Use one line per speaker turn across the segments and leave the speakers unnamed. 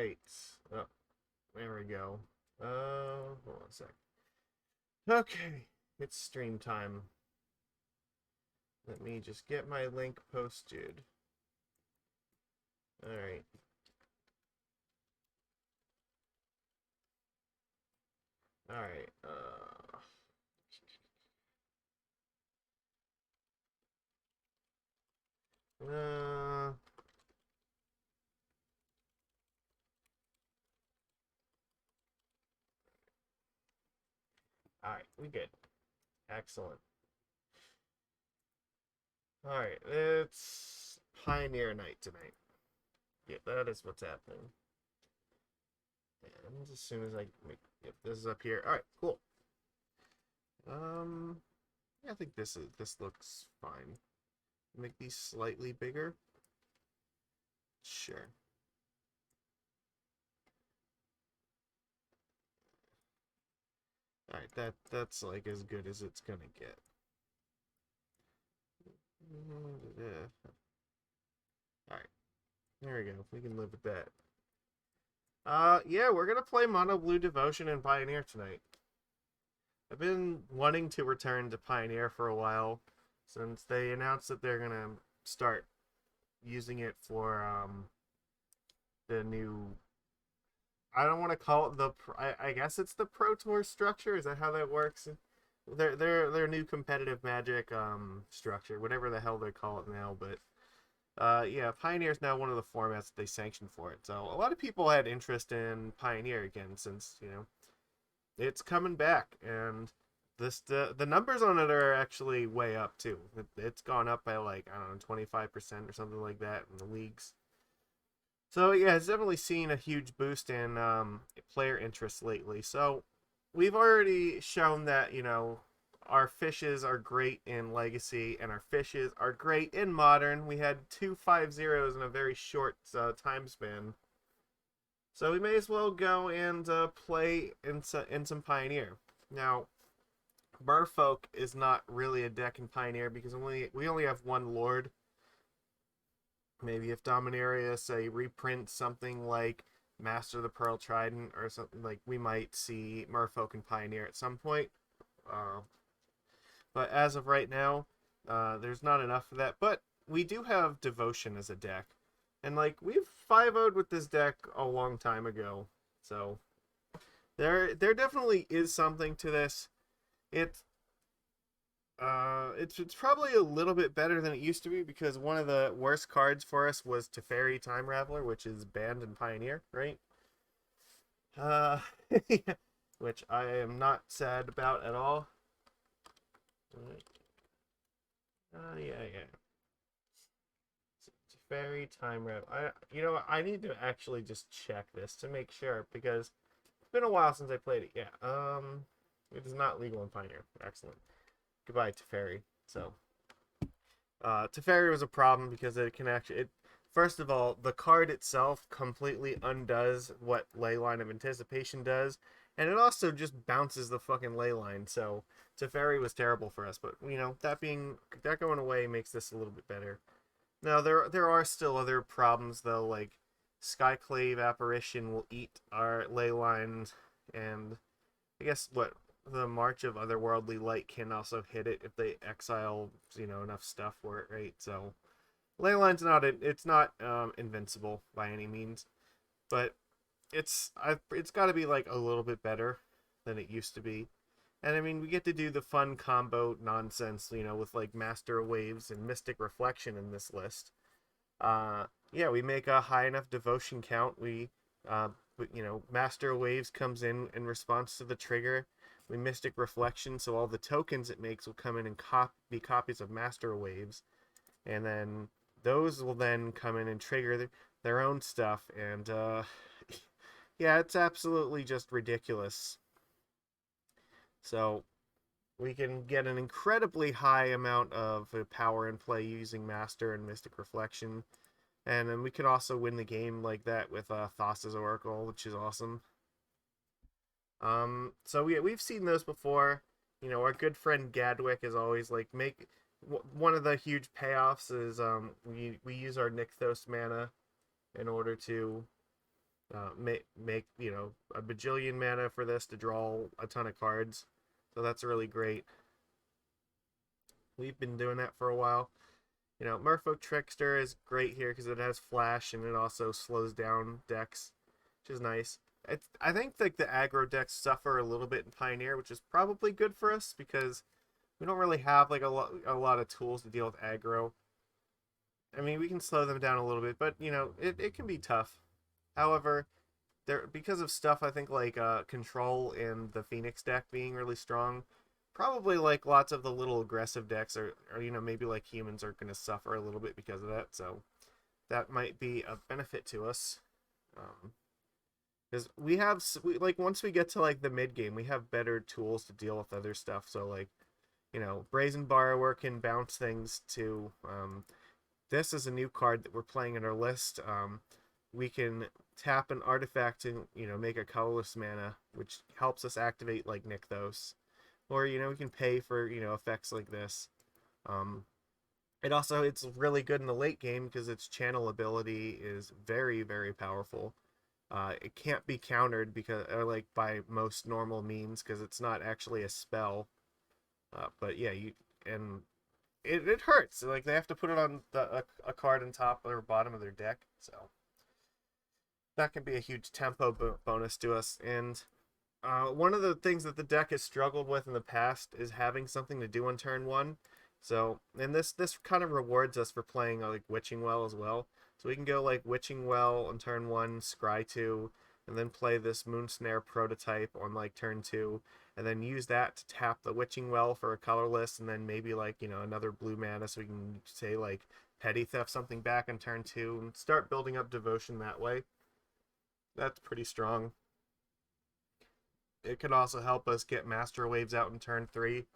Alright. Oh, there we go. Hold on a sec. Okay, it's stream time. Let me just get my link posted. Alright. Alright, uh... Alright, we good. Excellent. Alright, it's Pioneer Night tonight. Yeah, that is what's happening. And as soon as I get this up here. Alright, cool. Yeah, I think this looks fine. Make these slightly bigger. Sure. Alright, that's like as good as it's gonna get. Alright. There we go. We can live with that. Yeah, we're gonna play Mono Blue Devotion and Pioneer tonight. I've been wanting to return to Pioneer for a while, since they announced that they're gonna start using it for the new. I don't want to call it the. I guess it's the Pro Tour structure. Is that how that works? Their new competitive Magic structure, whatever the hell they call it now, but. Yeah, Pioneer is now one of the formats that they sanctioned for it. So a lot of people had interest in Pioneer again since, it's coming back, and the numbers on it are actually way up too. It's gone up by like, I don't know, 25% or something like that in the leagues. So yeah, it's definitely seen a huge boost in player interest lately. So we've already shown that, our fishes are great in Legacy, and our fishes are great in Modern. We had 2 5-0s in a very short time span. So we may as well go and play in some Pioneer. Now, Merfolk is not really a deck in Pioneer because we only have one Lord. Maybe if Dominaria, say, reprints something like Master of the Pearl Trident or something, like, we might see Merfolk and Pioneer at some point. But as of right now, there's not enough of that. But we do have Devotion as a deck. And, like, we've 5-0'd with this deck a long time ago. So, there definitely is something to this. It's probably a little bit better than it used to be because one of the worst cards for us was Teferi Time Raveler, which is banned in Pioneer, right? Which I am not sad about at all. Yeah. Teferi Time Raveler. I need to actually just check this to make sure because it's been a while since I played it. Yeah. It is not legal in Pioneer. Excellent. Goodbye, Teferi. So, Teferi was a problem because first of all, the card itself completely undoes what Leyline of Anticipation does, and it also just bounces the fucking Leyline. So, Teferi was terrible for us, but that going away makes this a little bit better. Now there are still other problems though, like Skyclave Apparition will eat our Leyline, and I guess the March of Otherworldly Light can also hit it if they exile, enough stuff for it, right? So, Leyline's not invincible by any means, but it's got to be like a little bit better than it used to be. And I mean, we get to do the fun combo nonsense, with like Master Waves and Mystic Reflection in this list. Yeah, we make a high enough devotion count. Master Waves comes in response to the trigger. We Mystic Reflection, so all the tokens it makes will come in and be copies of Master Waves, and then those will then come in and trigger their own stuff. And yeah, it's absolutely just ridiculous. So we can get an incredibly high amount of power in play using Master and Mystic Reflection. And then we can also win the game like that with Thassa's Oracle, which is awesome. So we've seen those before. Our good friend Gadwick is always like one of the huge payoffs is we use our Nykthos mana in order to make a bajillion mana for this to draw a ton of cards. So that's really great. We've been doing that for a while. Merfolk Trickster is great here because it has flash and it also slows down decks, which is nice. I think like the aggro decks suffer a little bit in Pioneer, which is probably good for us because we don't really have like a lot of tools to deal with aggro. I mean, we can slow them down a little bit, but it can be tough. However, because of stuff I think like control and the Phoenix deck being really strong, probably like lots of the little aggressive decks are maybe like humans are going to suffer a little bit because of that. So that might be a benefit to us. Because like once we get to like the mid game, we have better tools to deal with other stuff. So like, Brazen Borrower can bounce things to. This is a new card that we're playing in our list. We can tap an artifact to make a colorless mana, which helps us activate like Nykthos, or we can pay for effects like this. It's really good in the late game because its channel ability is very, very powerful. It can't be countered by most normal means because it's not actually a spell. But yeah, it hurts. Like they have to put it on a card on top or bottom of their deck, so that can be a huge tempo bonus to us. And one of the things that the deck has struggled with in the past is having something to do on turn one. So, and this kind of rewards us for playing like Witching Well as well. So we can go like Witching Well on turn 1, Scry 2, and then play this Moonsnare Prototype on like turn 2, and then use that to tap the Witching Well for a colorless, and then maybe like, another blue mana so we can say like Petty Theft something back on turn 2 and start building up devotion that way. That's pretty strong. It could also help us get Master Waves out in turn 3.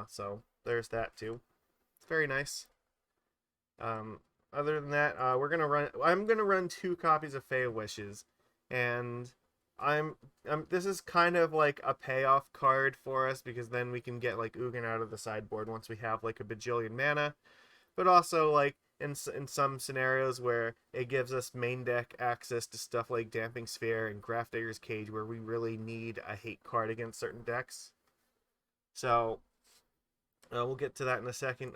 So there's that too. It's very nice. Other than that, I'm gonna run 2 copies of Fae of Wishes, and this is kind of like a payoff card for us because then we can get like Ugin out of the sideboard once we have like a bajillion mana, but also like in some scenarios where it gives us main deck access to stuff like Damping Sphere and Grafdigger's Cage where we really need a hate card against certain decks. So we'll get to that in a second.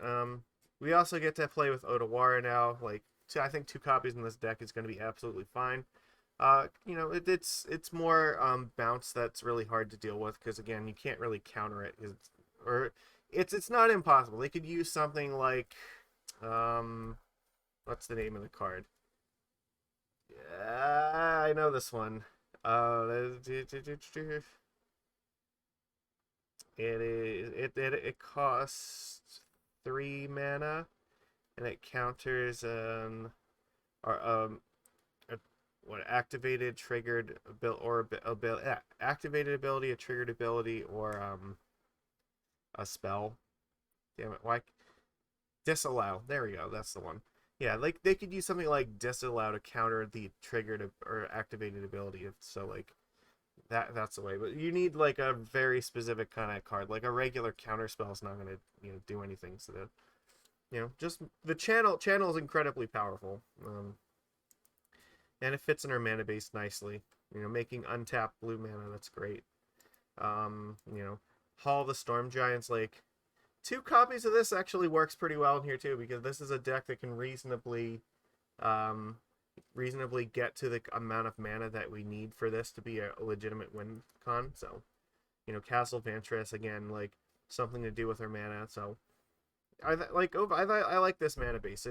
We also get to play with Otawara now. Like, I think 2 copies in this deck is going to be absolutely fine. It's more bounce that's really hard to deal with because again, you can't really counter it. It's not impossible. They could use something like what's the name of the card? I know this one. It costs 3 mana, and it counters activated, triggered activated ability, a triggered ability, or a spell. Damn it! Why? Disallow. There we go. That's the one. Yeah, like they could use something like disallow to counter the triggered or activated ability. So like that's the way. But you need like a very specific kind of card. Like a regular counter spell is not going to do anything. So that just the channel is incredibly powerful. And it fits in our mana base nicely. Making untapped blue mana, that's great. Hall the Storm Giants, like 2 copies of this actually works pretty well in here too, because this is a deck that can reasonably get to the amount of mana that we need for this to be a legitimate win con. So, Castle Vantress again, like something to do with our mana. So, I like this mana base.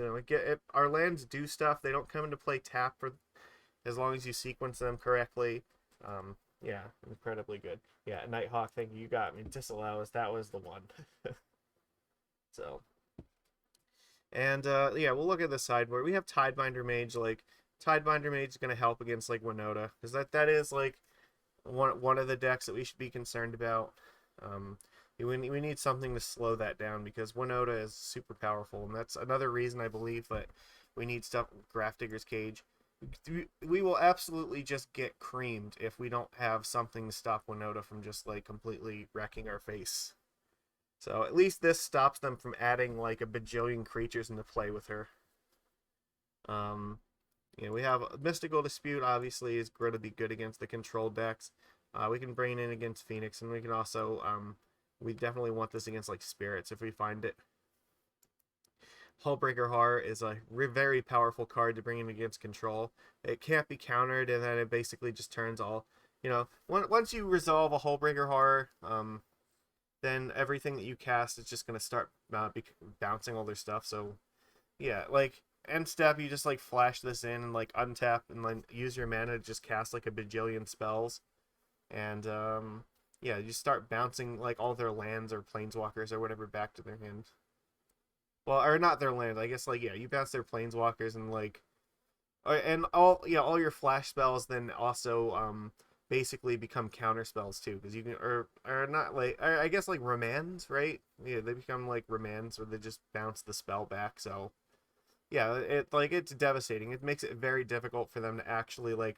Our lands do stuff. They don't come into play tap for as long as you sequence them correctly. Yeah, incredibly good. Yeah, Nighthawk, thank you. You got me. Disallow us. That was the one. So, and yeah, we'll look at the sideboard. We have Tidebinder Mage. Like Tidebinder Mage is gonna help against like Winota, because that is like one of the decks that we should be concerned about. We need something to slow that down because Winota is super powerful, and that's another reason I believe that we need stuff with Grafdigger's Cage. We will absolutely just get creamed if we don't have something to stop Winota from just like completely wrecking our face. So at least this stops them from adding like a bajillion creatures into play with her. You know, we have Mystical Dispute, obviously, is going to be good against the control decks. We can bring it in against Phoenix, and we can also, we definitely want this against, like, Spirits if we find it. Hullbreaker Horror is a very powerful card to bring in against control. It can't be countered, and then it basically just turns all, you know, once you resolve a Hullbreaker Horror, then everything that you cast is just going to start bouncing all their stuff, so, yeah, like, end step, you just, like, flash this in and, like, untap and then use your mana to just cast, like, a bajillion spells. And, yeah, you start bouncing, like, all their lands or planeswalkers or whatever back to their hand. Well, or not their land, I guess, like, yeah, you bounce their planeswalkers and, like, and all your flash spells then also, basically become counter spells too, because you can, or not, like, I guess, like, remands, right? Yeah, they become, like, remands, where they just bounce the spell back, so yeah, it's devastating. It makes it very difficult for them to actually, like,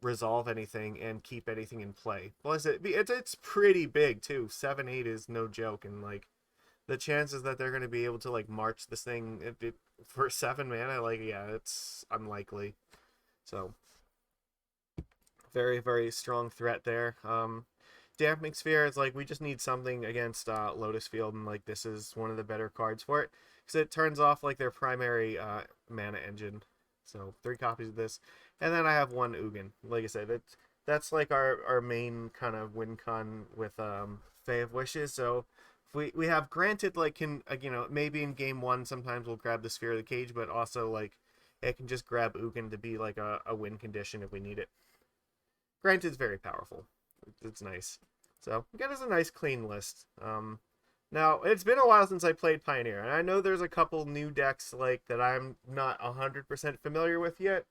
resolve anything and keep anything in play. Plus, it's pretty big too. 7/8 is no joke, and, like, the chances that they're going to be able to, like, march this thing for 7 mana, like, yeah, it's unlikely. So very, very strong threat there. Damping Sphere is like, we just need something against Lotus Field, and, like, this is one of the better cards for it because it turns off, like, their primary mana engine. So 3 copies of this, and then I have 1 Ugin. Like I said, that's like our main kind of win con with Fae of Wishes. So if we have granted, like, can you know, maybe in game 1 sometimes we'll grab the Sphere of the Cage, but also, like, it can just grab Ugin to be like a win condition if we need it. Granted, it's very powerful. It's nice. So get us a nice clean list. Now it's been a while since I played Pioneer, and I know there's a couple new decks, like, that I'm not 100% familiar with yet.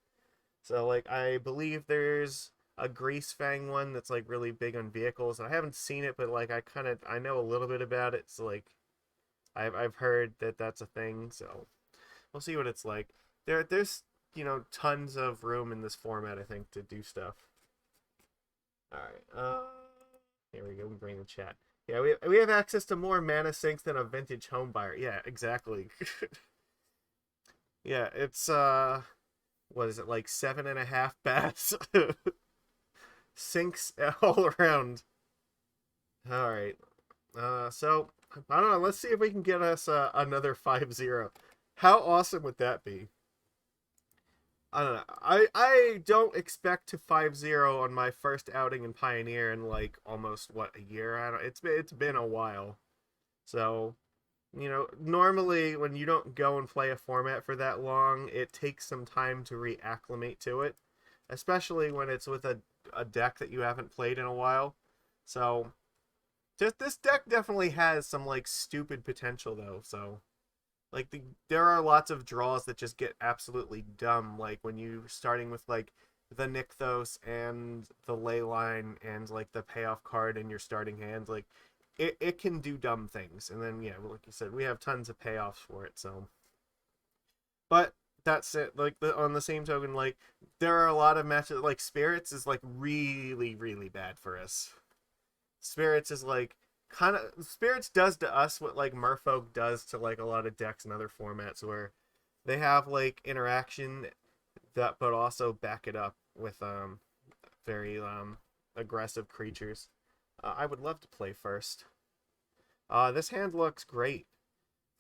So, like, I believe there's a Grease Fang one that's, like, really big on vehicles. I haven't seen it, but, like, I know a little bit about it. So, like, I've heard that that's a thing. So we'll see what it's like. There's, you know, tons of room in this format, I think, to do stuff. All right. Here we go. We bring the chat. Yeah, we have access to more mana sinks than a vintage home buyer. Yeah, exactly. Yeah, it's what is it, like 7.5 bats? Sinks all around. All right. So I don't know. Let's see if we can get us another 5-0. How awesome would that be? I don't know. I don't expect to 5-0 on my first outing in Pioneer in, like, almost what, a year. I don't. It's been a while. So, you know, normally when you don't go and play a format for that long, it takes some time to reacclimate to it, especially when it's with a deck that you haven't played in a while. So, just this deck definitely has some, like, stupid potential though. So, like, there are lots of draws that just get absolutely dumb, like when you starting with, like, the Nykthos and the Leyline and, like, the payoff card in your starting hands. Like, it can do dumb things, and then, yeah, like you said, we have tons of payoffs for it. So, but that's it. Like, on the same token, like, there are a lot of matches, like, Spirits is, like, really, really bad for us. Spirits is, like, kind of, Spirits does to us what, like, Merfolk does to, like, a lot of decks and other formats, where they have, like, interaction that, but also back it up with very aggressive creatures. I would love to play first. This hand looks great.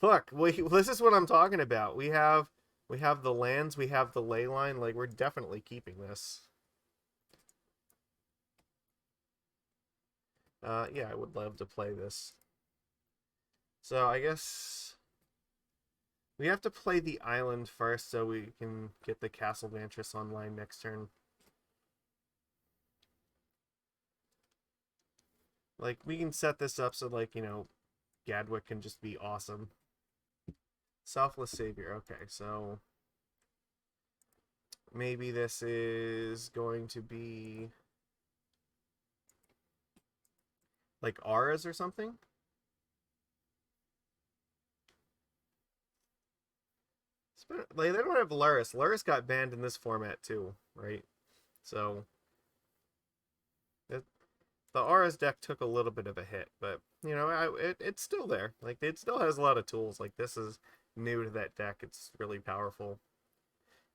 Look, this is what I'm talking about. We have the lands, we have the ley line. Like, we're definitely keeping this. Yeah, I would love to play this. So I guess we have to play the island first so we can get the Castle Vantress online next turn. Like, we can set this up so, like, you know, Gadwick can just be awesome. Selfless Savior. Okay, so maybe this is going to be like auras or something. Like, they don't have Luris. Luris got banned in this format too, right? So the auras deck took a little bit of a hit, but, you know, it's still there. Like, it still has a lot of tools. Like, this is new to that deck. It's really powerful.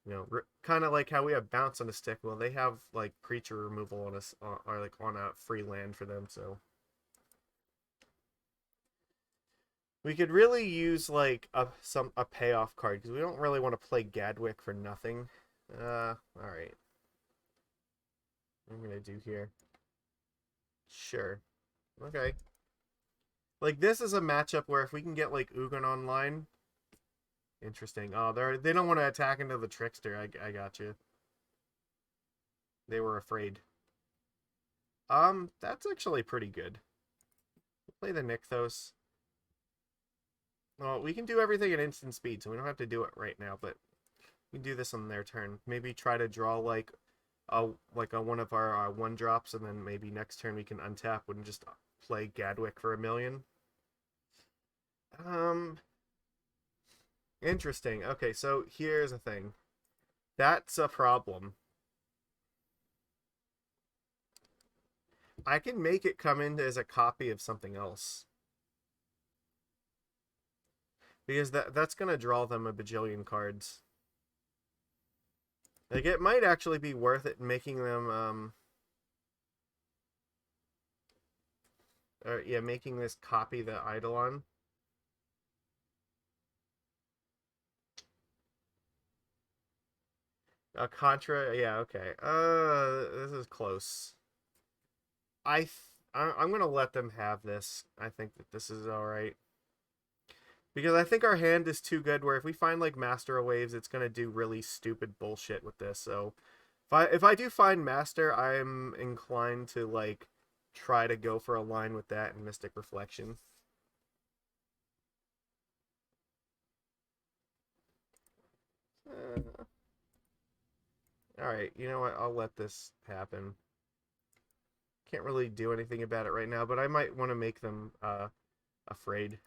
You know, kind of like how we have bounce on a stick. Well, they have like creature removal on us, or like on a free land for them. So we could really use like a payoff card because we don't really want to play Gadwick for nothing. All right. What am I gonna do here? Sure. Okay. Like this is a matchup where if we can get like Ugin online, interesting. Oh, they don't want to attack into the Trickster. I got you. They were afraid. That's actually pretty good. Play the Nykthos. Well, we can do everything at instant speed, so we don't have to do it right now, but we can do this on their turn. Maybe try to draw like a one of our one drops, and then maybe next turn we can untap and just play Gadwick for 1,000,000. Interesting. Okay, so here's the thing. That's a problem. I can make it come in as a copy of something else. Because that's gonna draw them a bajillion cards. Like it might actually be worth it making them making this copy the Eidolon. A Contra, yeah, okay. This is close. I'm gonna let them have this. I think that this is all right because I think our hand is too good. Where if we find like Master of Waves, it's gonna do really stupid bullshit with this. So if I do find Master, I'm inclined to like try to go for a line with that and Mystic Reflection. All right, you know what? I'll let this happen. Can't really do anything about it right now, but I might want to make them afraid.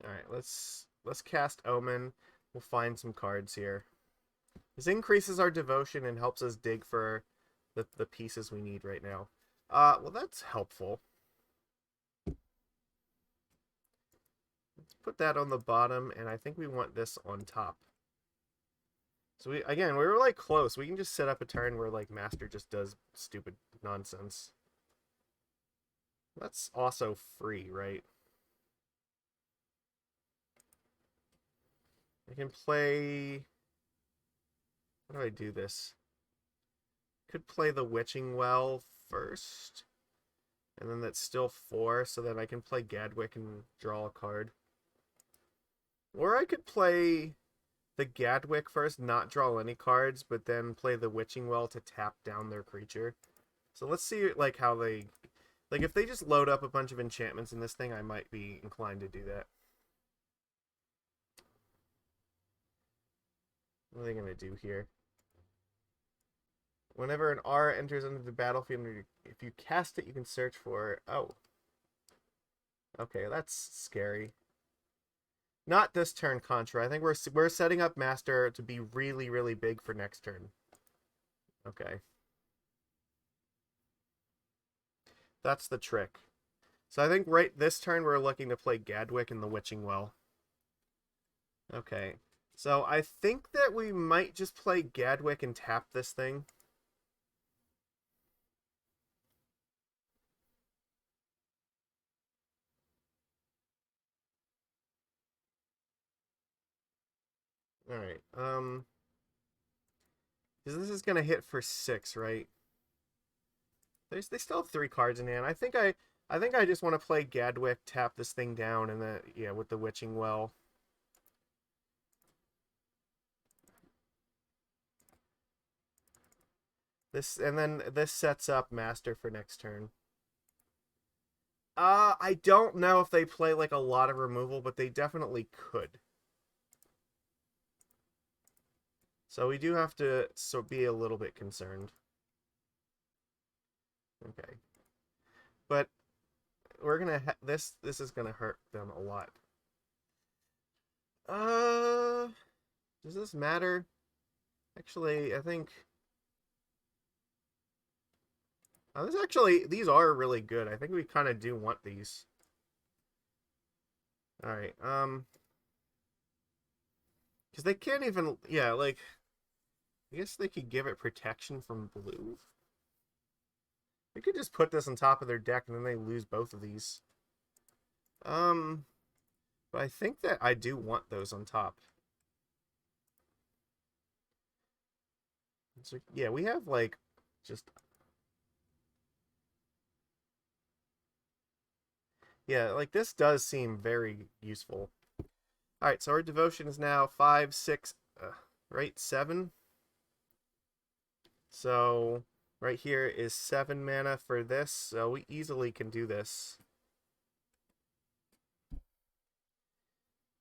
All right, let's cast Omen. We'll find some cards here. This increases our devotion and helps us dig for the pieces we need right now. Well, that's helpful. Let's put that on the bottom, and I think we want this on top. So we were like close. We can just set up a turn where like Master just does stupid nonsense. That's also free, right? I can play. How do I do this? Could play the Witching Well first. And then that's still 4, so then I can play Gadwick and draw a card. Or I could play the Gadwick first, not draw any cards, but then play the Witching Well to tap down their creature. So let's see like how they... Like if they just load up a bunch of enchantments in this thing, I might be inclined to do that. What are they going to do here? Whenever an aura enters into the battlefield, if you cast it, you can search for it. Oh. Okay, that's scary. Not this turn, Contra. I think we're setting up Master to be really, really big for next turn. Okay. That's the trick. So I think right this turn we're looking to play Gadwick and the Witching Well. Okay. So I think that we might just play Gadwick and tap this thing. Alright. Because this is gonna hit for 6, right? They still have 3 cards in hand. I think I just want to play Gadwick, tap this thing down, and then with the Witching Well. This sets up Master for next turn. I don't know if they play like a lot of removal, but they definitely could. So we do have to be a little bit concerned. Okay. But we're gonna this is gonna hurt them a lot. Does this matter? Actually, I think... this actually, these are really good. I think we kind of do want these. Alright, because they can't even... Yeah, like... I guess they could give it protection from blue. They could just put this on top of their deck and then they lose both of these. But I think that I do want those on top. So, yeah, we have, like, just... Yeah, like, this does seem very useful. Alright, so our devotion is now 5, 6, right? 7? So, right here is 7 mana for this, so we easily can do this.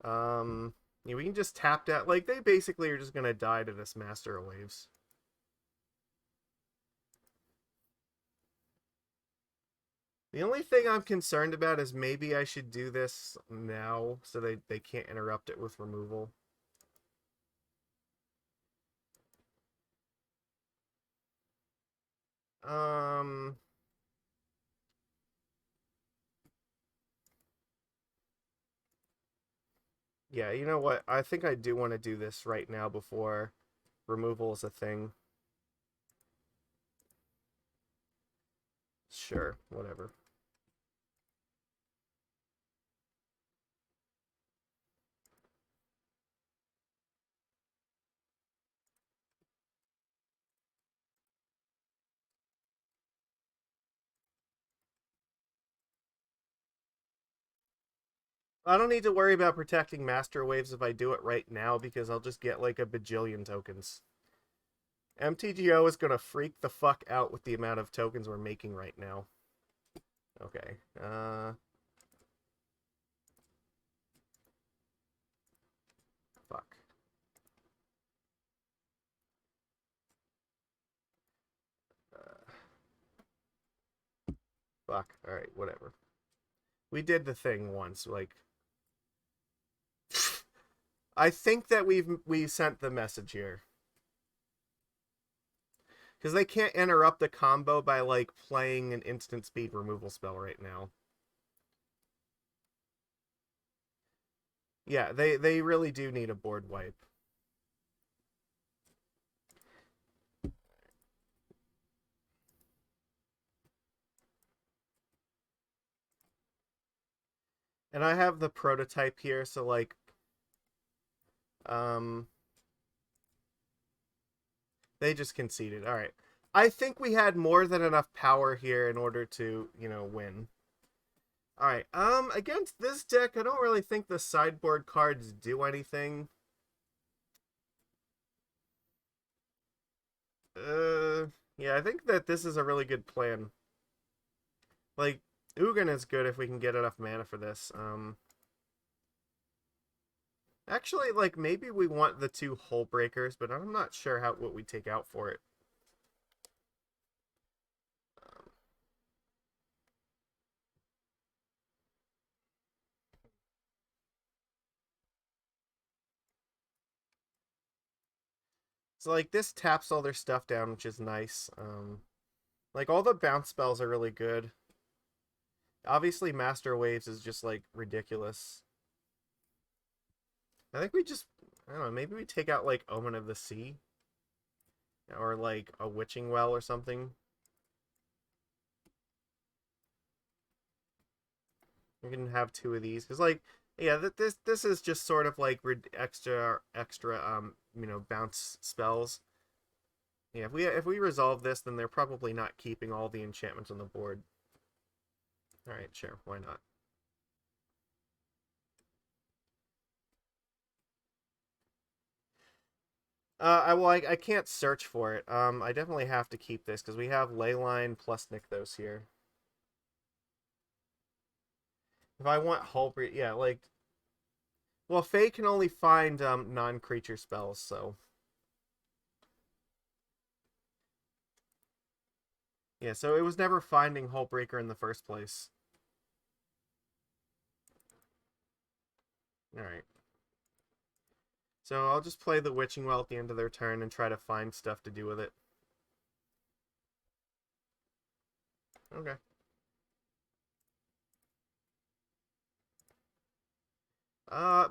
Yeah, we can just tap that. Like, they basically are just going to die to this Master of Waves. The only thing I'm concerned about is maybe I should do this now so they can't interrupt it with removal. Yeah, you know what? I think I do want to do this right now before removal is a thing. Sure, whatever. I don't need to worry about protecting Master Waves if I do it right now because I'll just get like a bajillion tokens. MTGO is gonna freak the fuck out with the amount of tokens we're making right now. Okay. Fuck. Fuck. Alright, whatever. We did the thing once, like... I think that we sent the message here. Because they can't interrupt the combo by, like, playing an instant speed removal spell right now. Yeah, they really do need a board wipe. And I have the prototype here, so, like... They just conceded. Alright. I think we had more than enough power here in order to, you know, win. Alright, against this deck, I don't really think the sideboard cards do anything. Yeah, I think that this is a really good plan. Like, Ugin is good if we can get enough mana for this. Actually, like, maybe we want the 2 Hullbreakers, but I'm not sure what we take out for it. So, like, this taps all their stuff down, which is nice. Like, all the bounce spells are really good. Obviously, Master Waves is just, like, ridiculous. I think we just... I don't know, maybe we take out, like, Omen of the Sea? Or, like, a Witching Well or something. We can have 2 of these. Because, like, yeah, this is just sort of, like, extra, you know, bounce spells. Yeah, if we resolve this, then they're probably not keeping all the enchantments on the board. Alright, sure, why not? I can't search for it. I definitely have to keep this because we have Leyline plus Nykthos here. If I want Hullbreaker, yeah, like, well, Fae can only find non-creature spells, so yeah, so it was never finding Hullbreaker in the first place. All right. So I'll just play the Witching Well at the end of their turn and try to find stuff to do with it. Okay.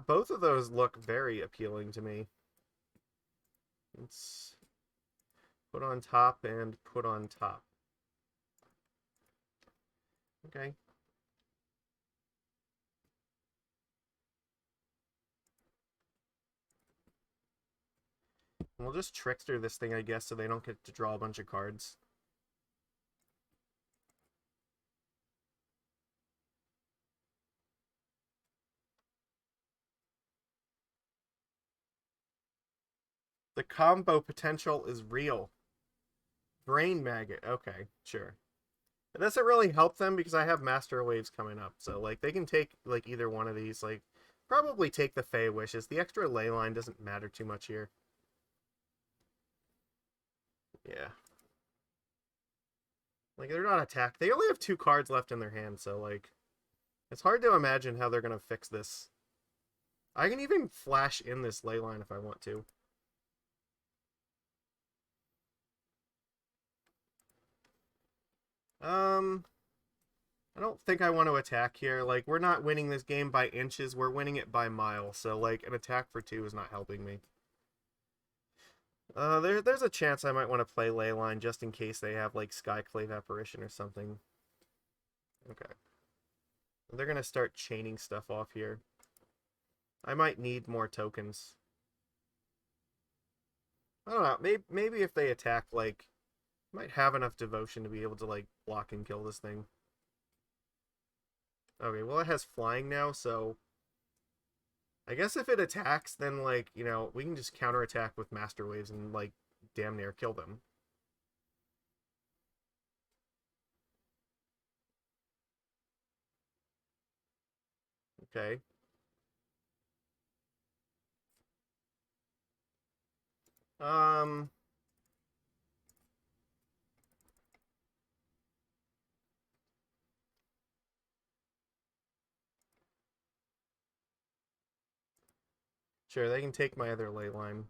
Both of those look very appealing to me. Let's put on top and put on top. Okay. We'll just Trickster this thing, I guess, so they don't get to draw a bunch of cards. The combo potential is real. Brain Maggot. Okay, sure. It doesn't really help them because I have Master Waves coming up. So, like, they can take, like, either one of these. Like, probably take the Fae of Wishes. The extra Leyline doesn't matter too much here. Yeah. Like, they're not attacked. They only have 2 cards left in their hand, so, like, it's hard to imagine how they're going to fix this. I can even flash in this Leyline if I want to. I don't think I want to attack here. Like, we're not winning this game by inches. We're winning it by miles. So, like, an attack for 2 is not helping me. There's a chance I might want to play Leyline just in case they have, like, Skyclave Apparition or something. Okay. They're going to start chaining stuff off here. I might need more tokens. I don't know. Maybe if they attack, like, might have enough devotion to be able to, like, block and kill this thing. Okay, well, it has flying now, so I guess if it attacks, then, like, you know, we can just counterattack with Master Waves and, like, damn near kill them. Okay. Um... Sure, they can take my other Leyline.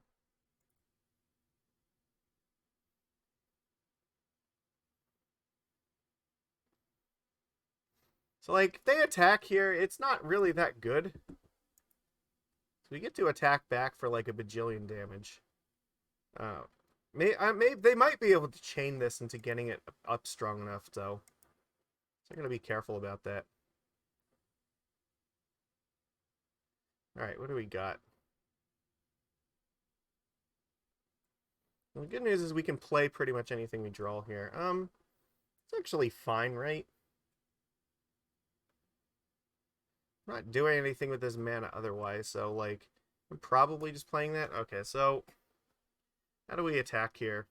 So, like, if they attack here, it's not really that good. So we get to attack back for, like, a bajillion damage. They might be able to chain this into getting it up strong enough, though. So I'm going to be careful about that. Alright, what do we got? Well, the good news is we can play pretty much anything we draw here. It's actually fine, right? I'm not doing anything with this mana otherwise, so, like, I'm probably just playing that. Okay, so how do we attack here?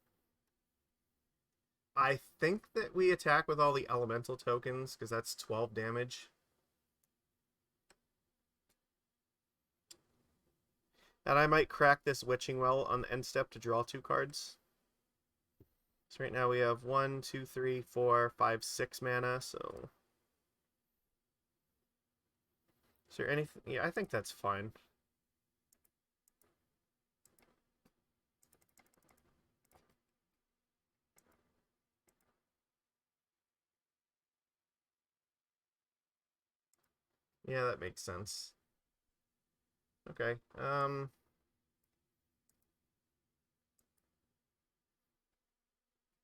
I think that we attack with all the elemental tokens, because that's 12 damage. And I might crack this Witching Well on the end step to draw 2 cards. So right now we have 1, 2, 3, 4, 5, 6 mana, so... Is there anything? Yeah, I think that's fine. Yeah, that makes sense. Okay,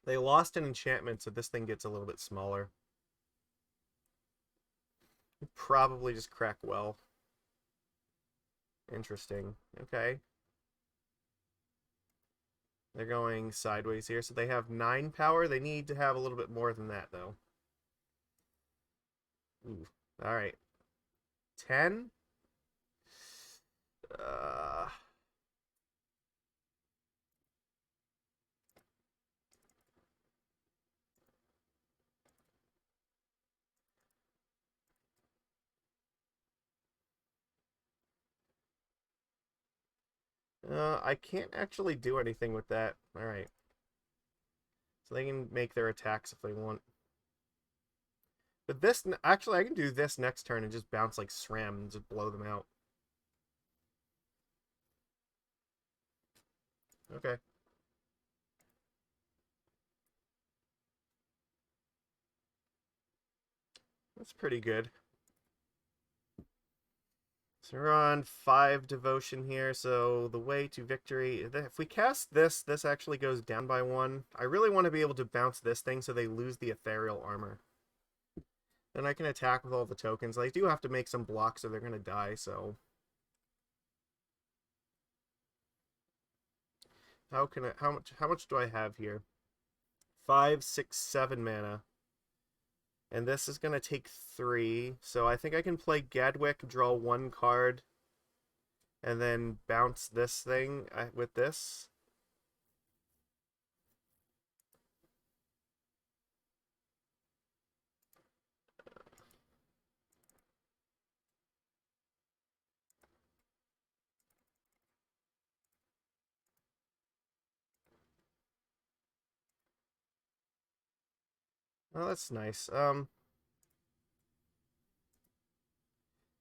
they lost an enchantment, so this thing gets a little bit smaller. Probably just crack well. Interesting. Okay. They're going sideways here, so they have 9 power. They need to have a little bit more than that, though. Ooh. Alright. 10? I can't actually do anything with that. Alright. So they can make their attacks if they want. But this, actually, I can do this next turn and just bounce like SRAM and just blow them out. Okay. That's pretty good. So we're on 5 devotion here, so the way to victory... If we cast this, this actually goes down by 1. I really want to be able to bounce this thing so they lose the ethereal armor. Then I can attack with all the tokens. I do have to make some blocks or they're going to die, so... How much do I have here? 5, 6, 7 mana. And this is going to take 3. So I think I can play Gadwick, draw 1 card, and then bounce this thing with this. Oh, that's nice.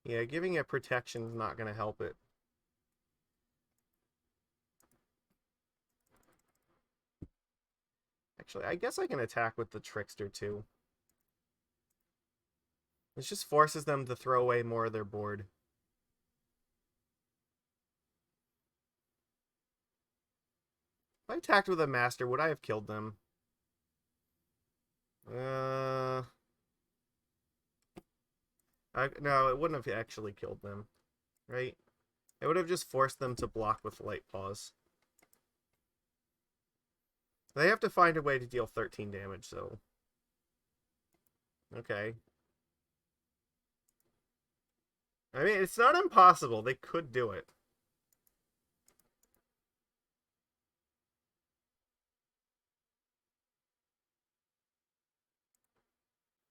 Yeah, giving it protection is not going to help it. Actually, I guess I can attack with the Trickster, too. It just forces them to throw away more of their board. If I attacked with a Master, would I have killed them? No, it wouldn't have actually killed them, right? It would have just forced them to block with Light Paws. They have to find a way to deal 13 damage, so... Okay. I mean, it's not impossible. They could do it.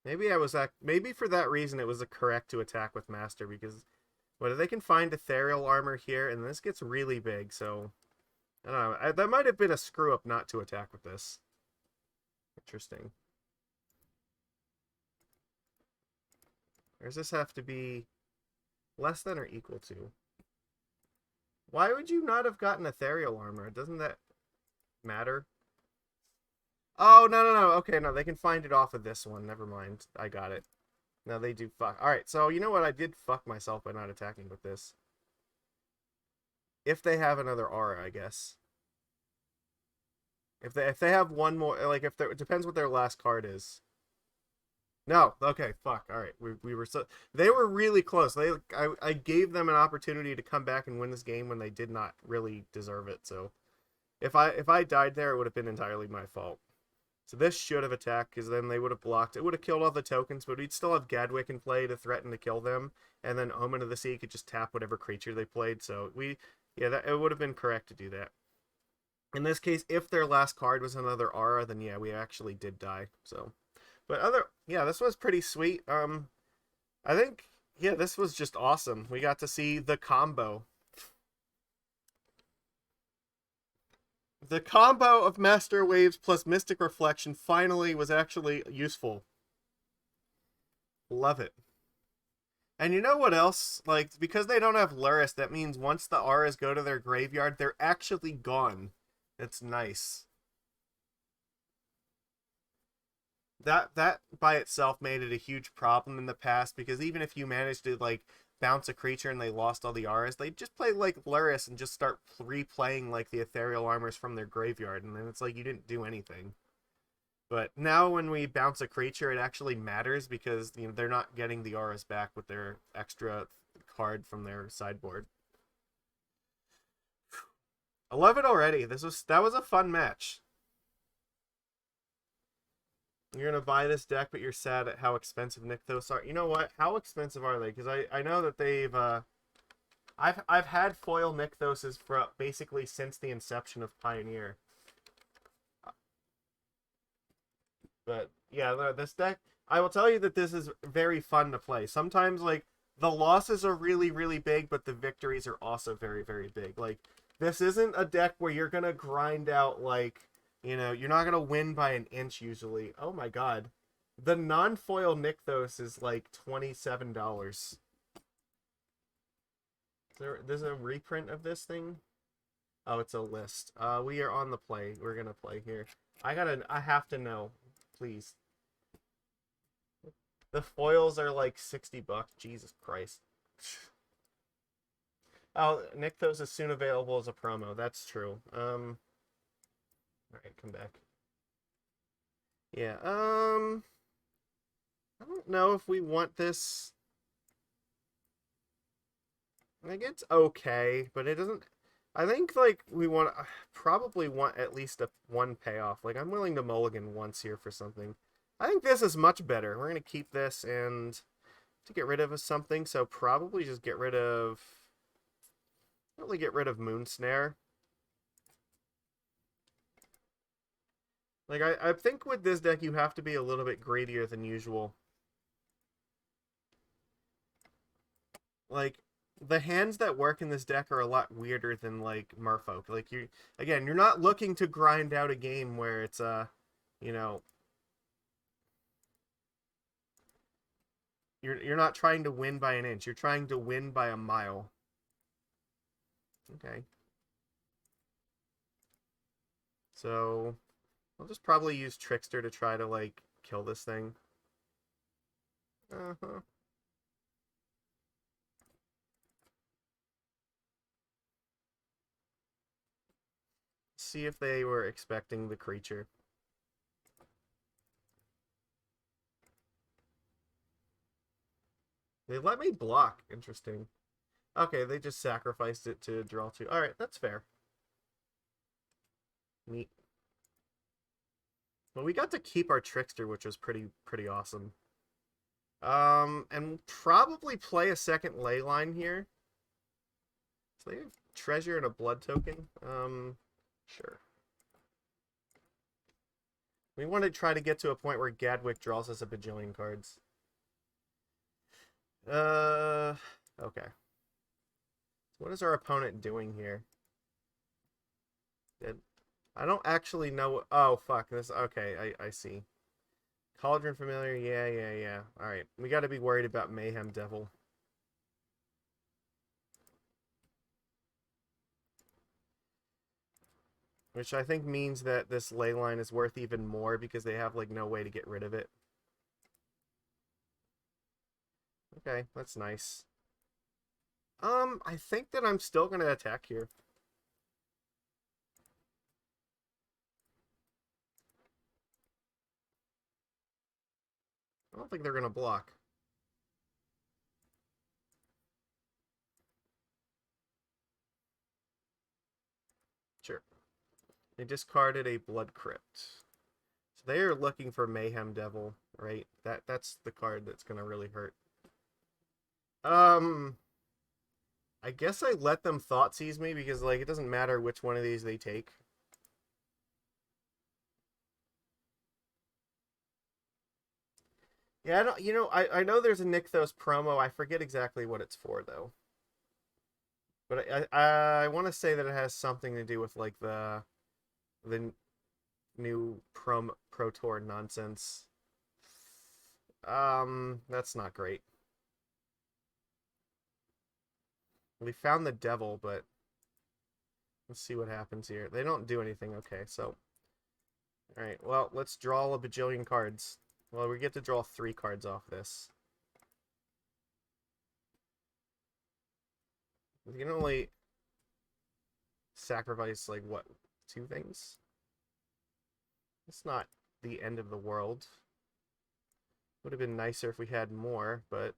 Maybe for that reason it was correct to attack with Master, because if they can find ethereal armor here, and this gets really big, so I don't know. That might have been a screw up not to attack with this. Interesting. Or does this have to be less than or equal to? Why would you not have gotten ethereal armor? Doesn't that matter? Oh, no, no, no. Okay, no, they can find it off of this one. Never mind. I got it. No, they do fuck. Alright, so you know what? I did fuck myself by not attacking with this. If they have another aura, I guess. If they have one more, like, it depends what their last card is. No, okay, fuck. Alright, we were so... They were really close. I gave them an opportunity to come back and win this game when they did not really deserve it, so... If I died there, it would have been entirely my fault. So this should have attacked, because then they would have blocked. It would have killed all the tokens, but we'd still have Gadwick in play to threaten to kill them, and then Omen of the Sea could just tap whatever creature they played, so it would have been correct to do that. In this case, if their last card was another aura, then yeah, we actually did die, so... But this was pretty sweet. I think, yeah, this was just awesome. We got to see the combo. The combo of Master Waves plus Mystic Reflection finally was actually useful. Love it. And you know what else? Like, because they don't have Luris, that means once the auras go to their graveyard, they're actually gone. It's nice. That by itself made it a huge problem in the past, because even if you managed to, like, bounce a creature and they lost all the auras, they'd just play, like, Luris and just start replaying, like, the ethereal armors from their graveyard, and then it's like you didn't do anything. But now when we bounce a creature, it actually matters, because, you know, they're not getting the auras back with their extra card from their sideboard. I love it already. That was a fun match. You're gonna buy this deck, but you're sad at how expensive Nykthos are. You know what? How expensive are they? Because I know that they've I've had foil Nykthoses for basically since the inception of Pioneer. But yeah, this deck, I will tell you that this is very fun to play. Sometimes, like, the losses are really, really big, but the victories are also very, very big. Like, this isn't a deck where you're gonna grind out, like, you know, you're not gonna win by an inch usually. Oh my god. The non-foil Nykthos is like $27. There's a reprint of this thing? Oh, it's a list. We are on the play. We're gonna play here. I have to know, please. The foils are like $60. Jesus Christ. Oh, Nykthos is soon available as a promo. That's true. All right, come back. Yeah. I don't know if we want this. Like, it's okay, but it doesn't. I think like we want probably want at least one payoff. Like, I'm willing to mulligan once here for something. I think this is much better. We're gonna keep this and to get rid of something, so probably just get rid of. Probably get rid of Moonsnare. Like, I think with this deck you have to be a little bit greedier than usual. Like, the hands that work in this deck are a lot weirder than like Merfolk. Like, you're not looking to grind out a game where it's you know, you're not trying to win by an inch. You're trying to win by a mile. Okay. So, I'll just probably use Trickster to try to like kill this thing. Uh-huh. See if they were expecting the creature. They let me block. Interesting. Okay, they just sacrificed it to draw two. Alright, that's fair. Neat. Well, we got to keep our Trickster, which was pretty awesome. And probably play a second Leyline here. So they have treasure and a blood token. Sure. We want to try to get to a point where Gadwick draws us a bajillion cards. Okay. What is our opponent doing here? I don't actually know. Oh, fuck. This. Okay, I see. Cauldron Familiar. Yeah. Alright. We got to be worried about Mayhem Devil. Which I think means that this Leyline is worth even more because they have, like, no way to get rid of it. Okay, that's nice. I think that I'm still going to attack here. I don't think they're going to block. Sure. They discarded a Blood Crypt. So they are looking for Mayhem Devil, right? That's the card that's going to really hurt. I guess I let them Thoughtseize me because, like, it doesn't matter which one of these they take. Yeah, I don't. I know there's a Nykthos promo. I forget exactly what it's for though. But I want to say that it has something to do with like the new Pro Tour nonsense. That's not great. We found the devil, but let's see what happens here. They don't do anything. Okay, so all right. Well, let's draw a bajillion cards. Well, we get to draw 3 cards off this. We can only sacrifice, like, what, 2 things? It's not the end of the world. Would have been nicer if we had more, but...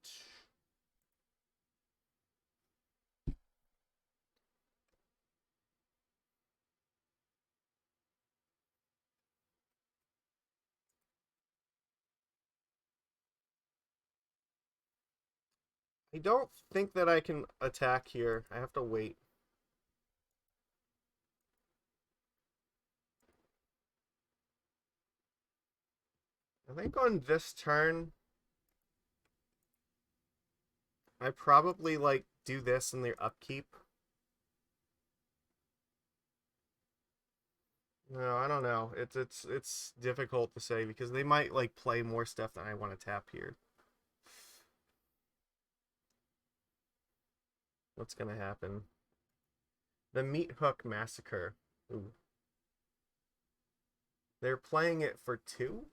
I don't think that I can attack here. I have to wait. I think on this turn, I probably, like, do this in their upkeep. No, I don't know. It's difficult to say because they might, like, play more stuff than I want to tap here. What's gonna happen? The Meat Hook Massacre. Ooh. They're playing it for 2?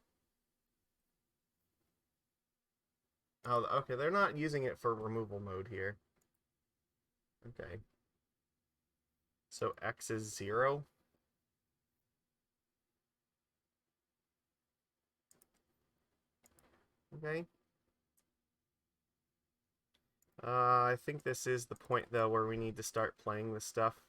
Oh, okay, they're not using it for removal mode here. Okay. So X is 0? Okay. I think this is the point, though, where we need to start playing this stuff.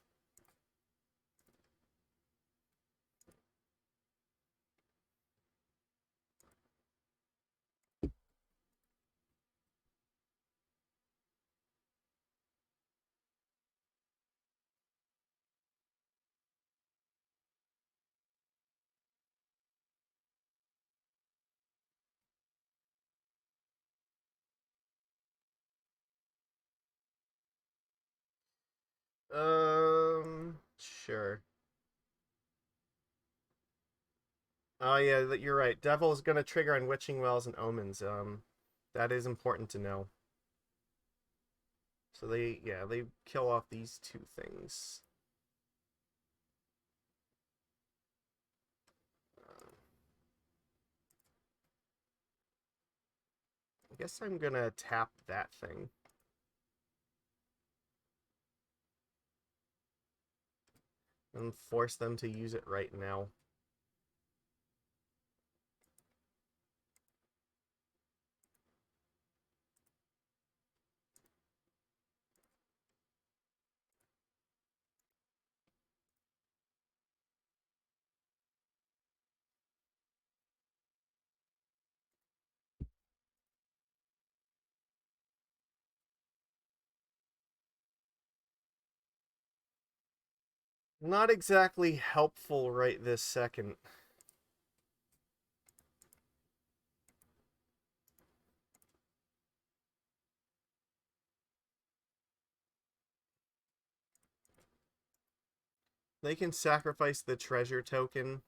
Sure. Oh yeah, you're right. Devil is gonna trigger on Witching Wells and Omens. That is important to know. So they kill off these 2 things. I guess I'm gonna tap that thing. And force them to use it right now. Not exactly helpful right this second. They can sacrifice the treasure token.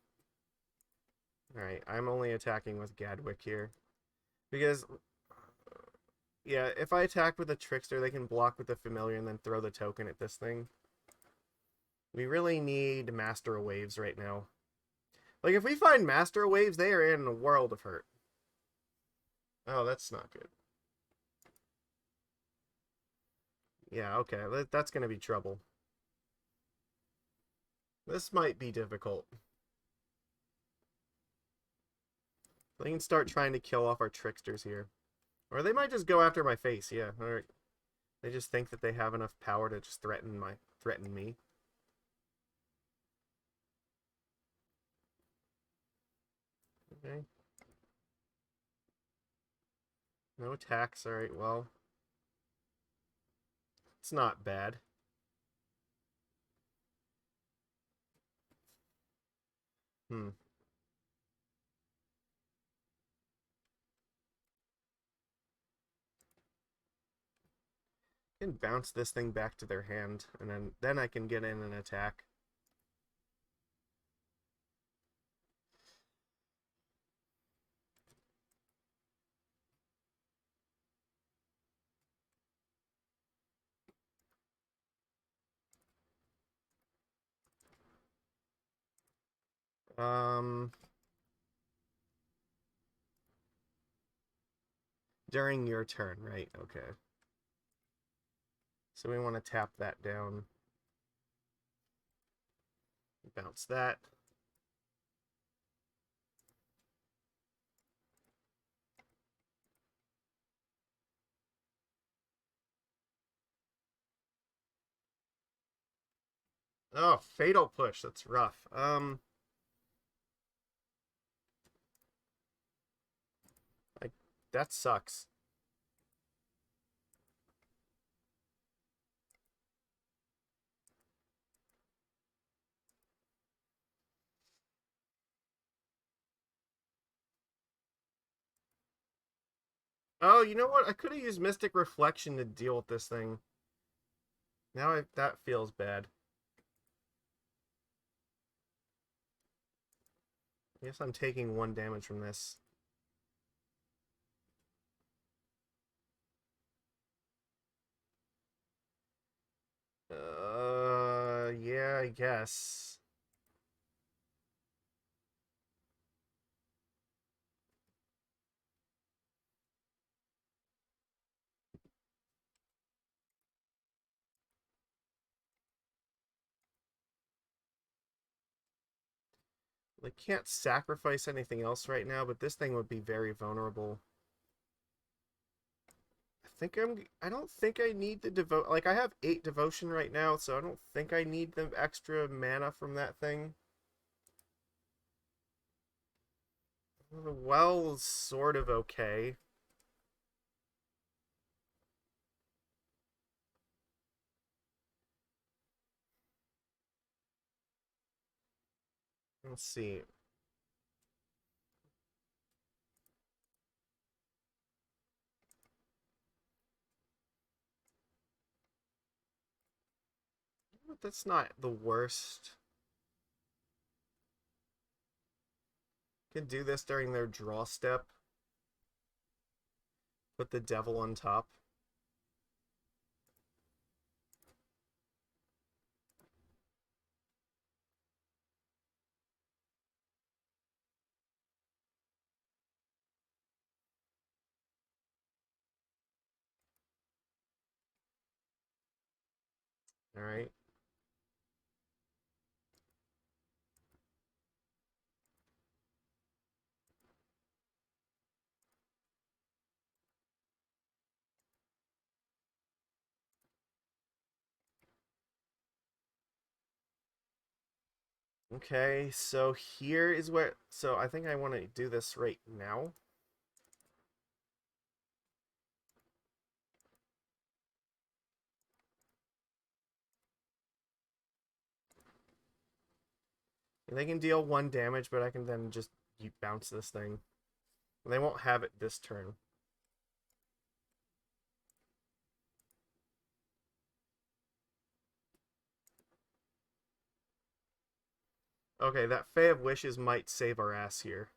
Alright, I'm only attacking with Gadwick here. Because, yeah, if I attack with a Trickster, they can block with the Familiar and then throw the token at this thing. We really need Master of Waves right now. Like, if we find Master of Waves, they are in a world of hurt. Oh, that's not good. Yeah, okay, that's gonna be trouble. This might be difficult. They can start trying to kill off our Tricksters here. Or they might just go after my face, yeah. Alright. They just think that they have enough power to just threaten me. Okay. No attacks, alright, well. It's not bad. Hmm. I can bounce this thing back to their hand, and then I can get in and attack. During your turn, right? Okay. So we want to tap that down. Bounce that. Oh, Fatal Push. That's rough. Like, that sucks. Oh, you know what? I could have used Mystic Reflection to deal with this thing. Now that feels bad. I guess I'm taking 1 damage from this. I guess. They can't sacrifice anything else right now, but this thing would be very vulnerable. I don't think I need the devote. Like, I have 8 devotion right now, so I don't think I need the extra mana from that thing. The well's sort of okay. Let's see. But that's not the worst. Can do this during their draw step. Put the devil on top. Alright. Okay, so here is where... So I think I want to do this right now. They can deal 1 damage, but I can then just bounce this thing. And they won't have it this turn. Okay, that Fae of Wishes might save our ass here.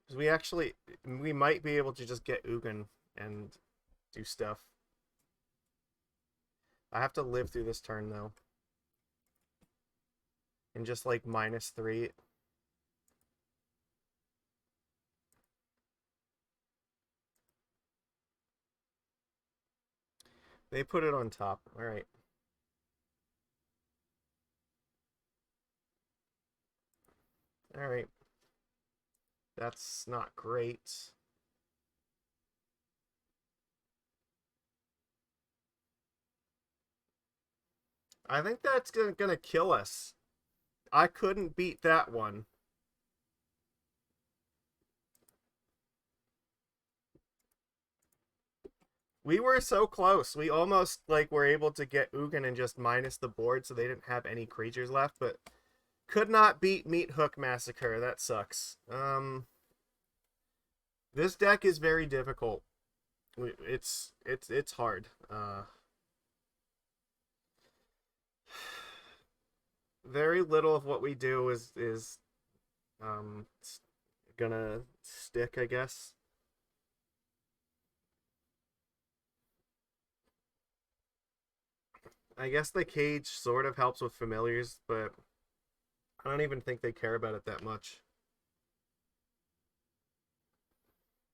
Because we might be able to just get Ugin and do stuff. I have to live through this turn, though. And just, like, -3. They put it on top. Alright. Alright. That's not great. I think that's gonna kill us. I couldn't beat that one. We were so close. We almost, like, were able to get Ugin and just minus the board so they didn't have any creatures left, but could not beat Meat Hook Massacre. That sucks. This deck is very difficult. It's hard. Very little of what we do is gonna stick, I guess. I guess the cage sort of helps with familiars, but I don't even think they care about it that much.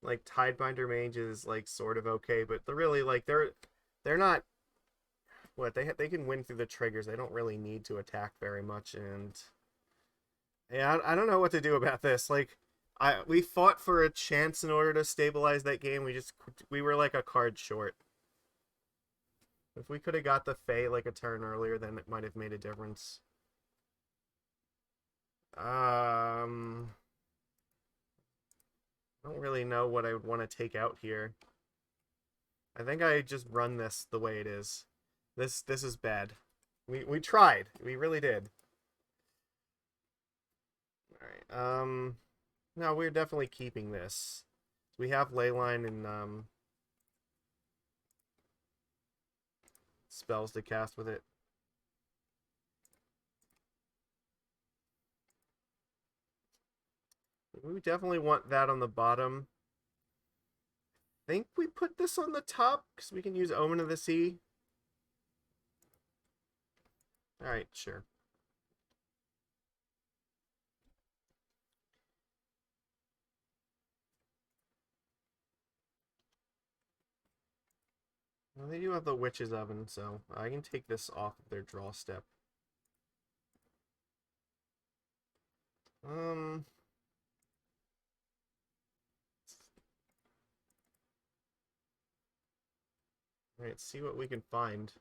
Like, Tidebinder Mage is, like, sort of okay, but they're really, like, they're not... What, they can win through the triggers. They don't really need to attack very much, and... Yeah, I don't know what to do about this. Like, we fought for a chance in order to stabilize that game. We were, like, a card short. If we could have got the Fae, like, a turn earlier, then it might have made a difference. I don't really know what I would want to take out here. I think I just run this the way it is. This is bad. We tried. We really did. Alright, no, we're definitely keeping this. We have Leyline and, spells to cast with it. We definitely want that on the bottom. I think we put this on the top because we can use Omen of the Sea. Alright, sure. Well, they do have the Witch's Oven, so I can take this off of their draw step. Alright, see what we can find.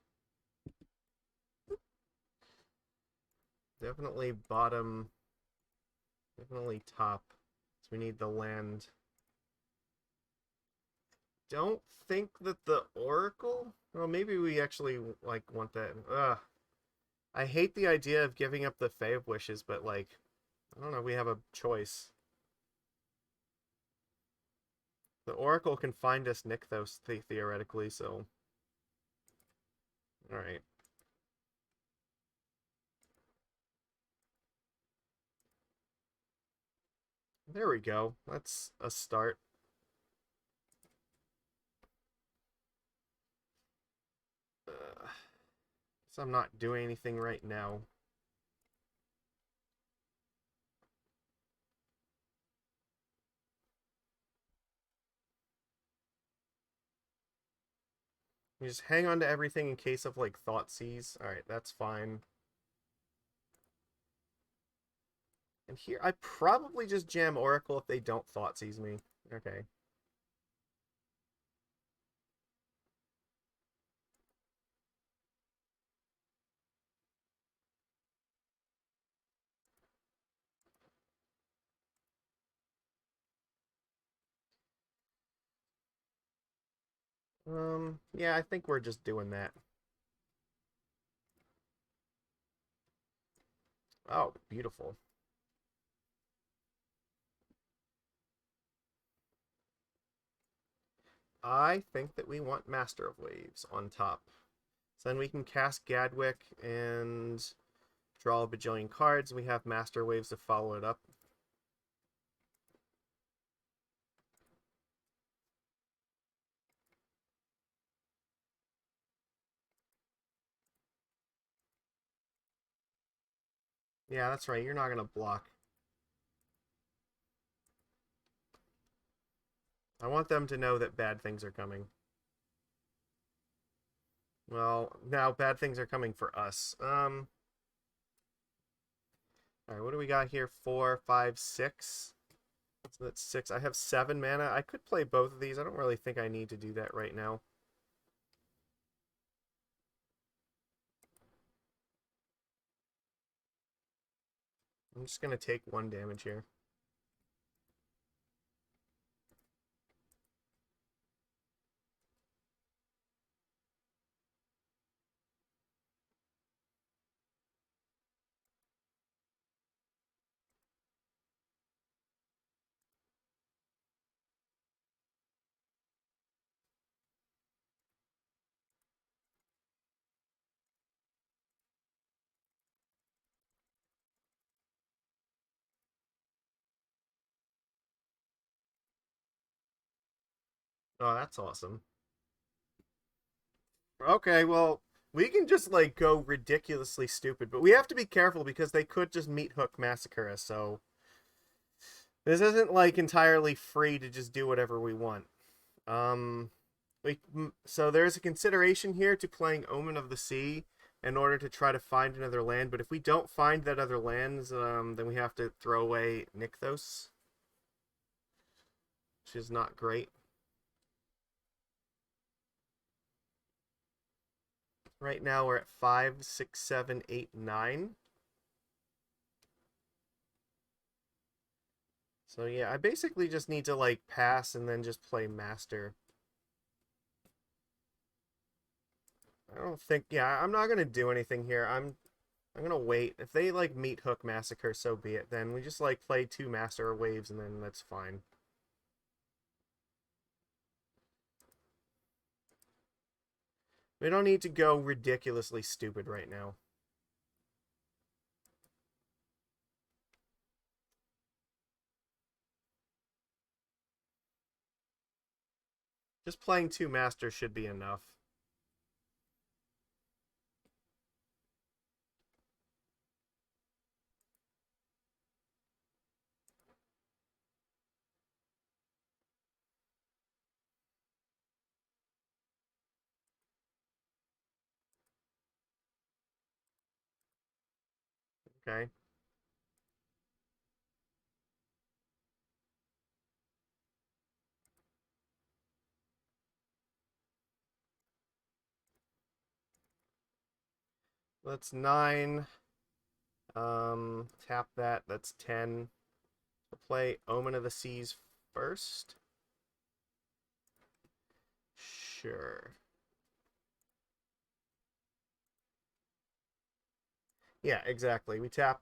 Definitely bottom, definitely top. So we need the land. Don't think that the Oracle? Well, maybe we actually, like, want that. Ugh. I hate the idea of giving up the Fae of Wishes, but, like, I don't know, we have a choice. The Oracle can find us Nykthos, theoretically, so... Alright. There we go. That's a start. So I'm not doing anything right now. You just hang on to everything in case of, like, Thoughtseize. Alright, that's fine. And here, I probably just jam Oracle if they don't Thoughtseize me. Okay. Yeah, I think we're just doing that. Oh, beautiful. I think that we want Master of Waves on top. So then we can cast Gadwick and draw a bajillion cards. We have Master Waves to follow it up. Yeah, that's right. You're not going to block. I want them to know that bad things are coming. Well, now bad things are coming for us. Alright, what do we got here? 4, 5, 6. So that's 6. I have 7 mana. I could play both of these. I don't really think I need to do that right now. I'm just going to take 1 damage here. Oh, that's awesome. Okay, well, we can just, like, go ridiculously stupid, but we have to be careful because they could just meat hook massacre us, so... This isn't, like, entirely free to just do whatever we want. Um, so there's a consideration here to playing Omen of the Sea in order to try to find another land, but if we don't find that other lands, then we have to throw away Nykthos, which is not great. Right now we're at 5, 6, 7, 8, 9. So yeah, I basically just need to, like, pass and then just play Master. I don't think, yeah, I'm not gonna do anything here. I'm gonna wait. If they, like, meat hook massacre, so be it. Then we just, like, play 2 Master Waves and then that's fine. We don't need to go ridiculously stupid right now. Just playing 2 masters should be enough. Okay. That's 9. Tap that. That's 10. We'll play Omen of the Seas first. Sure. Yeah, exactly. We tap.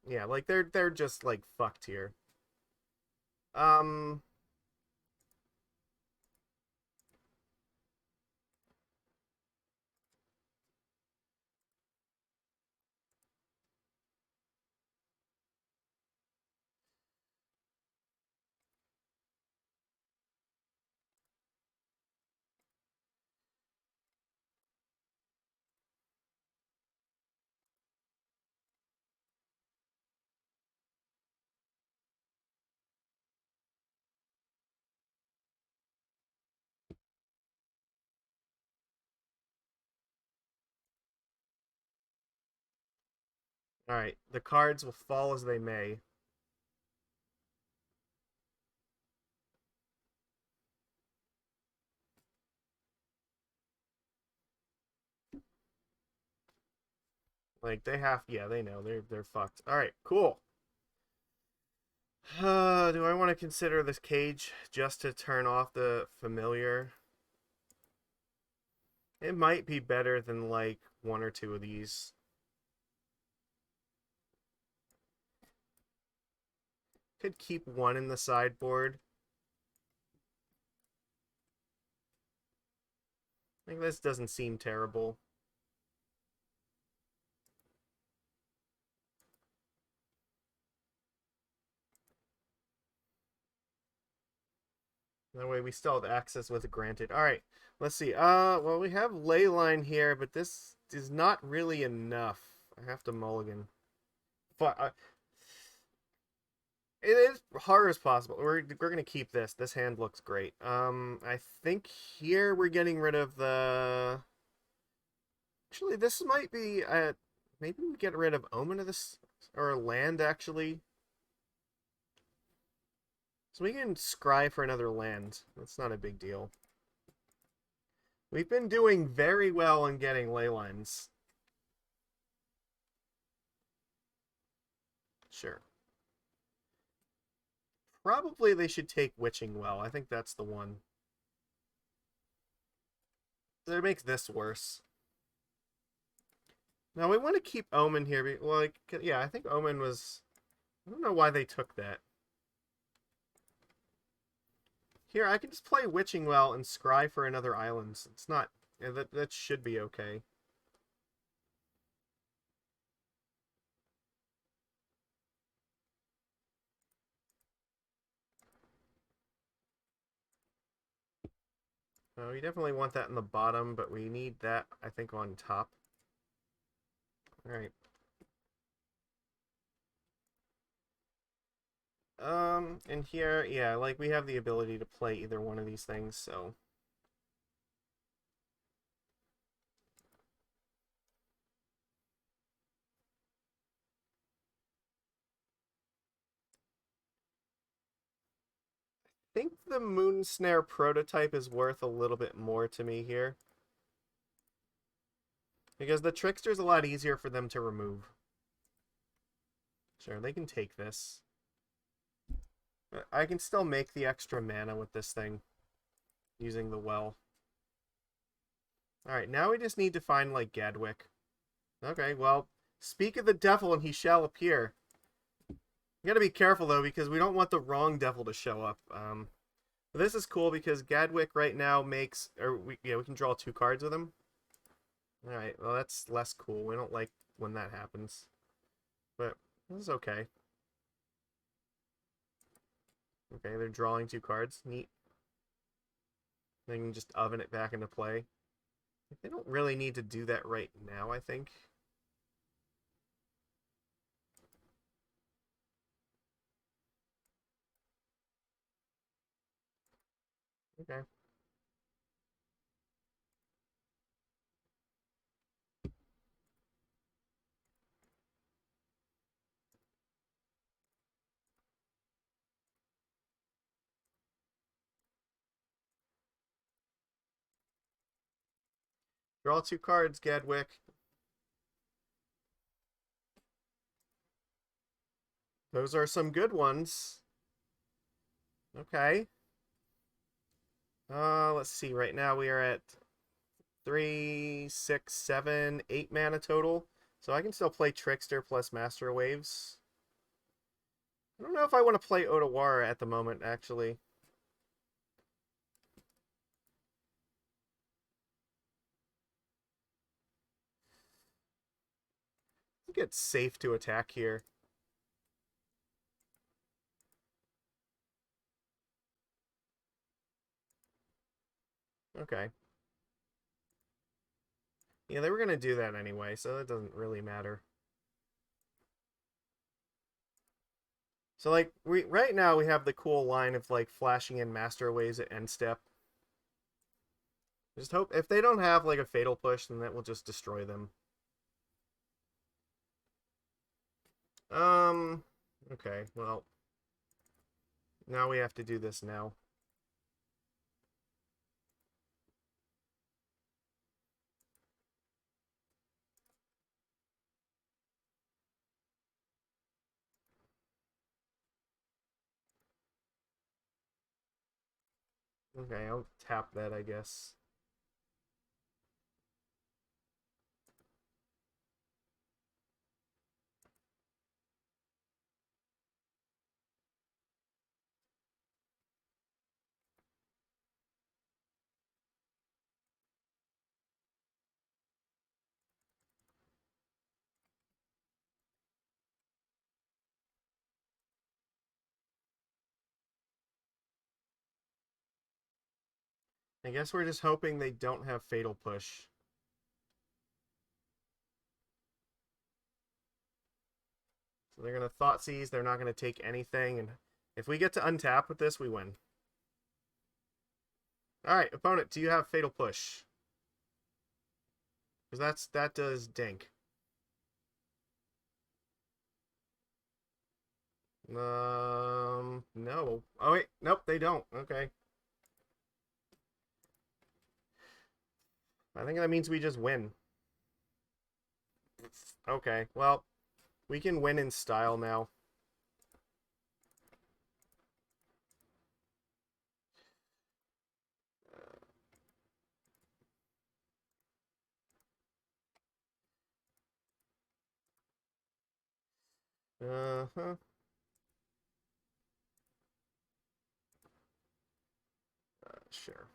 Yeah, like they're just like fucked here. Um. All right. The cards will fall as they may. Like they have. Yeah, they know. They're fucked. All right. Cool. Do I want to consider this cage just to turn off the familiar? It might be better than like 1 or 2 of these. Could keep 1 in the sideboard. Like this doesn't seem terrible. That way we still have access with it granted. All right, let's see. Well, we have Leyline here, but this is not really enough. I have to mulligan. But it is hard as possible. We're gonna keep this. This hand looks great. I think here we're getting rid of the. Actually, this might be. Maybe we get rid of Omen of this or land actually. So we can scry for another land. That's not a big deal. We've been doing very well in getting ley lines. Sure. Probably they should take Witching Well. I think that's the one. That makes this worse. Now we want to keep Omen here. Well, yeah, I think Omen was... I don't know why they took that. Here, I can just play Witching Well and scry for another island. It's not... Yeah, that should be okay. We definitely want that in the bottom, but we need that, I think, on top. Alright. And here, yeah, like, we have the ability to play either one of these things, so... I think the Moonsnare Prototype is worth a little bit more to me here. Because the Trickster's a lot easier for them to remove. Sure, they can take this. I can still make the extra mana with this thing. Using the well. Alright, now we just need to find, like, Gadwick. Okay, well, speak of the devil and he shall appear. You gotta be careful, though, because we don't want the wrong devil to show up. But this is cool because Gadwick right now makes... we can draw 2 cards with him. Alright, well, that's less cool. We don't like when that happens. But this is okay. Okay, they're drawing 2 cards. Neat. They can just oven it back into play. They don't really need to do that right now, I think. Okay. Draw 2 cards, Gadwick. Those are some good ones. Okay. Let's see. Right now we are at 3, 6, 7, 8 mana total. So I can still play Trickster plus Master Waves. I don't know if I want to play Otawara at the moment, actually. I think it's safe to attack here. Okay. Yeah, they were going to do that anyway, so that doesn't really matter. So, like, right now we have the cool line of, like, flashing in Master Waves at end step. Just hope, if they don't have, like, a Fatal Push, then that will just destroy them. Okay, well, now we have to do this now. Okay, I'll tap that, I guess. I guess we're just hoping they don't have Fatal Push. So they're going to Thoughtseize, they're not going to take anything, and if we get to untap with this, we win. Alright, opponent, do you have Fatal Push? Because that does dink. No. Oh, wait, nope, they don't. Okay. I think that means we just win. Okay, well, we can win in style now. Uh-huh. Sure.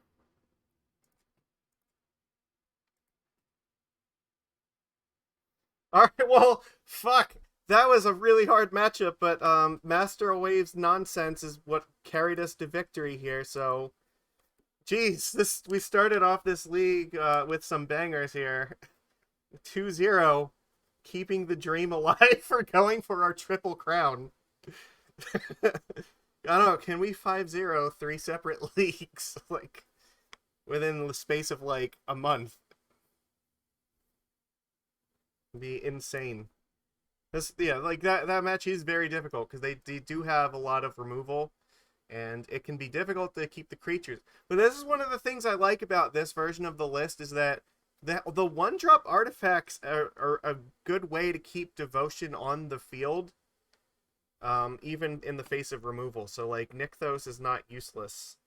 All right, well, fuck. That was a really hard matchup, but Master of Waves nonsense is what carried us to victory here. So, geez, we started off this league with some bangers here. 2-0, keeping the dream alive for going for our triple crown. I don't know, can we 5-0 3 separate leagues like within the space of like a month? It'd be insane. This, yeah, like that match is very difficult because they do have a lot of removal, and it can be difficult to keep the creatures. But this is one of the things I like about this version of the list is that the one drop artifacts are a good way to keep devotion on the field, even in the face of removal. So like Nykthos is not useless.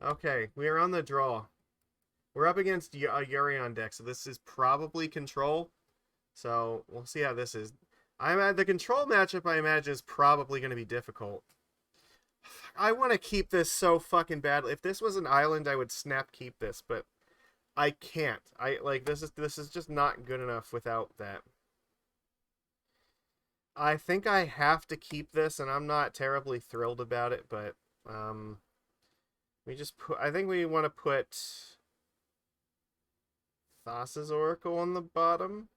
Okay, we are on the draw. We're up against a Yorion deck, so this is probably control. So we'll see how this is. The control matchup, I imagine, is probably going to be difficult. I want to keep this so fucking badly. If this was an island, I would snap keep this, but I can't. This is just not good enough without that. I think I have to keep this, and I'm not terribly thrilled about it, but We just put. I think we want to put Thassa's Oracle on the bottom.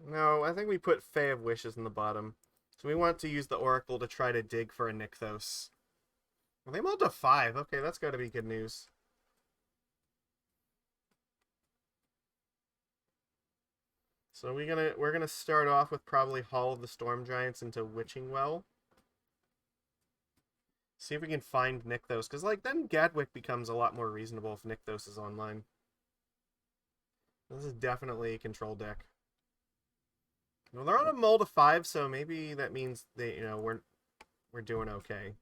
No, I think we put Fae of Wishes in the bottom. So we want to use the Oracle to try to dig for a Nykthos. Well, they mulled to 5. Okay, that's got to be good news. So we're gonna start off with probably Hall of the Storm Giants into Witching Well. See if we can find Nykthos, because like then Gadwick becomes a lot more reasonable if Nykthos is online. This is definitely a control deck. Well, they're on a mull to 5, so maybe that means they, we're doing okay.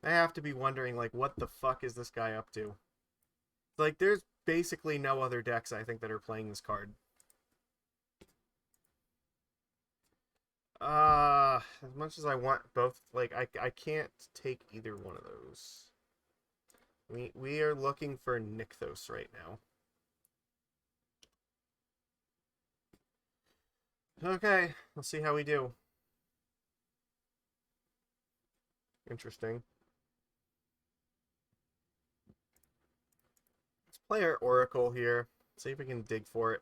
I have to be wondering, like, what the fuck is this guy up to? Like, there's basically no other decks, I think, that are playing this card. As much as I want both, like, I can't take either one of those. We are looking for Nykthos right now. Okay, let's see how we do. Interesting. Let's play our Oracle here. See if we can dig for it.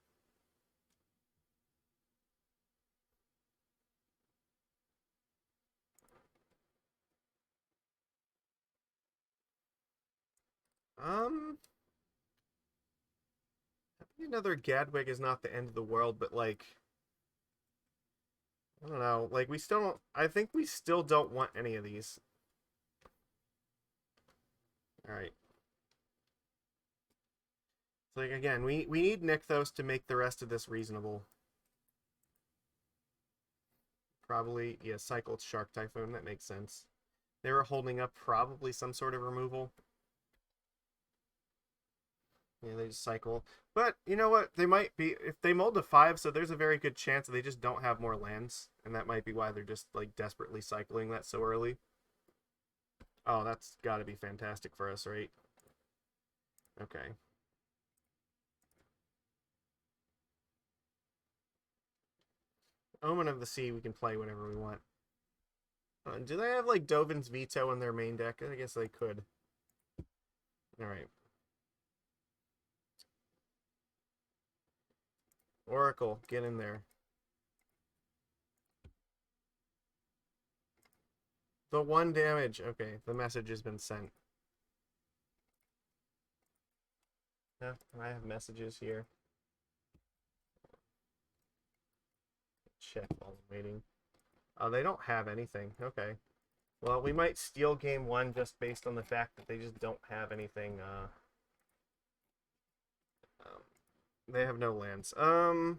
Maybe another Gadwick is not the end of the world, but like, I don't know. Like, we still don't. I think we still don't want any of these. All right. So, like, again, we need Nykthos to make the rest of this reasonable. Probably, yeah, cycled Shark Typhoon. That makes sense. They were holding up probably some sort of removal. Yeah, they just cycle. But you know what? They might be if they mold to 5, so there's a very good chance that they just don't have more lands, and that might be why they're just like desperately cycling that so early. Oh, that's got to be fantastic for us, right? Okay. Omen of the Sea, we can play whenever we want. Do they have like Dovin's Veto in their main deck? I guess they could. All right. Oracle, get in there. The 1 damage. Okay, the message has been sent. Yeah, I have messages here. Check while I'm waiting. Oh, they don't have anything. Okay. Well, we might steal game 1 just based on the fact that they just don't have anything. They have no lands. The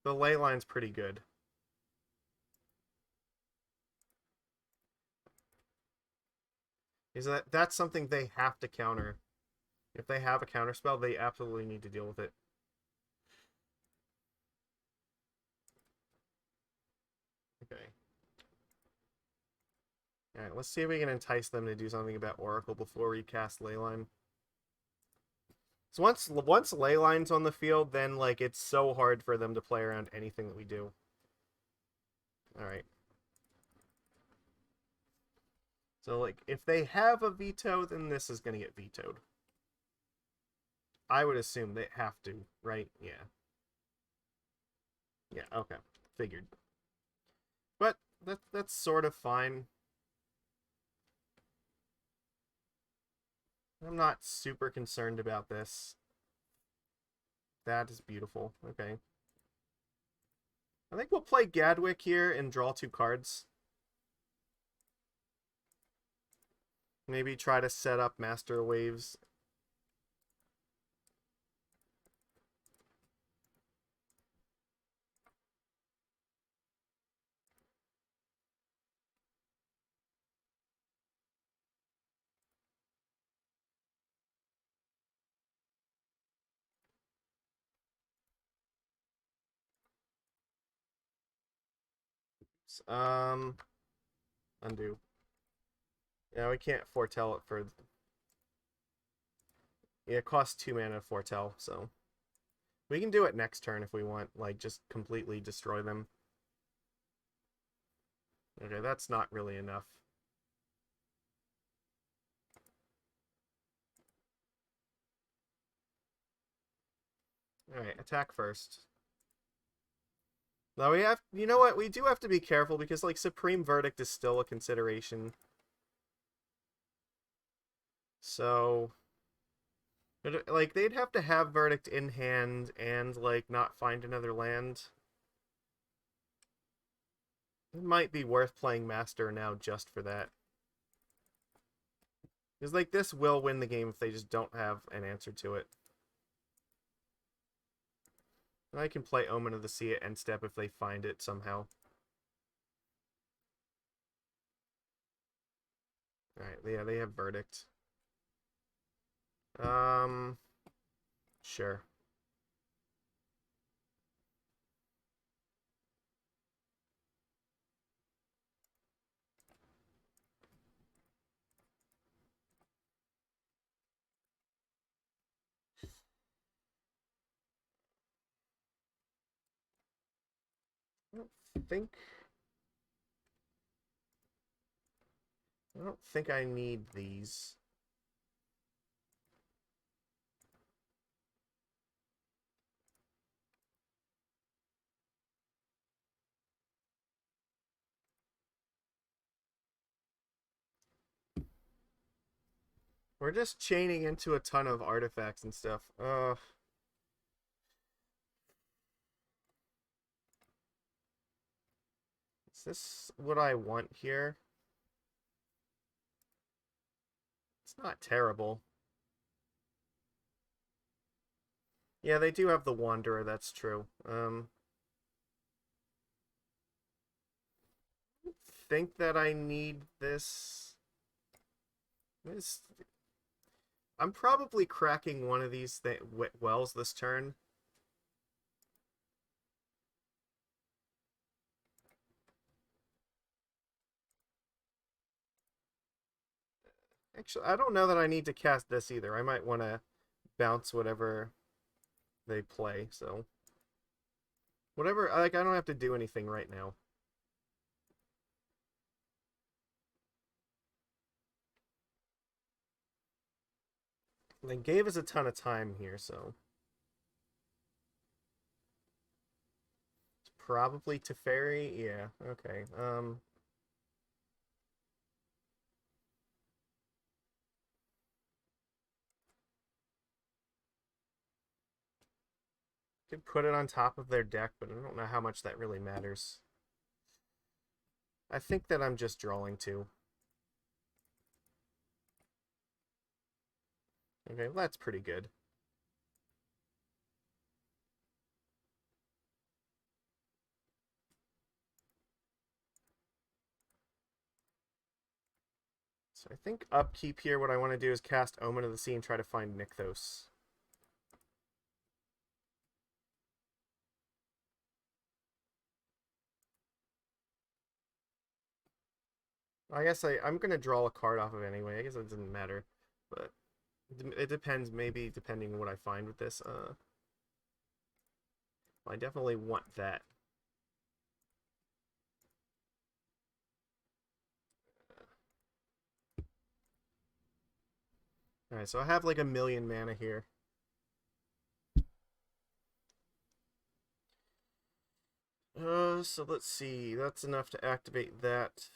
ley line's pretty good. Is that's something they have to counter. If they have a counter spell, they absolutely need to deal with it. Okay. Alright, let's see if we can entice them to do something about Oracle before we cast Leyline. So once Leyline's on the field, then like it's so hard for them to play around anything that we do. Alright. So like if they have a veto, then this is gonna get vetoed. I would assume they have to, right? Yeah. Yeah, okay. Figured. But that's sort of fine. I'm not super concerned about this. That is beautiful. Okay. I think we'll play Gadwick here and draw 2 cards. Maybe try to set up Master Waves. Undo. Yeah, we can't foretell it for... Yeah, it costs 2 mana to foretell, so... We can do it next turn if we want, like, just completely destroy them. Okay, that's not really enough. Alright, attack first. Now we have, you know what, we do have to be careful because, like, Supreme Verdict is still a consideration. So, like, they'd have to have Verdict in hand and, like, not find another land. It might be worth playing Master now just for that. Because, like, this will win the game if they just don't have an answer to it. And I can play Omen of the Sea at end step if they find it somehow. Alright, yeah, they have Verdict. Sure. I don't think I need these. We're just chaining into a ton of artifacts and stuff. Is this what I want here? It's not terrible. Yeah, they do have the Wanderer, that's true. Think that I need this. I'm probably cracking one of these wells this turn. Actually, I don't know that I need to cast this either. I might want to bounce whatever they play, so... Whatever, like, I don't have to do anything right now. They gave us a ton of time here, so... It's probably Teferi? Yeah, okay. Could put it on top of their deck, but I don't know how much that really matters. I think that I'm just drawing two. Okay, well, that's pretty good. So I think upkeep here, what I want to do is cast Omen of the Sea and try to find Nykthos. I guess I'm going to draw a card off of anyway. I guess it doesn't matter. But it depends, maybe, depending on what I find with this. I definitely want that. Alright, so I have like 1,000,000 mana here. So let's see. That's enough to activate that.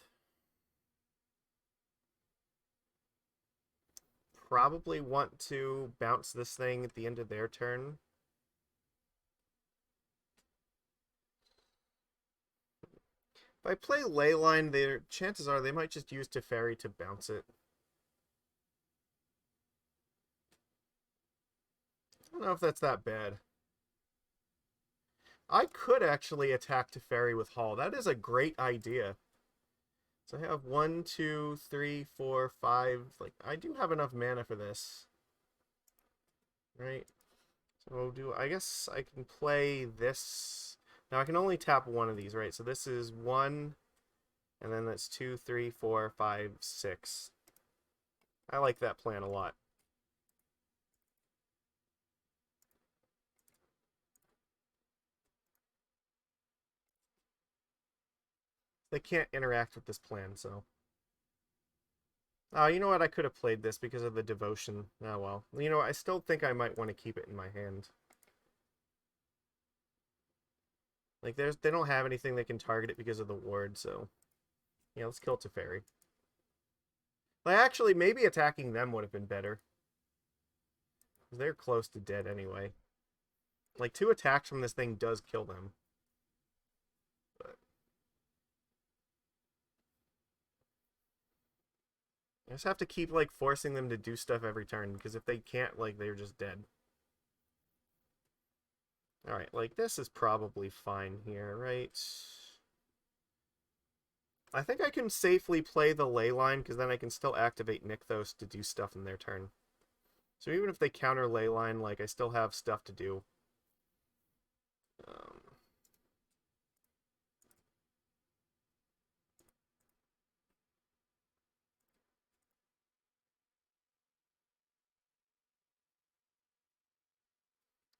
Probably want to bounce this thing at the end of their turn. If I play Leyline, their chances are they might just use Teferi to bounce it. I don't know if that's that bad. I could actually attack Teferi with Hull. That is a great idea. So I have 1, 2, 3, 4, 5. Like, I do have enough mana for this. Right? So I guess I can play this. Now I can only tap one of these, right? So this is 1, and then that's 2, 3, 4, 5, 6. I like that plan a lot. they can't interact with this plan, so... Oh, you know what? I could have played this because of the devotion. Oh, well. You know what? I still think I might want to keep it in my hand. Like, they don't have anything that can target it because of the ward, so... Yeah, let's kill Teferi. Like, actually, maybe attacking them would have been better. They're close to dead anyway. Like, 2 attacks from this thing does kill them. But... I just have to keep, like, forcing them to do stuff every turn, because if they can't, like, they're just dead. Alright, like, this is probably fine here, right? I think I can safely play the Leyline, because then I can still activate Nykthos to do stuff in their turn. So even if they counter Leyline, like, I still have stuff to do.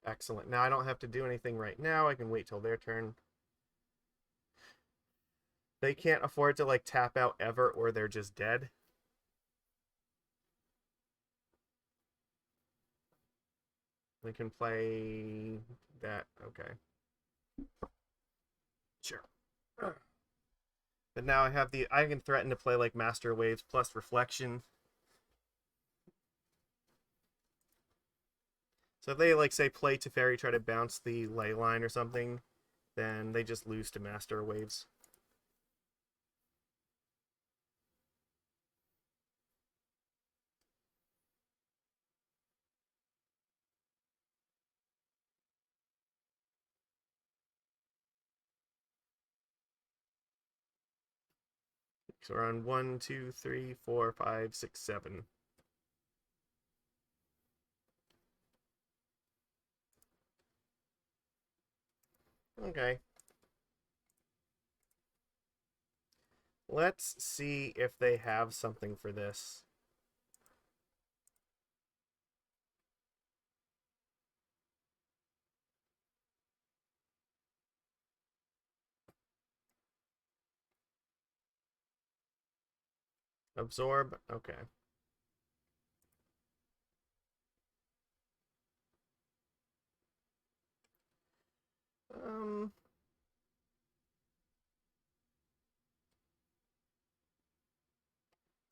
Excellent. Now I don't have to do anything right now. I can wait till their turn. They can't afford to, like, tap out ever, or they're just dead. We can play that. Okay. Sure. But now I can threaten to play, like, Master Waves plus Reflection. So if they, like, say, play Teferi, try to bounce the Leyline or something, then they just lose to Master Waves. So we're on 1, 2, 3, 4, 5, 6, 7. Okay. Let's see if they have something for this. Absorb? Okay.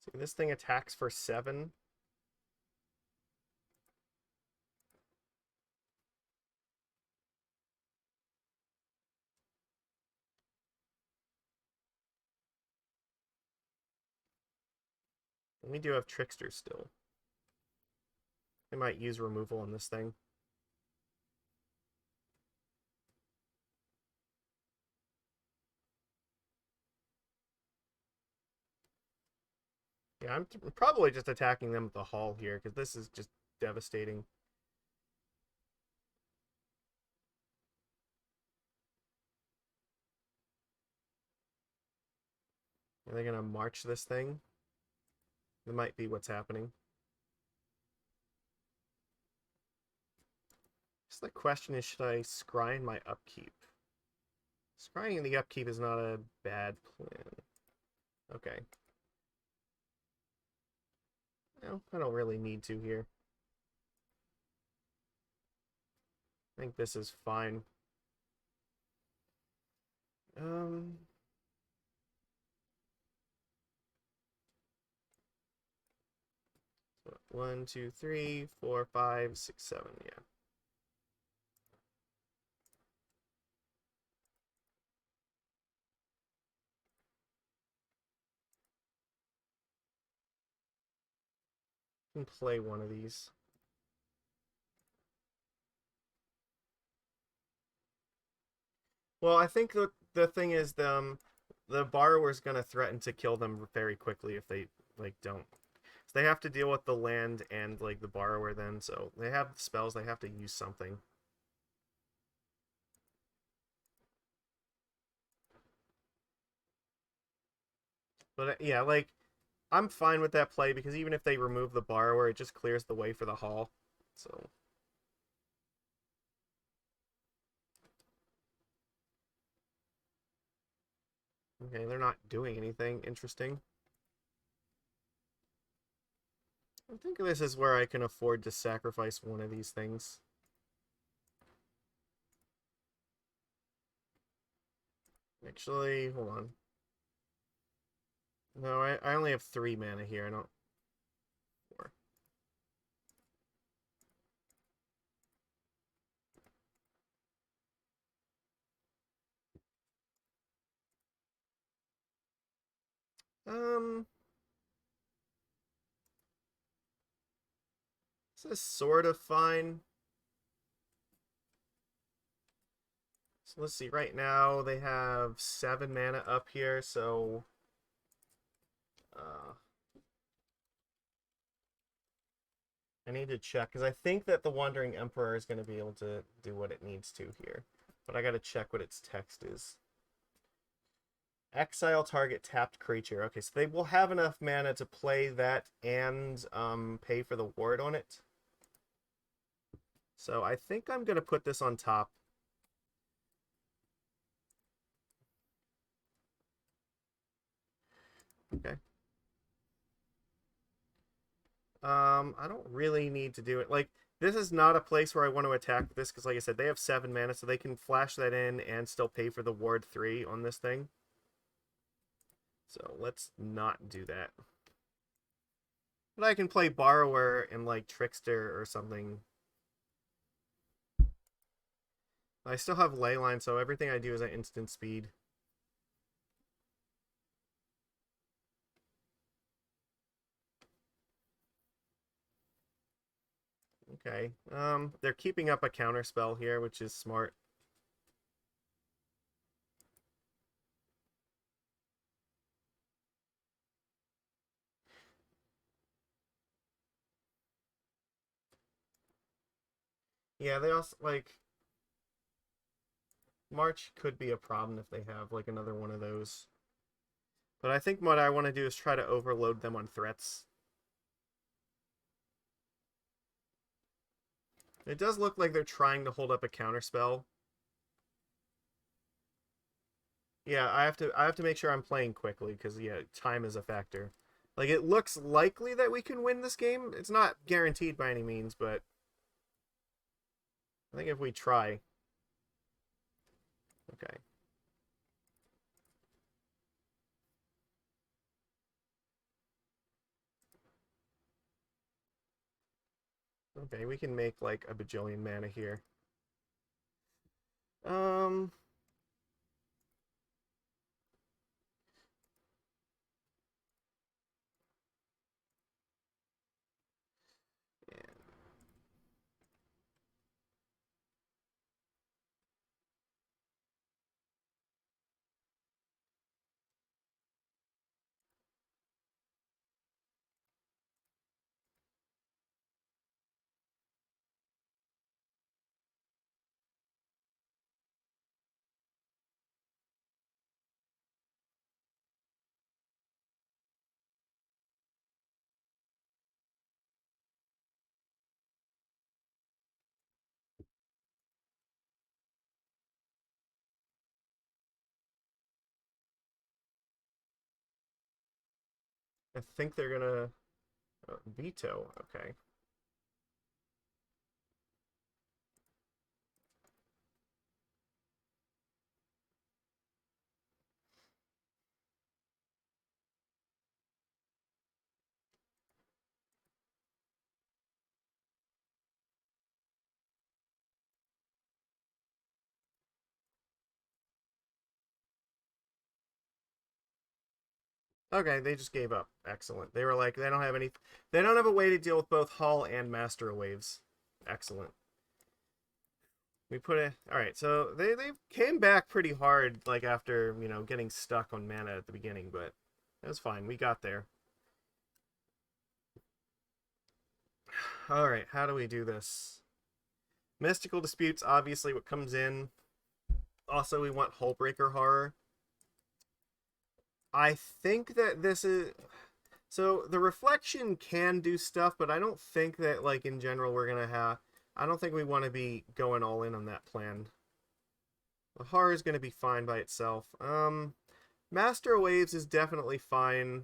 See, this thing attacks for 7. And we do have Trickster still. They might use removal on this thing. Yeah, I'm probably just attacking them with the Hall here, because this is just devastating. Are they going to march this thing? That might be what's happening. So the question is, should I scry in my upkeep? Scrying in the upkeep is not a bad plan. Okay. No, I don't really need to here. I think this is fine. 1, 2, 3, 4, 5, 6, 7, yeah. I can play one of these. Well, I think the thing is the borrower's gonna threaten to kill them very quickly if they, like, don't. So they have to deal with the land and, like, the borrower then, so they have spells, they have to use something. But yeah, like, I'm fine with that play because even if they remove the borrower, it just clears the way for the Hall. So Okay, they're not doing anything interesting. I think this is where I can afford to sacrifice one of these things. Actually, hold on. No, I only have 3 mana here. I don't... 4. Um... This is sort of fine. So let's see. Right now, they have 7 mana up here, so... I need to check, because I think that the Wandering Emperor is going to be able to do what it needs to here. But I got to check what its text is. Exile target tapped creature. Okay, so they will have enough mana to play that and pay for the ward on it. So I think I'm going to put this on top. Okay. I don't really need to do it. Like, this is not a place where I want to attack this, because like I said, they have 7 mana, so they can flash that in and still pay for the ward 3 on this thing. So let's not do that. But I can play Borrower and like Trickster or something. I still have Leyline, so everything I do is at instant speed. Okay. They're keeping up a counterspell here, which is smart. Yeah, they also, like... March could be a problem if they have, like, another one of those. But I think what I want to do is try to overload them on threats. It does look like they're trying to hold up a counterspell. Yeah, I have to make sure I'm playing quickly, because, yeah, time is a factor. Like, it looks likely that we can win this game. It's not guaranteed by any means, but I think if we try... Okay. Okay, we can make, like, a bajillion mana here. Um... I think they're gonna veto. Okay. Okay, they just gave up. Excellent. They were like, they don't have any... They don't have a way to deal with both Hull and Master Waves. Excellent. We put it... Alright, so they came back pretty hard, like, after, you know, getting stuck on mana at the beginning, but it was fine. We got there. Alright, how do we do this? Mystical Disputes, obviously, what comes in. Also, we want Hullbreaker Horror. I think that this is... So, the Reflection can do stuff, but I don't think that, like, in general, we're going to have... I don't think we want to be going all in on that plan. The Horror is going to be fine by itself. Master Waves is definitely fine.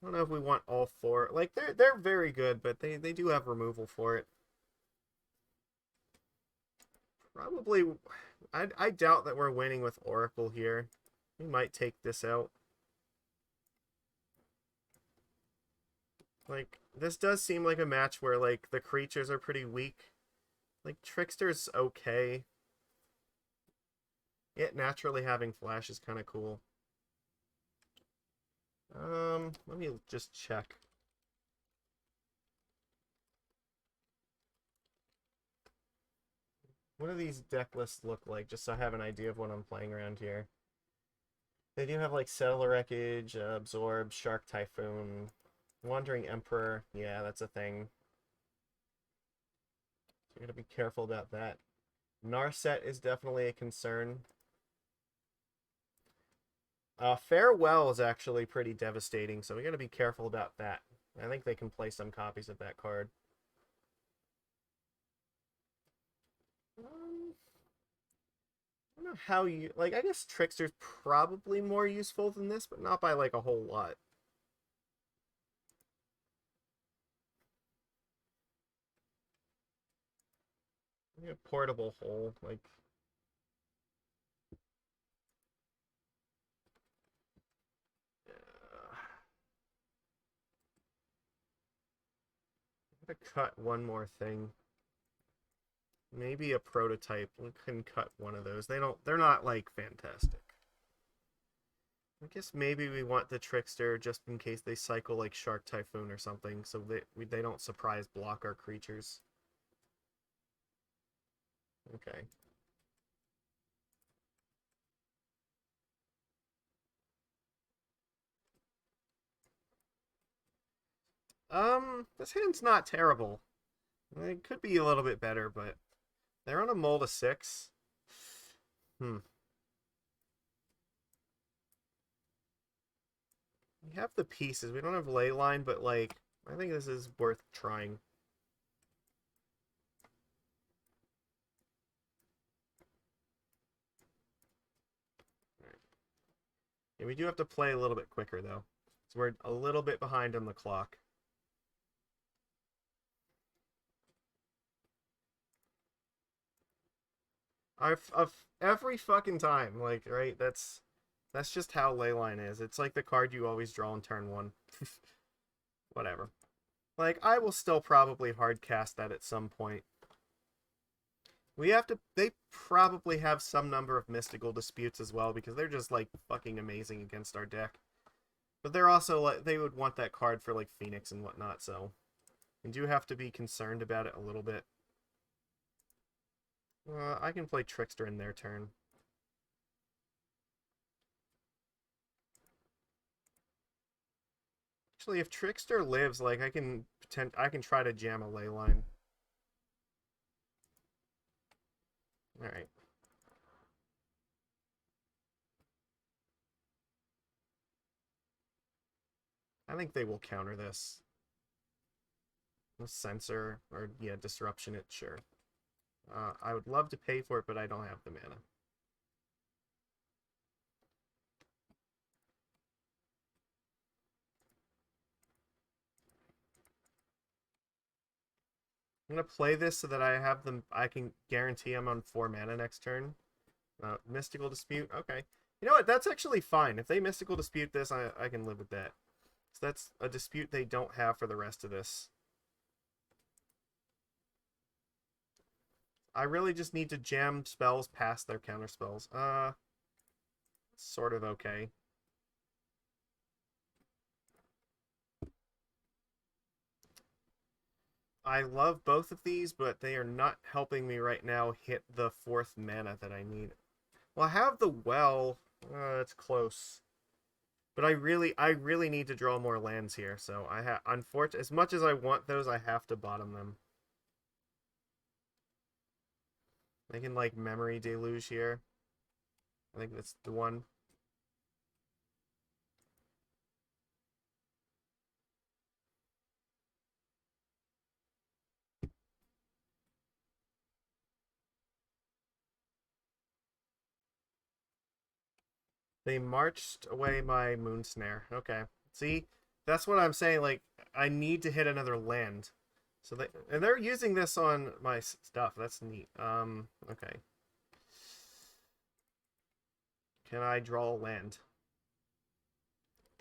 I don't know if we want all four. Like, they're very good, but they do have removal for it. Probably, I doubt that we're winning with Oracle here. We might take this out. Like, this does seem like a match where, like, the creatures are pretty weak. Like, Trickster's okay. It naturally having Flash is kind of cool. Let me just check. What do these deck lists look like, just so I have an idea of what I'm playing around here? They do have, like, Settler Wreckage, Absorb, Shark Typhoon, Wandering Emperor. Yeah, that's a thing. So you gotta be careful about that. Narset is definitely a concern. Farewell is actually pretty devastating, so we gotta be careful about that. I think they can play some copies of that card. I don't know how you... Like, I guess Trickster's probably more useful than this, but not by, like, a whole lot. A portable hole, like... I'm gonna cut one more thing. Maybe a prototype. We can cut one of those. They're not, like, fantastic. I guess maybe we want the Trickster just in case they cycle, like, Shark Typhoon or something, so they don't surprise block our creatures. Okay. This hand's not terrible. It could be a little bit better, but they're on a mold of 6. Hmm. We have the pieces. We don't have Leyline, but, like, I think this is worth trying. Right. Yeah, we do have to play a little bit quicker, though. So we're a little bit behind on the clock. Every fucking time, like, right? That's just how Leyline is. It's like the card you always draw on turn 1. Whatever. Like, I will still probably hardcast that at some point. We have to... They probably have some number of mystical disputes as well, because they're just, like, fucking amazing against our deck. But they're also, like, they would want that card for, like, Phoenix and whatnot, so... We do have to be concerned about it a little bit. I can play Trickster in their turn. Actually, if Trickster lives, like, I can try to jam a Leyline. Alright. I think they will counter this. Censor, or, yeah, disruption it, sure. I would love to pay for it, but I don't have the mana. I'm gonna play this so that I have them. I can guarantee I'm on 4 mana next turn. Mystical Dispute, okay. You know what? That's actually fine. If they Mystical Dispute this, I can live with that. So that's a dispute they don't have for the rest of this. I really just need to jam spells past their counter spells. Sort of okay. I love both of these, but they are not helping me right now hit the 4th mana that I need. Well, I have the well. It's close. But I really need to draw more lands here. So I have, unfortunately, as much as I want those, I have to bottom them. I can, like, Memory Deluge here. I think that's the one. They marched away my Moonsnare. Okay. See, that's what I'm saying. Like, I need to hit another land. So they're using this on my stuff. That's neat. Okay. Can I draw a land?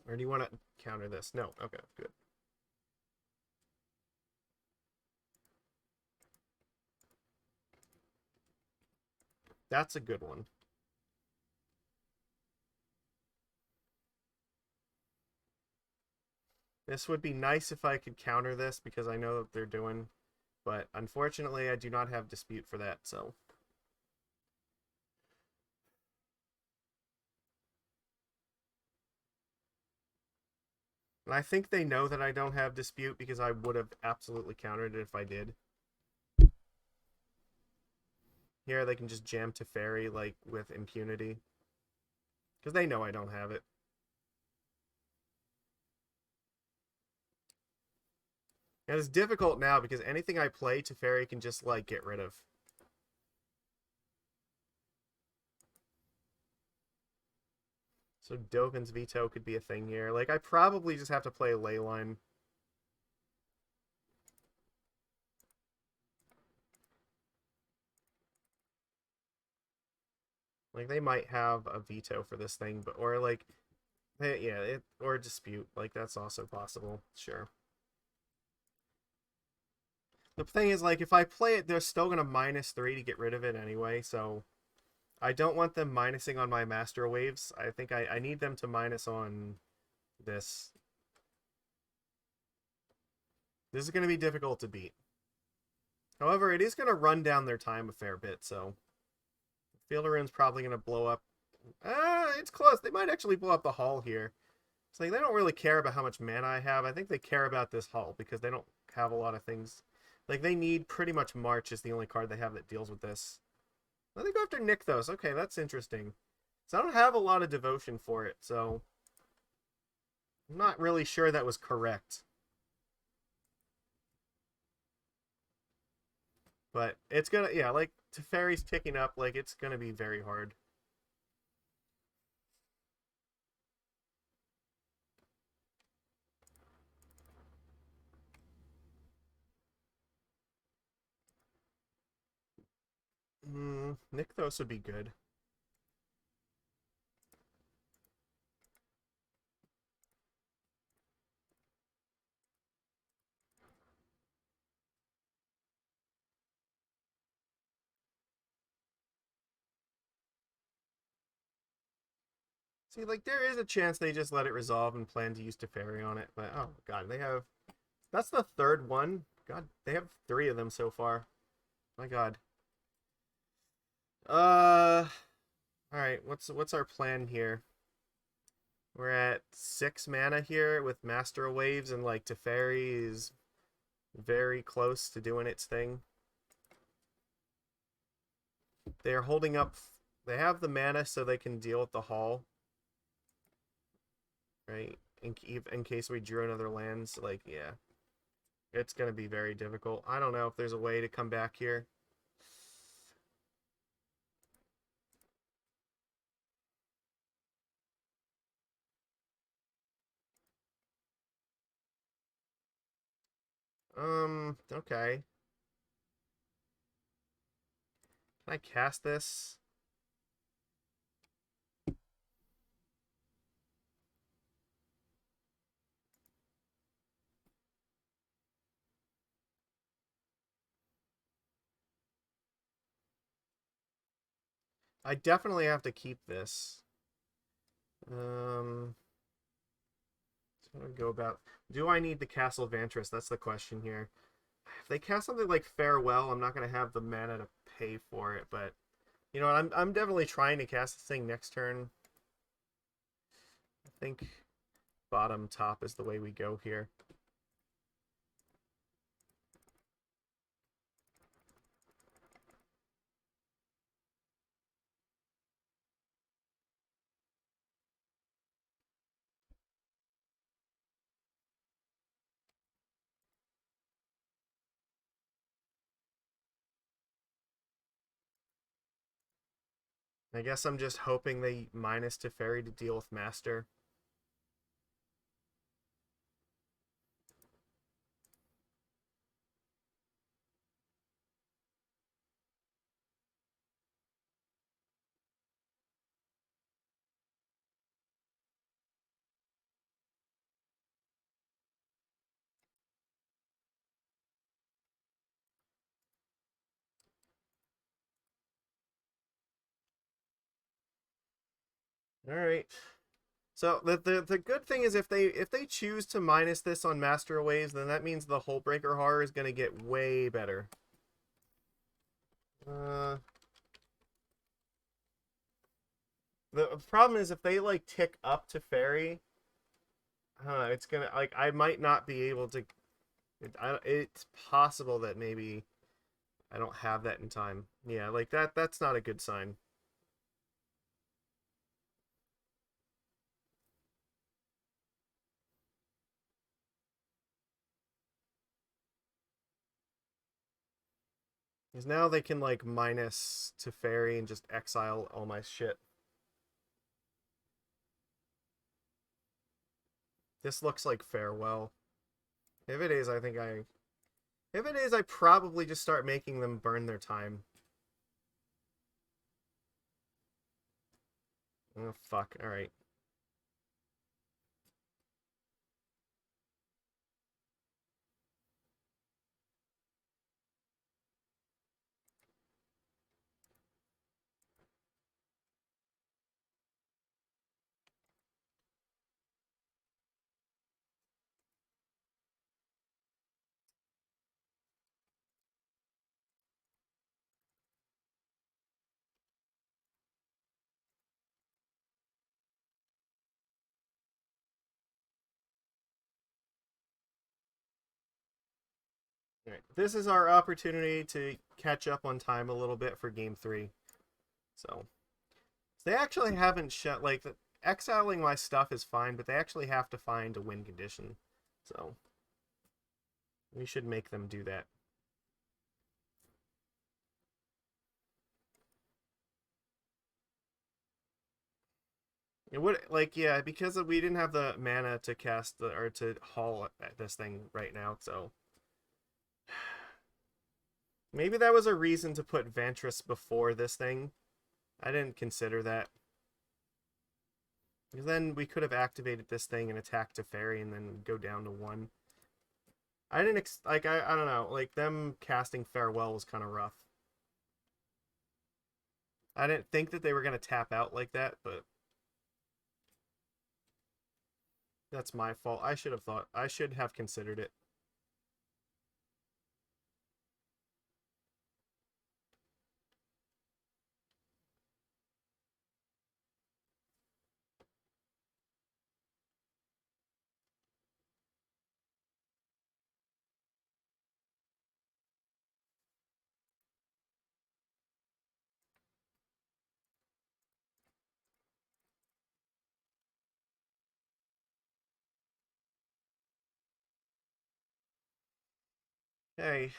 Or do you want to counter this? No. Okay, good. That's a good one. This would be nice if I could counter this because I know that they're doing, but unfortunately I do not have dispute for that, so. And I think they know that I don't have dispute because I would have absolutely countered it if I did. Here they can just jam to fairy like with impunity. Because they know I don't have it. And it's difficult now because anything I play to fairy can just like get rid of. So Dovin's veto could be a thing here. Like I probably just have to play Leyline. Like they might have a veto for this thing, but or like or dispute. Like that's also possible. Sure. The thing is, like, if I play it, they're still gonna -3 to get rid of it anyway, so I don't want them minusing on my master waves. I think I need them to minus on this. This is gonna be difficult to beat. However, it is gonna run down their time a fair bit, so Field of Rune's probably gonna blow up. It's close. They might actually blow up the Hull here. It's like they don't really care about how much mana I have. I think they care about this Hull because they don't have a lot of things. Like they need pretty much March is the only card they have that deals with this. Let me go after Nykthos. Okay, that's interesting. So I don't have a lot of devotion for it, so I'm not really sure that was correct. But it's gonna, yeah, like Teferi's ticking up, like it's gonna be very hard. Nykthos would be good. See, like there is a chance they just let it resolve and plan to use Teferi on it, but oh god, they have that's the third one. God, they have 3 of them so far. My god. Uh all right, what's our plan here? We're at 6 mana here with Master of Waves, and like Teferi is very close to doing its thing. They're holding up. They have the mana so they can deal with the Hall, right? In case we drew another land, so like yeah, it's gonna be very difficult. I don't know if there's a way to come back here. Okay. Can I cast this? I definitely have to keep this. So I'm gonna go about. Do I need the Castle Vantress? That's the question here. If they cast something like Farewell, I'm not gonna have the mana to pay for it. But you know, I'm definitely trying to cast this thing next turn. I think bottom top is the way we go here. I guess I'm just hoping they minus Teferi to deal with Master. All right. So the good thing is if they choose to minus this on Master Waves, then that means the Hullbreaker Horror is going to get way better. The problem is if they like tick up to Fairy, it's gonna like I might not be able to. It's possible that maybe I don't have that in time. Yeah, like that. That's not a good sign. Because now they can like minus to Fairy and just exile all my shit. This looks like Farewell. If it is, I think I. If it is, I probably just start making them burn their time. Oh fuck! All right. All right. This is our opportunity to catch up on time a little bit for game 3. So they actually haven't shut like exiling my stuff is fine, but they actually have to find a win condition. So we should make them do that. It would like yeah, because we didn't have the mana to cast the or to haul at this thing right now, so maybe that was a reason to put Vantress before this thing. I didn't consider that. Because then we could have activated this thing and attacked a fairy and then go down to 1. I didn't like I don't know, like them casting Farewell was kind of rough. I didn't think that they were going to tap out like that, but that's my fault. I should have considered it. Hey,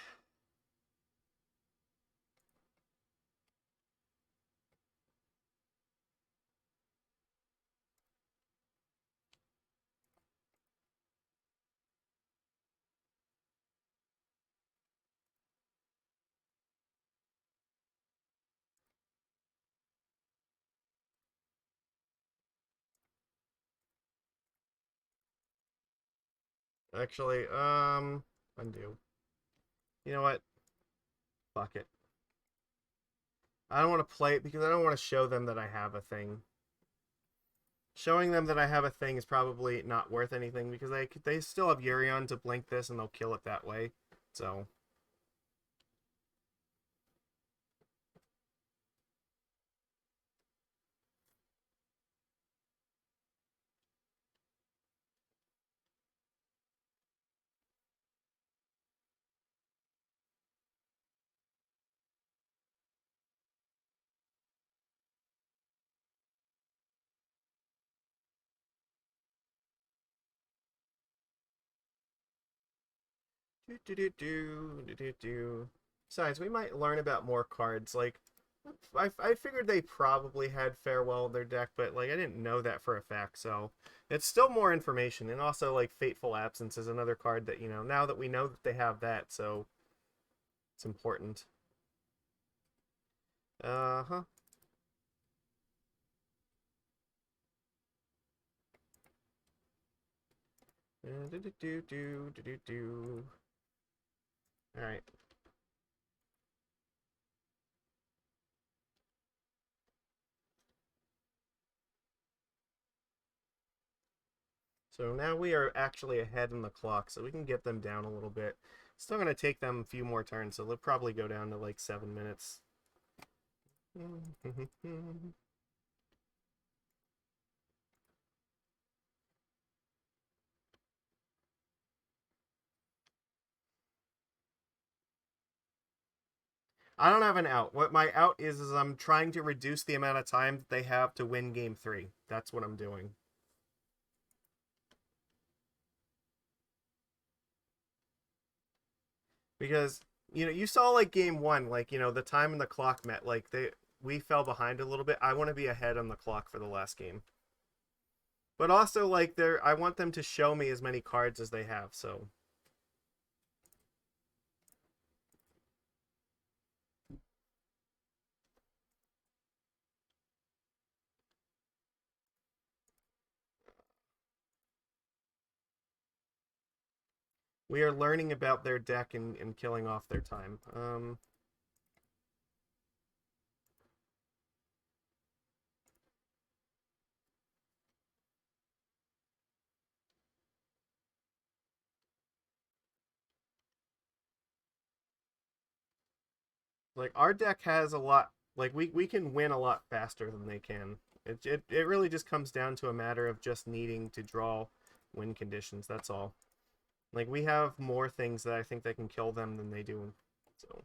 actually, undo. You know what? Fuck it. I don't want to play it because I don't want to show them that I have a thing. Showing them that I have a thing is probably not worth anything because they still have Urion to blink this and they'll kill it that way. So do do do do do do do. Besides, we might learn about more cards. Like I figured they probably had Farewell in their deck, but like I didn't know that for a fact, so it's still more information. And also like Fateful Absence is another card that, now that we know that they have that, so it's important. Uh-huh. Do. All right. So now we are actually ahead in the clock, so we can get them down a little bit. Still going to take them a few more turns, so they'll probably go down to like 7 minutes. I don't have an out. What my out is I'm trying to reduce the amount of time that they have to win game 3. That's what I'm doing. Because, you saw like game 1, like, the time and the clock met, like we fell behind a little bit. I want to be ahead on the clock for the last game. But also like I want them to show me as many cards as they have, so we are learning about their deck and killing off their time. Like our deck has a lot. Like we can win a lot faster than they can. It really just comes down to a matter of just needing to draw win conditions. That's all. Like we have more things that I think that can kill them than they do. So.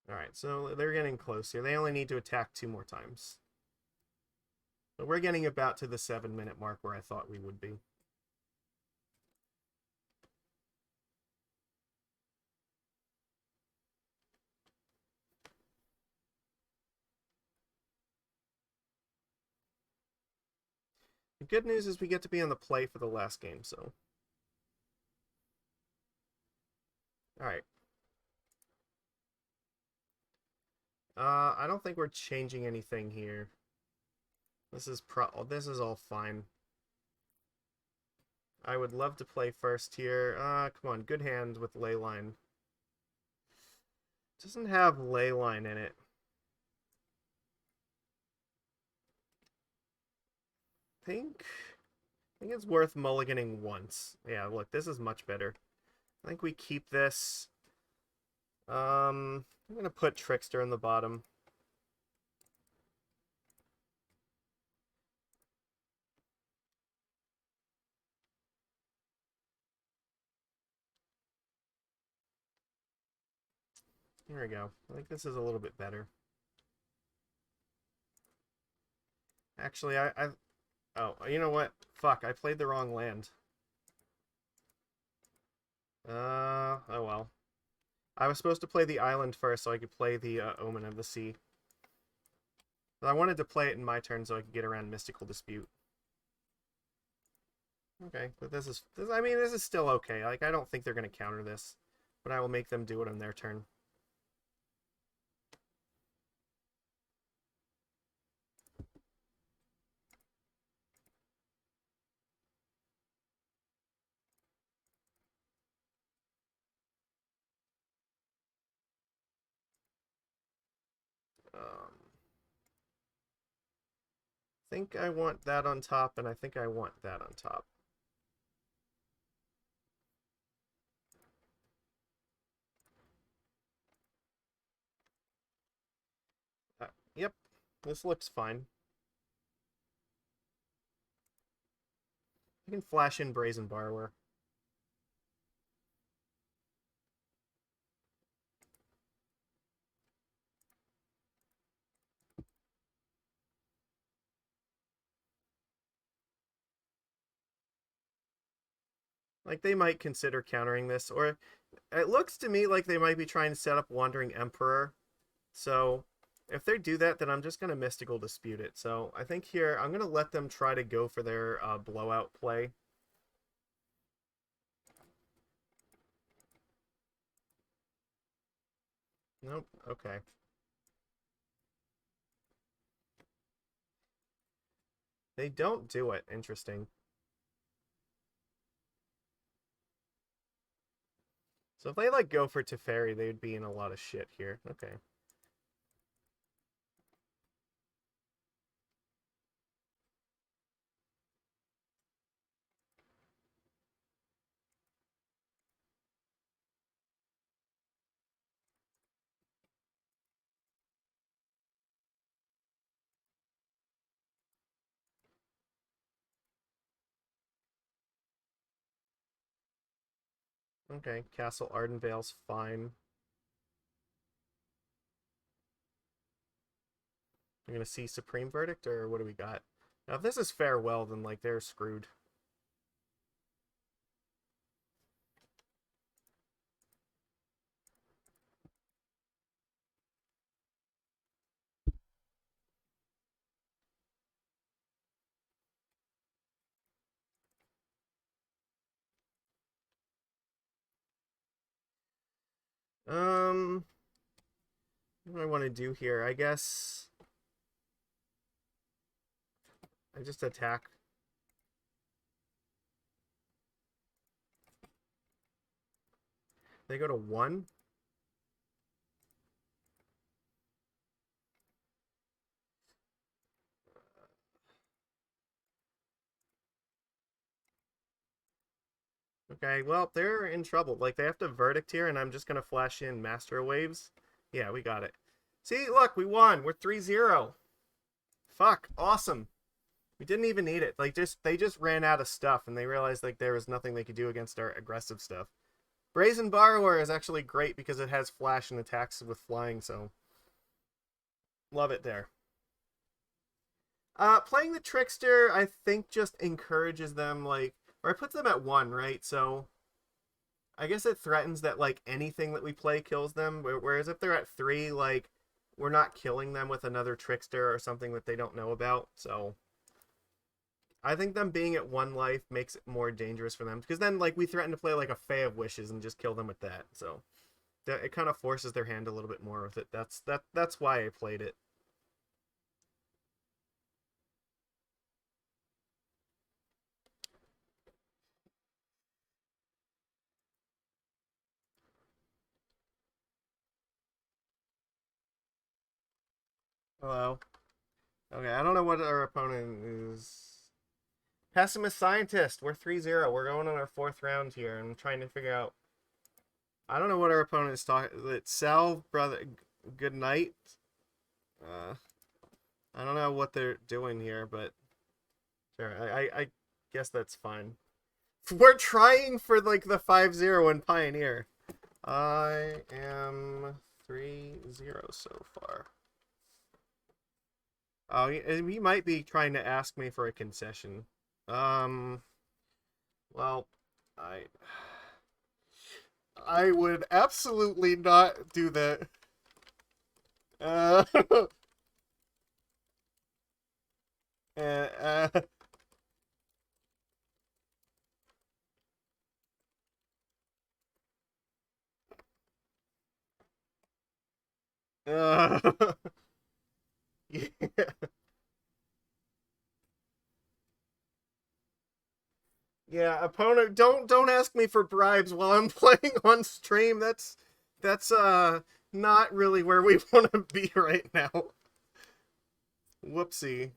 Alright, so they're getting close here. They only need to attack 2 more times. But we're getting about to the 7-minute mark where I thought we would be. The good news is we get to be on the play for the last game, so. Alright. I don't think we're changing anything here. This is all fine. I would love to play first here. Come on, good hand with Leyline. Doesn't have Leyline in it. I think it's worth mulliganing once. Yeah, look, this is much better. I think we keep this. I'm gonna put Trickster in the bottom. Here we go. I think this is a little bit better. Actually, oh, you know what? Fuck, I played the wrong land. Oh well. I was supposed to play the island first so I could play the Omen of the Sea. But I wanted to play it in my turn so I could get around Mystical Dispute. Okay, but this is still okay. Like, I don't think they're going to counter this. But I will make them do it on their turn. I think I want that on top, and I think I want that on top. Yep, this looks fine. I can flash in Brazen Borrower. Like, they might consider countering this, or it looks to me like they might be trying to set up Wandering Emperor. So, if they do that, then I'm just going to Mystical Dispute it. So, I think here, I'm going to let them try to go for their blowout play. Nope, okay. They don't do it. Interesting. So if they, like, go for Teferi, they would be in a lot of shit here. Okay. Okay, Castle Ardenvale's fine. You're gonna see Supreme Verdict, or what do we got? Now, if this is Farewell, then, like, they're screwed. What do I want to do here? I guess I just attack. They go to 1. Okay, well, they're in trouble. Like, they have to Verdict here, and I'm just gonna flash in Master Waves. Yeah, we got it. See, look, we won. We're 3-0. Fuck, awesome. We didn't even need it. Like, they just ran out of stuff, and they realized, like, there was nothing they could do against our aggressive stuff. Brazen Borrower is actually great because it has flash and attacks with flying, so love it there. Playing the Trickster, I think, just encourages them, like, or it puts them at 1, right? So I guess it threatens that, like, anything that we play kills them. Whereas if they're at 3, like, we're not killing them with another Trickster or something that they don't know about. So I think them being at 1 life makes it more dangerous for them, because then, like, we threaten to play like a Fae of Wishes and just kill them with that. So it kind of forces their hand a little bit more with it. That's why I played it. Hello. Okay, I don't know what our opponent is. Pessimist Scientist. We're 3-0. We're going on our 4th round here. I'm trying to figure out. I don't know what our opponent is talking. It's Sal, brother. Good night. I don't know what they're doing here, but sure. I guess that's fine. We're trying for, like, the 5-0 in Pioneer. I am 3-0 so far. Oh, he might be trying to ask me for a concession. Well, I would absolutely not do that. Uh, uh, uh, yeah. Yeah, opponent, don't ask me for bribes while I'm playing on stream. That's not really where we want to be right now. Whoopsie.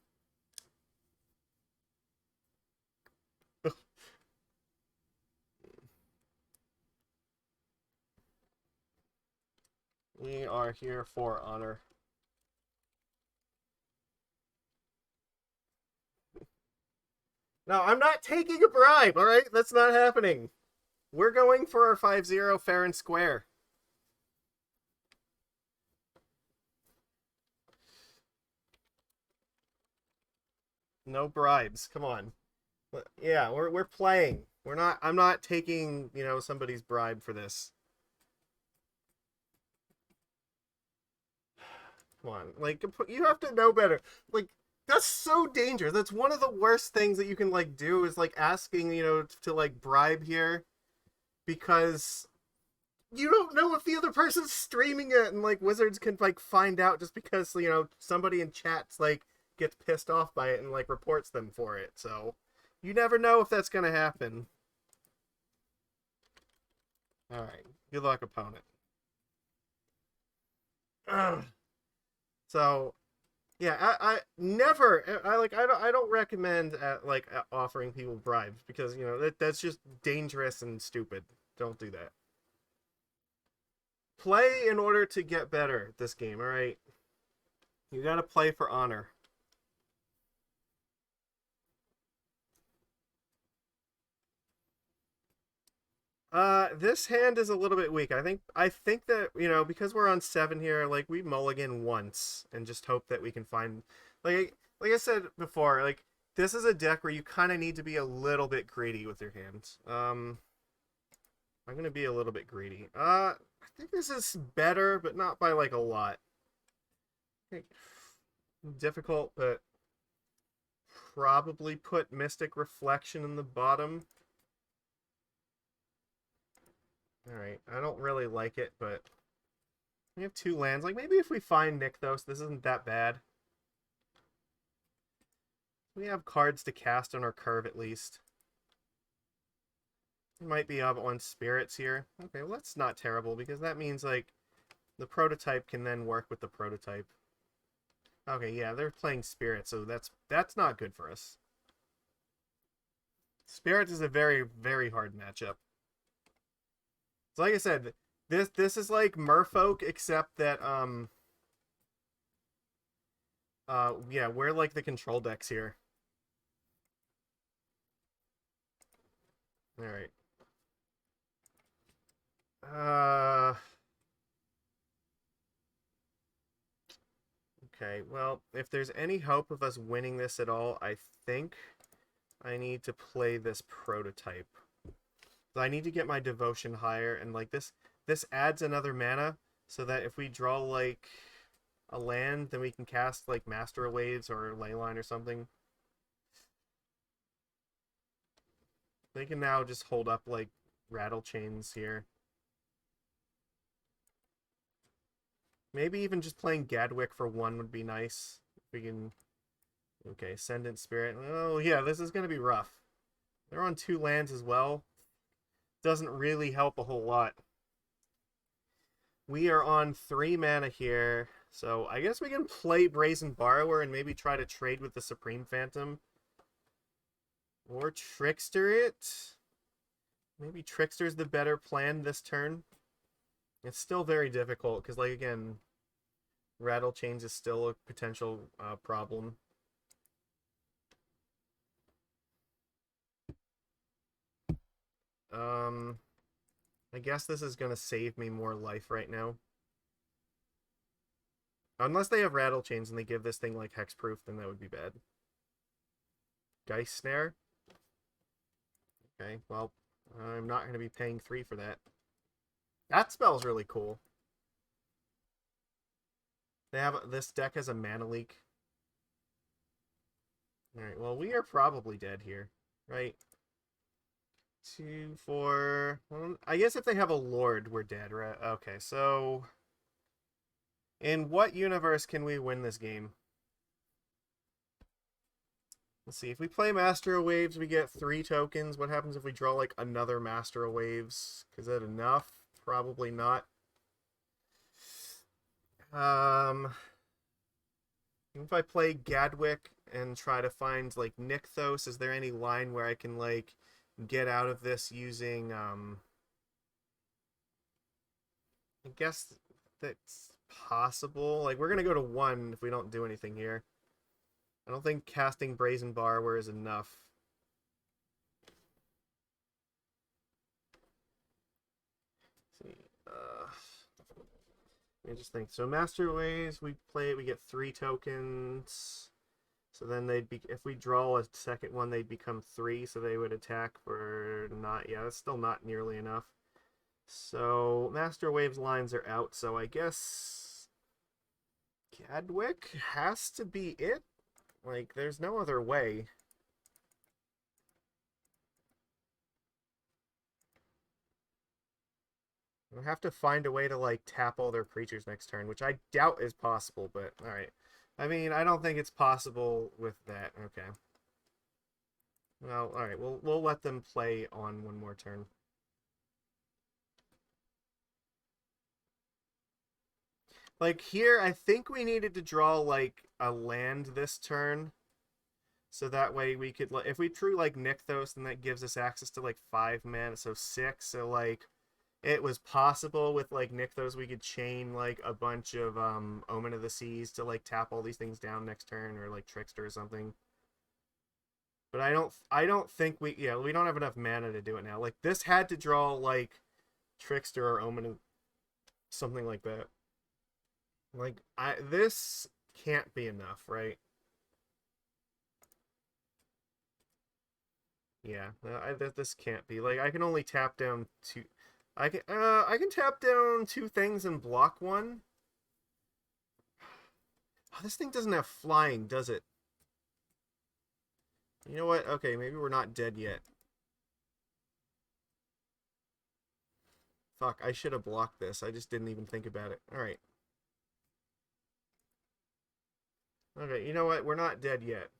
We are here for honor. No, I'm not taking a bribe, all right? That's not happening. We're going for our 5-0 fair and square. No bribes. Come on. Yeah, we're playing. We're not. I'm not taking somebody's bribe for this. Come on, like you have to know better. Like that's so dangerous. That's one of the worst things that you can like do is like asking to like bribe here because you don't know if the other person's streaming it and like wizards can like find out just because somebody in chats like gets pissed off by it and like reports them for it. So you never know if that's gonna happen. All right, good luck, opponent. Ugh. So yeah, I never I don't recommend offering people bribes because that's just dangerous and stupid. Don't do that. Play in order to get better at this game. All right, you got to play for honor. This hand is a little bit weak. I think that, because we're on 7 here, like we mulligan once and just hope that we can find like I said before, like this is a deck where you kind of need to be a little bit greedy with your hands. I'm going to be a little bit greedy. I think this is better, but not by like a lot. Okay. Difficult, but probably put Mystic Reflection in the bottom. Alright, I don't really like it, but we have 2 lands. Like, maybe if we find Nykthos, this isn't that bad. We have cards to cast on our curve, at least. We might be up on Spirits here. Okay, well, that's not terrible, because that means, like, the Prototype can then work with the Prototype. Okay, yeah, they're playing Spirits, so that's not good for us. Spirits is a very, very hard matchup. So like I said, this is like Merfolk, except that yeah, we're like the control decks here. All right. Okay, well, if there's any hope of us winning this at all, I think I need to play this Prototype. I need to get my devotion higher, and like this adds another mana, so that if we draw like a land, then we can cast like Master of Waves or Leyline or something. They can now just hold up like Rattle Chains here. Maybe even just playing Gadwick for 1 would be nice. If we can... Okay, Ascendant Spirit. Oh yeah, this is going to be rough. They're on 2 lands as well. Doesn't really help a whole lot. We are on 3 mana here, so I guess we can play Brazen Borrower and maybe try to trade with the Supreme Phantom. Or Trickster it. Maybe Trickster's the better plan this turn. It's still very difficult, because, like, again, Rattle Chains is still a potential problem. I guess this is going to save me more life right now. Unless they have Rattle Chains and they give this thing, like, Hexproof, then that would be bad. Geist Snare? Okay, well, I'm not going to be paying 3 for that. That spell's really cool. This deck has a mana leak. Alright, well, we are probably dead here, right? 2, 4... Well, I guess if they have a Lord, we're dead, right? Okay, so... In what universe can we win this game? Let's see, if we play Master of Waves, we get 3 tokens. What happens if we draw, like, another Master of Waves? Is that enough? Probably not. If I play Gadwick and try to find, like, Nykthos, is there any line where I can, like, get out of this using, I guess that's possible. Like, we're going to go to 1 if we don't do anything here. I don't think casting Brazen Borrower is enough. Let's see. Let me just think. So Master Ways, we play it, we get 3 tokens. So then they'd be, if we draw a second one, they'd become 3, so they would attack for not, yeah, that's still not nearly enough. So Master Wave's lines are out, so I guess Gadwick has to be it? Like, there's no other way. We'll have to find a way to, like, tap all their creatures next turn, which I doubt is possible, but alright. I mean, I don't think it's possible with that. Okay. Well, alright, we'll let them play on one more turn. Like, here, I think we needed to draw, like, a land this turn. So that way we could, if we drew, like, Nykthos, then that gives us access to, like, 5 mana, so 6. So, like, it was possible with, like, Nykthos we could chain, like, a bunch of Omen of the Seas to, like, tap all these things down next turn, or, like, Trickster or something. But I don't think we don't have enough mana to do it now. Like, this had to draw, like, Trickster or Omen, something like that. Like, this can't be enough, right? Yeah, this can't be. Like, I can only tap down 2. I can tap down 2 things and block 1. Oh, this thing doesn't have flying, does it? You know what? Okay, maybe we're not dead yet. Fuck, I should have blocked this. I just didn't even think about it. Alright. Okay, you know what? We're not dead yet.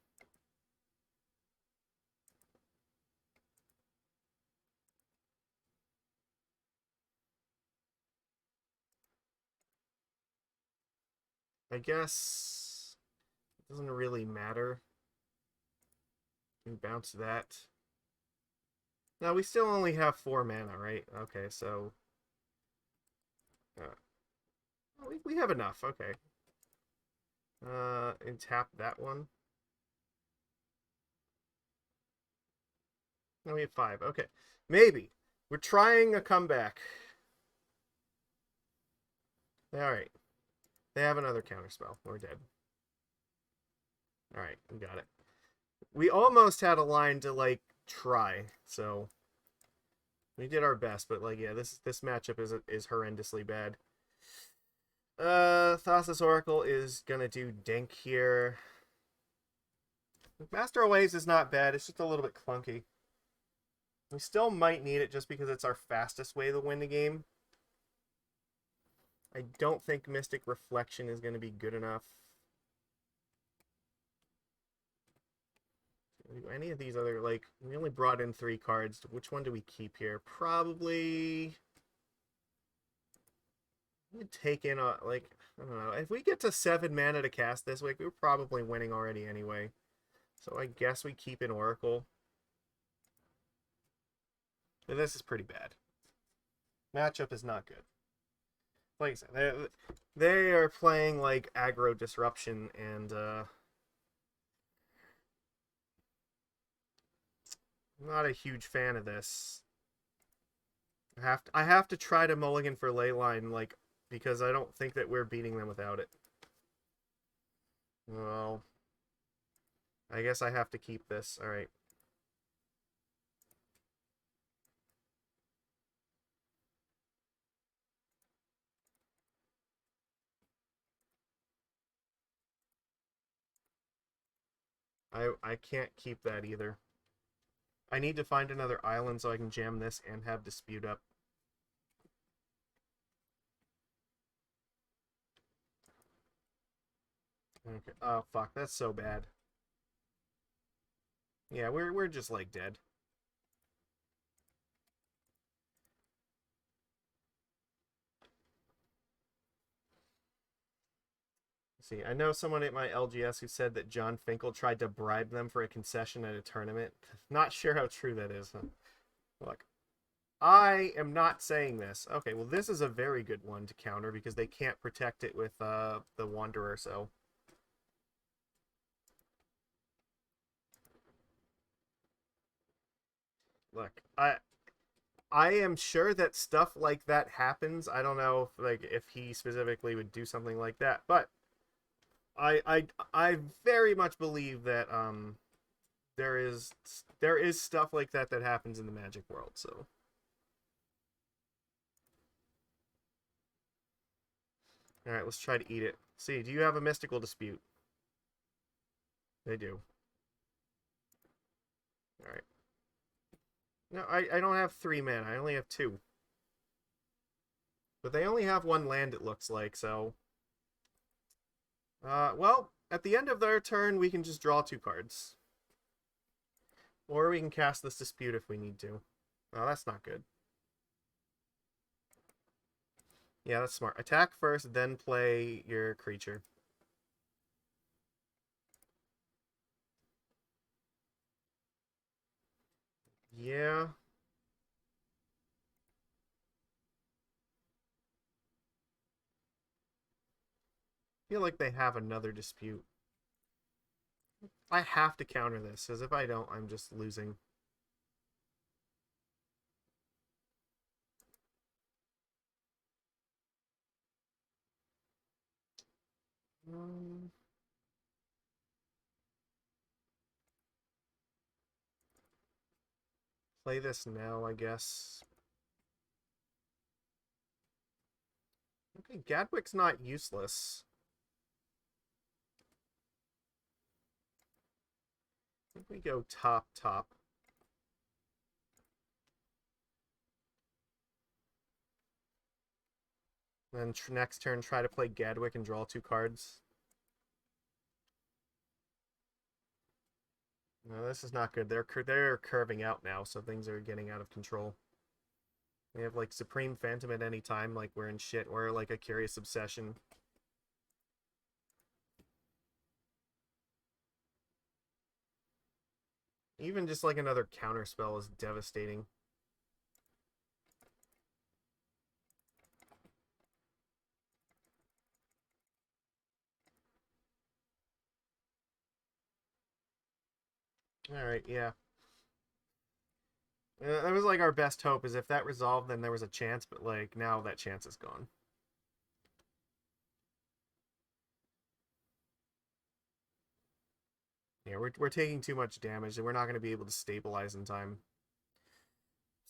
I guess it doesn't really matter. We can bounce that. No, we still only have 4 mana, right? Okay, so we have enough. Okay. And tap that one. No, we have 5. Okay, maybe we're trying a comeback. All right, they have another counterspell. We're dead. All right, we got it. We almost had a line to, like, try, so we did our best. But, like, yeah, this matchup is horrendously bad. Thassa's Oracle is gonna do dink here. Master of Waves is not bad. It's just a little bit clunky. We still might need it just because it's our fastest way to win the game. I don't think Mystic Reflection is going to be good enough. Any of these other, like, we only brought in 3 cards. Which one do we keep here? Probably we'd take in a, like, I don't know. If we get to 7 mana to cast this week, we're probably winning already anyway. So I guess we keep an Oracle. But this is pretty bad. Matchup is not good. Like I said, they are playing, like, aggro disruption, and I'm not a huge fan of this. I have to try to mulligan for Leyline, like, because I don't think that we're beating them without it. Well, I guess I have to keep this. All right. I can't keep that either. I need to find another island so I can jam this and have Dispute up. Okay. Oh fuck, that's so bad. Yeah, we're just, like, dead. See, I know someone at my LGS who said that John Finkel tried to bribe them for a concession at a tournament. Not sure how true that is. Look, I am not saying this. Okay, well, this is a very good one to counter because they can't protect it with the Wanderer, so... Look, I am sure that stuff like that happens. I don't know if he specifically would do something like that, but I very much believe that there is stuff like that that happens in the Magic world. So all right, let's try to eat it. See, do you have a mystical dispute? They do. All right. No, I don't have 3 mana. I only have 2. But they only have 1 land, it looks like, so... well, at the end of their turn, we can just draw 2 cards. Or we can cast this dispute if we need to. Oh, that's not good. Yeah, that's smart. Attack first, then play your creature. Yeah. I feel like they have another dispute. I have to counter this, because if I don't, I'm just losing. Um, play this now, I guess. Okay, Gadwick's not useless. I think we go top. Then next turn, try to play Gadwick and draw 2 cards. No, this is not good. They're curving out now, so things are getting out of control. They have like Supreme Phantom at any time, like we're in shit, or like a Curious Obsession. Even just like another counter spell is devastating. Alright, yeah. That was like our best hope, is if that resolved, then there was a chance, but like now that chance is gone. Yeah, we're taking too much damage, and we're not going to be able to stabilize in time.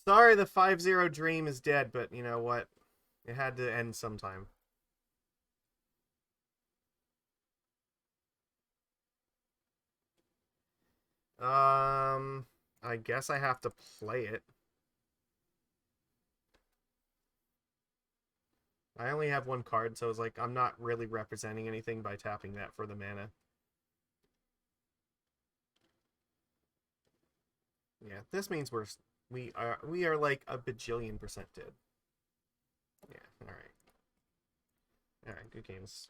Sorry, the 5-0 dream is dead, but you know what? It had to end sometime. I guess I have to play it. I only have 1 card, so it's like I'm not really representing anything by tapping that for the mana. Yeah, this means we are like a bajillion% dead. Yeah, alright. Alright, good games.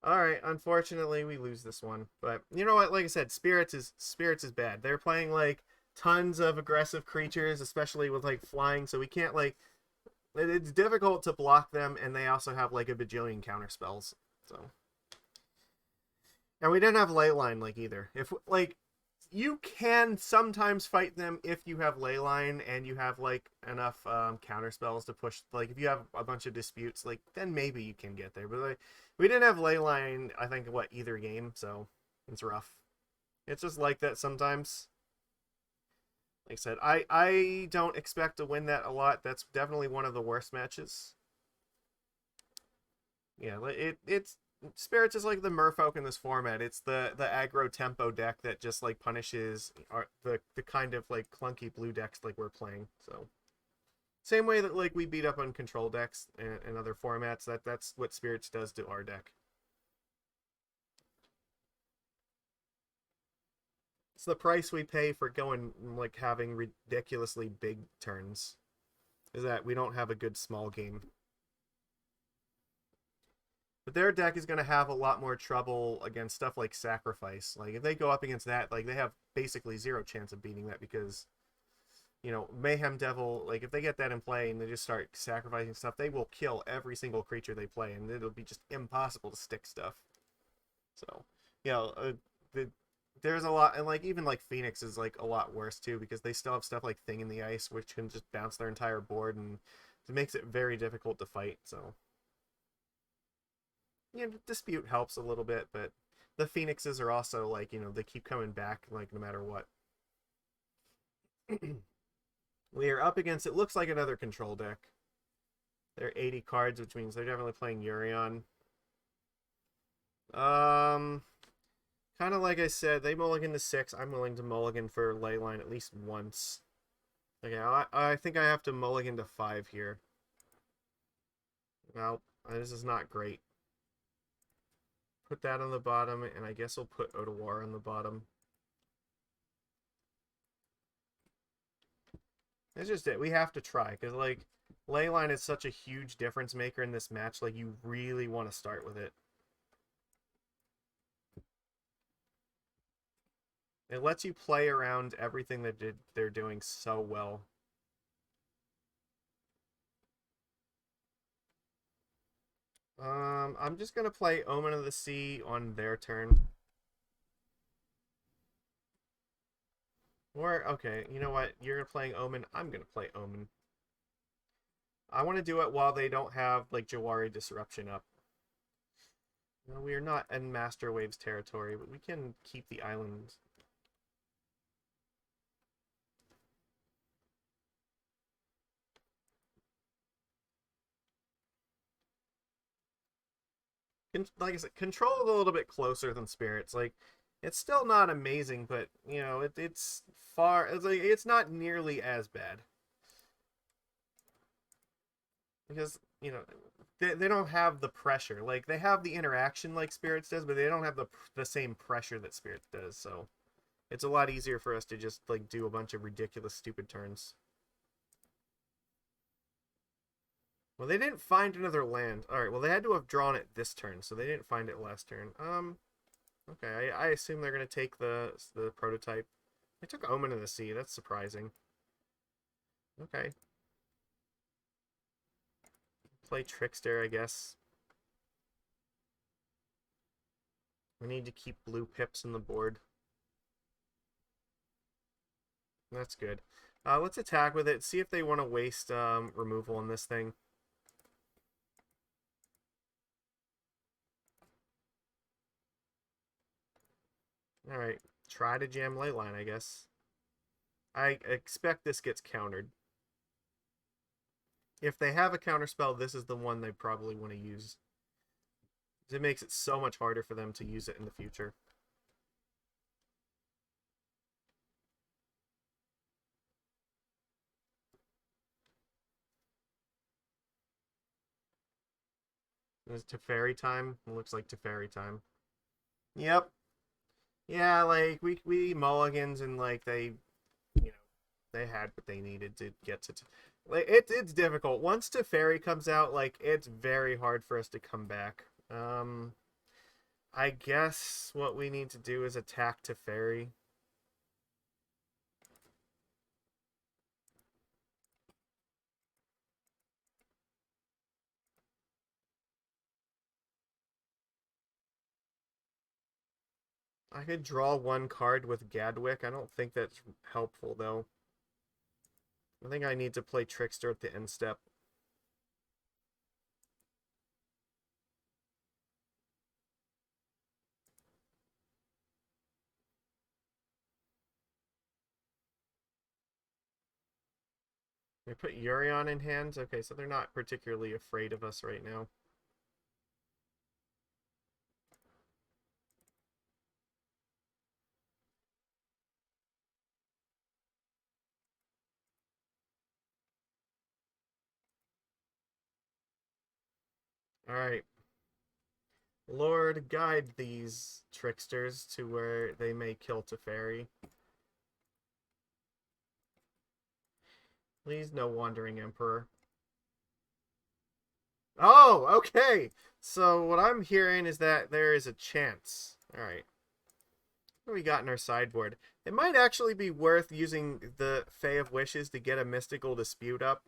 Alright, unfortunately we lose this one. But you know what, like I said, Spirits is bad. They're playing like tons of aggressive creatures, especially with like flying, so we can't like it's difficult to block them, and they also have like a bajillion counter spells. So and we didn't have Leyline like either. If like you can sometimes fight them if you have Leyline and you have like enough counter spells to push. Like if you have a bunch of disputes, like then maybe you can get there. But like we didn't have Leyline, I think either game, so it's rough. It's just like that sometimes. Like I said, I don't expect to win that a lot. That's definitely one of the worst matches. Yeah, it's Spirits is like the Merfolk in this format. It's the aggro tempo deck that just like punishes the kind of like clunky blue decks like we're playing. So same way that like we beat up on control decks and other formats, that's what Spirits does to our deck. It's the price we pay for going like having ridiculously big turns. Is that we don't have a good small game. But their deck is going to have a lot more trouble against stuff like Sacrifice. Like, if they go up against that, like, they have basically 0 chance of beating that because, you know, Mayhem Devil, like, if they get that in play and they just start sacrificing stuff, they will kill every single creature they play, and it'll be just impossible to stick stuff. So, you know, there's a lot, and, like, even, like, Phoenix is, like, a lot worse, too, because they still have stuff like Thing in the Ice, which can just bounce their entire board, and it makes it very difficult to fight, so... you know, Dispute helps a little bit, but the Phoenixes are also, like, you know, they keep coming back, like, no matter what. We are up against, it looks like another control deck. They're 80 cards, which means they're definitely playing Yorion. Kind of like I said, they mulligan to 6. I'm willing to mulligan for Leyline at least once. Okay, I think I have to mulligan to 5 here. Well, this is not great. Put that on the bottom, and I guess I'll put Otawara on the bottom. It's just it. We have to try, because, like, Leyline is such a huge difference maker in this match. Like, you really want to start with it. It lets you play around everything that they're doing so well. I'm just going to play Omen of the Sea on their turn. Or, okay, you know what? You're playing Omen. I'm going to play Omen. I want to do it while they don't have, like, Jawari Disruption up. No, we are not in Master Waves territory, but we can keep the island. Like I said, Control is a little bit closer than Spirits. Like, it's still not amazing, but, you know, it's far... it's not nearly as bad. Because, you know, they don't have the pressure. Like, they have the interaction like Spirits does, but they don't have the same pressure that Spirits does, so... It's a lot easier for us to just, like, do a bunch of ridiculous, stupid turns. Well, they didn't find another land. Alright, well, they had to have drawn it this turn, so they didn't find it last turn. Okay, I assume they're going to take the prototype. They took Omen of the Sea. That's surprising. Okay. Play Trickster, I guess. We need to keep blue pips on the board. That's good. Let's attack with it. See if they want to waste removal on this thing. Alright. Try to jam Leyline, I guess. I expect this gets countered. If they have a counterspell, this is the one they probably want to use. It makes it so much harder for them to use it in the future. Is Teferi time? It looks like Teferi time. Yep. Yeah, like, we mulligans and, like, they, you know, they had what they needed to get to... Like, it's difficult. Once Teferi comes out, like, it's very hard for us to come back. I guess what we need to do is attack Teferi. I could draw one card with Gadwick. I don't think that's helpful, though. I think I need to play Trickster at the end step. They put Yorion in hands? Okay, so they're not particularly afraid of us right now. Alright. Lord, guide these tricksters to where they may kill Teferi. Please, no Wandering Emperor. Oh, okay! So what I'm hearing is that there is a chance. Alright. What do we got in our sideboard? It might actually be worth using the Fae of Wishes to get a Mystical Dispute up.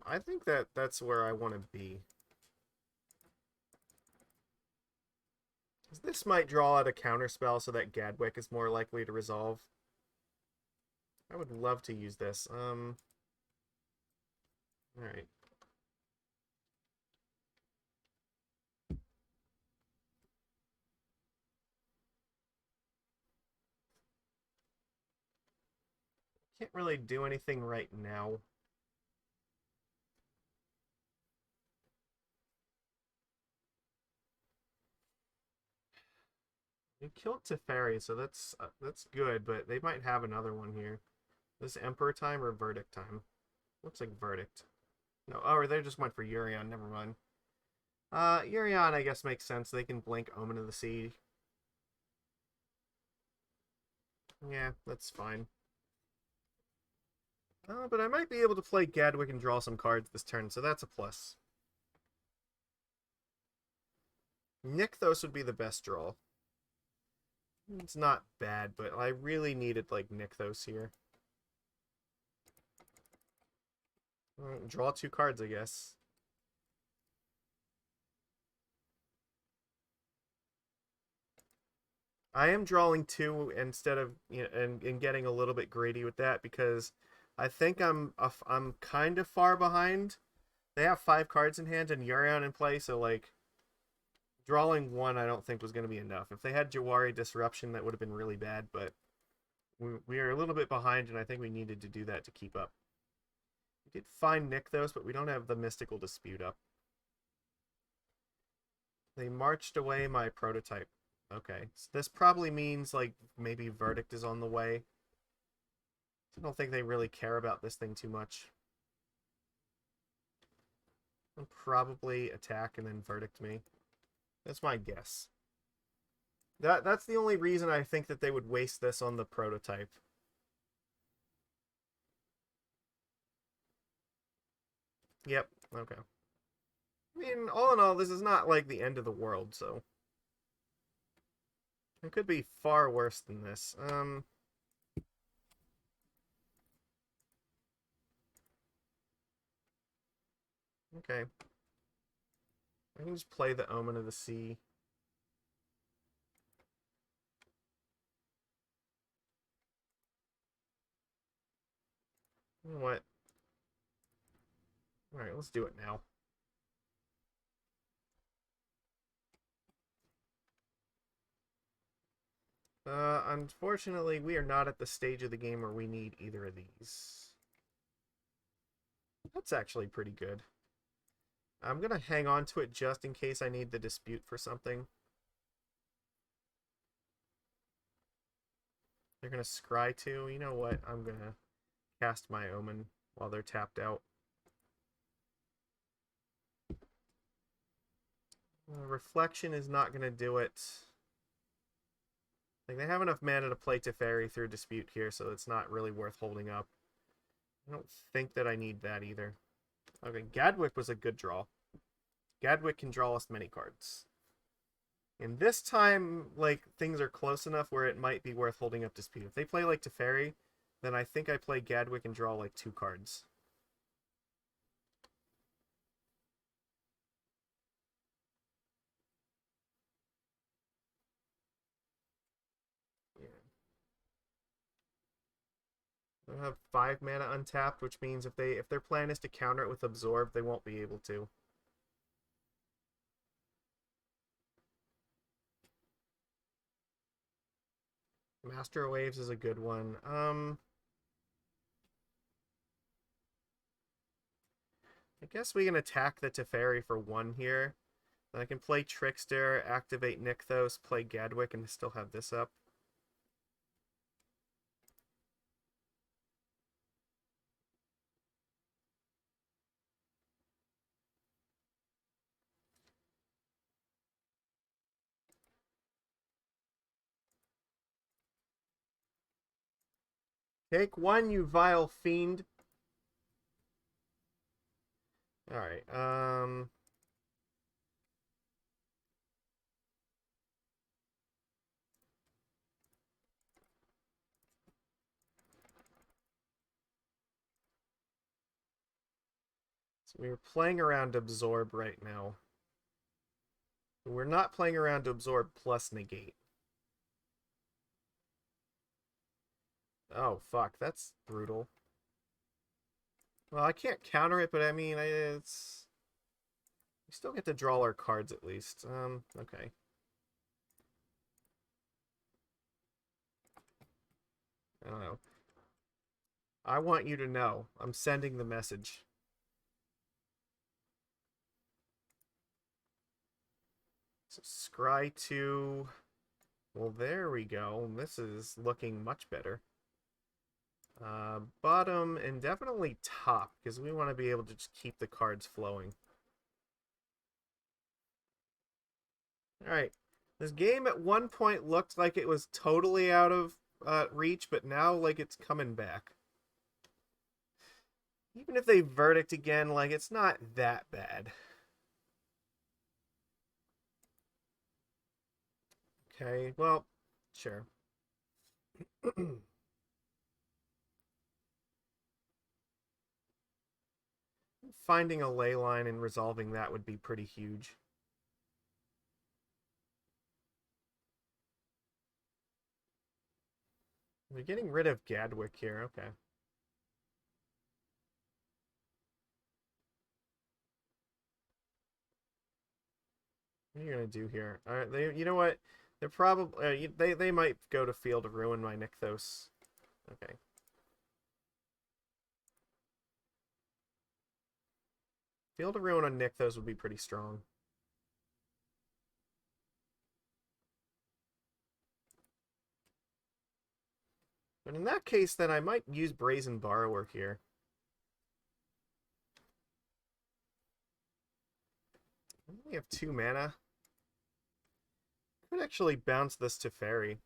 I think that's where I want to be. This might draw out a counterspell so that Gadwick is more likely to resolve. I would love to use this. Alright. Can't really do anything right now. We killed Teferi, so that's good, but they might have another one here. This Emperor time or Verdict time? Looks like Verdict. No, oh, or they just went for Urion, never mind. Urion, I guess, makes sense. They can blink Omen of the Sea. Yeah, that's fine. But I might be able to play Gadwick and draw some cards this turn, so that's a plus. Nykthos would be the best draw. It's not bad, but I really needed, like, Nykthos here. Draw 2 cards, I guess. I am drawing 2 instead of, you know, and getting a little bit greedy with that because I think I'm kind of far behind. They have 5 cards in hand and Urion in play, so like drawing 1 I don't think was going to be enough. If they had Jawari Disruption, that would have been really bad, but we are a little bit behind, and I think we needed to do that to keep up. We did find Nykthos, but we don't have the Mystical Dispute up. They marched away my prototype. Okay, so this probably means, like, maybe Verdict is on the way. I don't think they really care about this thing too much. They'll probably attack and then Verdict me. That's my guess. That's the only reason I think that they would waste this on the prototype. Yep, okay. I mean, all in all, this is not, like, the end of the world, so... It could be far worse than this. Okay. I can just play the Omen of the Sea. You know what? Alright, let's do it now. Unfortunately, we are not at the stage of the game where we need either of these. That's actually pretty good. I'm gonna hang on to it just in case I need the dispute for something. They're gonna scry too. You know what? I'm gonna cast my Omen while they're tapped out. Reflection is not gonna do it. Like, they have enough mana to play Teferi through Dispute here, so it's not really worth holding up. I don't think that I need that either. Okay, Gadwick was a good draw. Gadwick can draw us many cards. And this time, like, things are close enough where it might be worth holding up Dispute. If they play, like, Teferi, then I think I play Gadwick and draw, like, 2 cards. Yeah. They'll have 5 mana untapped, which means if their plan is to counter it with Absorb, they won't be able to. Master Waves is a good one. I guess we can attack the Teferi for 1 here. Then I can play Trickster, activate Nykthos, play Gadwick, and still have this up. Take 1, you vile fiend. Alright, so we're playing around Absorb right now. We're not playing around to Absorb plus Negate. Oh, fuck, that's brutal. Well, I can't counter it, but I mean, it's... We still get to draw our cards at least. Okay. I don't know. I want you to know. I'm sending the message. So scry 2. Well, there we go. This is looking much better. Bottom and definitely top, because we want to be able to just keep the cards flowing. Alright. This game at one point looked like it was totally out of reach, but now, like, it's coming back. Even if they verdict again, like, it's not that bad. Okay, well, sure. Finding a ley line and resolving that would be pretty huge. We're getting rid of Gadwick here, okay. What are you gonna do here? Alright, you know what? They're probably they might go to Field of Ruin my Nykthos. Okay. Field of Ruin on Nykthos would be pretty strong. But in that case, then I might use Brazen Borrower here. I only have 2 mana. I could actually bounce this to Fairy.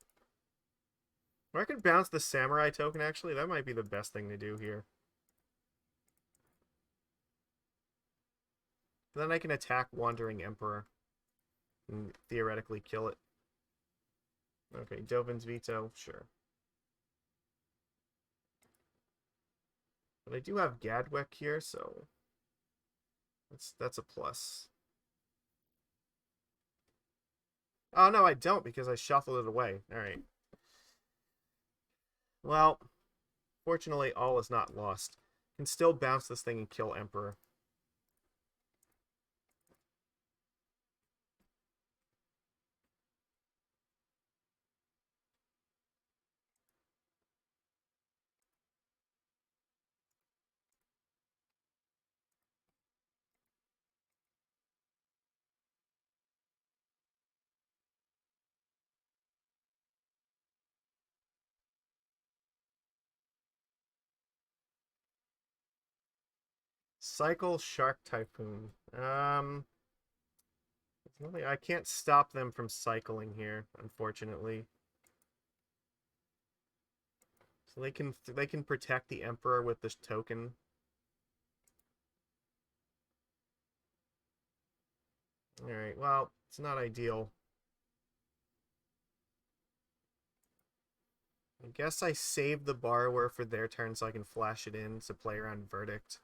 Or I could bounce the Samurai token, actually. That might be the best thing to do here. Then I can attack Wandering Emperor. And theoretically kill it. Okay, Dovin's Veto, sure. But I do have Gadwick here, so that's a plus. Oh, no, I don't, because I shuffled it away. Alright. Well, fortunately, all is not lost. Can still bounce this thing and kill Emperor. Cycle Shark Typhoon. I can't stop them from cycling here, unfortunately. So they can protect the Emperor with this token. Alright, well, it's not ideal. I guess I saved the Borrower for their turn so I can flash it in to play around Verdict.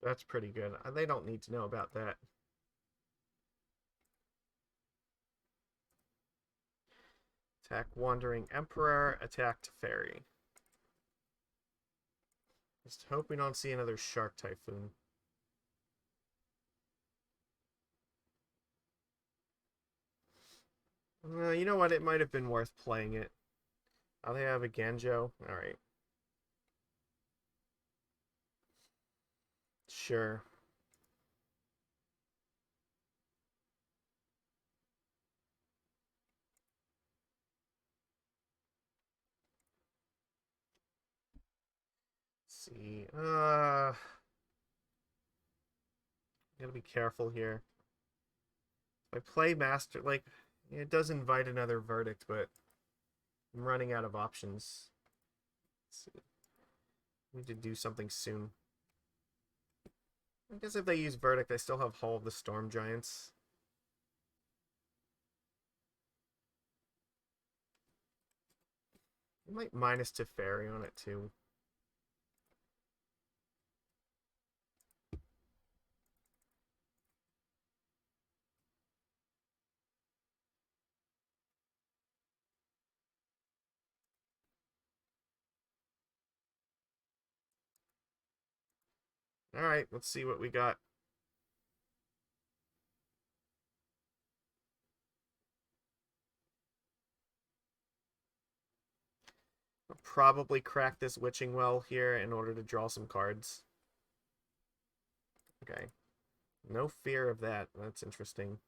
That's pretty good. They don't need to know about that. Attack Wandering Emperor, attack to Fairy. Just hope we don't see another Shark Typhoon. You know what? It might have been worth playing it. Oh, they have a Ganjo? Alright. Sure. Let's see. Gotta be careful here. If I play Master, like, it does invite another Verdict, but I'm running out of options. Let's see. I need to do something soon. I guess if they use Verdict, I still have Hall of the Storm Giants. I might minus Teferi on it too. Alright, let's see what we got. I'll probably crack this Witching Well here in order to draw some cards. Okay. No fear of that. That's interesting.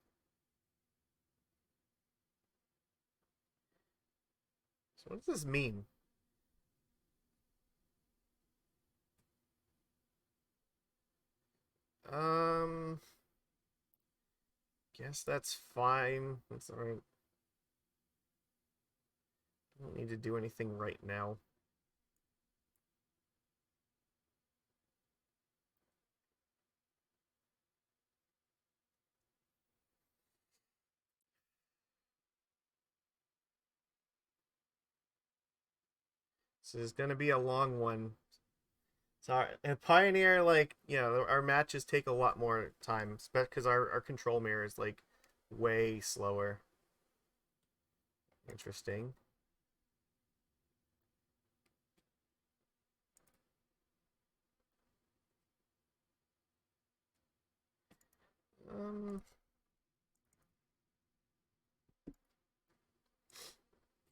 So what does this mean? Guess that's fine. That's alright. Don't need to do anything right now. This is gonna be a long one. Sorry, and Pioneer, like, our matches take a lot more time, because our control mirror is like way slower. Interesting.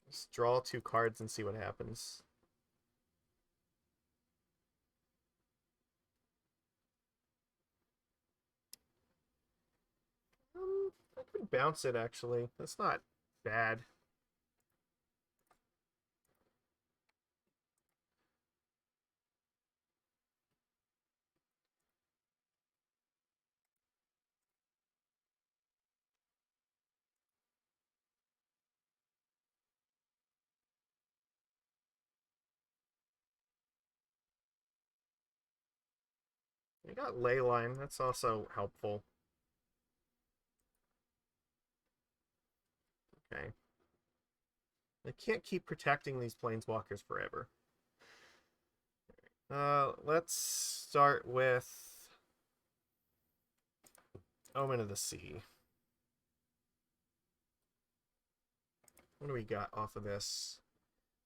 Let's draw 2 cards and see what happens. I could bounce it, actually. That's not bad. I got Leyline. That's also helpful. Okay. I can't keep protecting these planeswalkers forever. Let's start with Omen of the Sea. What do we got off of this?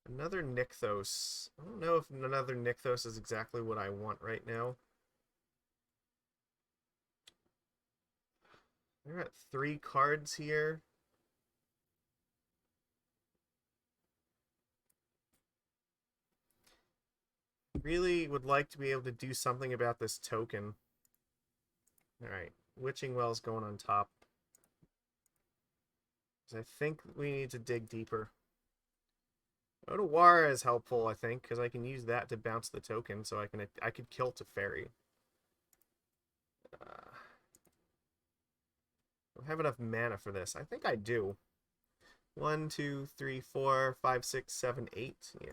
Another Nykthos. I don't know if another Nykthos is exactly what I want right now. There are 3 cards here. Really would like to be able to do something about this token. Alright, Witching Well's going on top. I think we need to dig deeper. Otawara is helpful, I think, because I can use that to bounce the token, so I could kill Teferi. I have enough mana for this. I think I do. 1, 2, 3, 4, 5, 6, 7, 8. Yeah.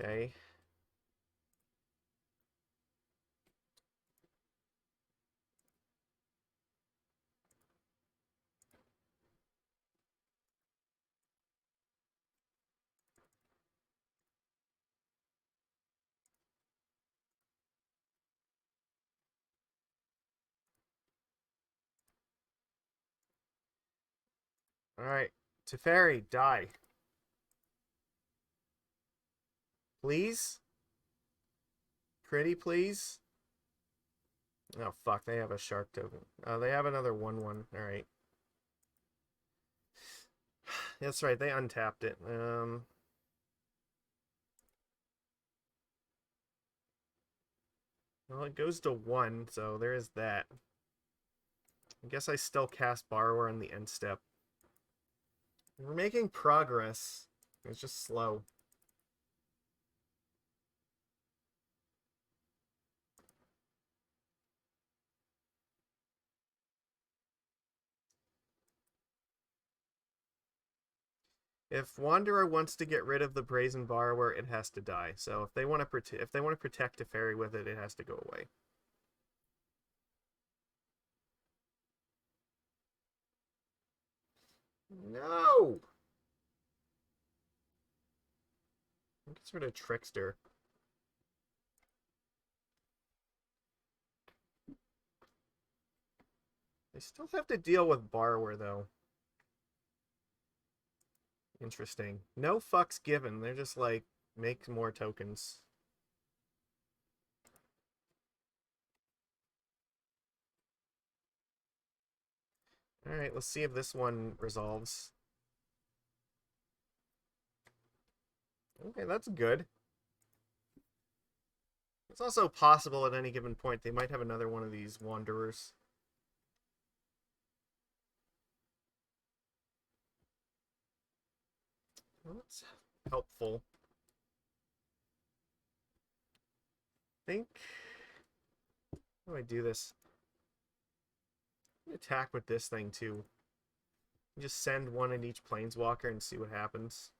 Okay. Alright. Teferi, die. Please? Pretty, please? Oh, fuck. They have a shark token. They have another 1/1. Alright. That's right. They untapped it. Well, it goes to 1, so there is that. I guess I still cast Borrower on the end step. We're making progress. It's just slow. If Wanderer wants to get rid of the Brazen Borrower, it has to die. So if they want to protect Teferi with it, it has to go away. No! Get rid of Trickster. They still have to deal with Borrower, though. Interesting. No fucks given. They're just like, make more tokens. Alright, let's see if this one resolves. Okay, that's good. It's also possible at any given point they might have another one of these Wanderers. Well, that's helpful. I think... How do I do this? Attack with this thing, too. Just send one in each Planeswalker and see what happens.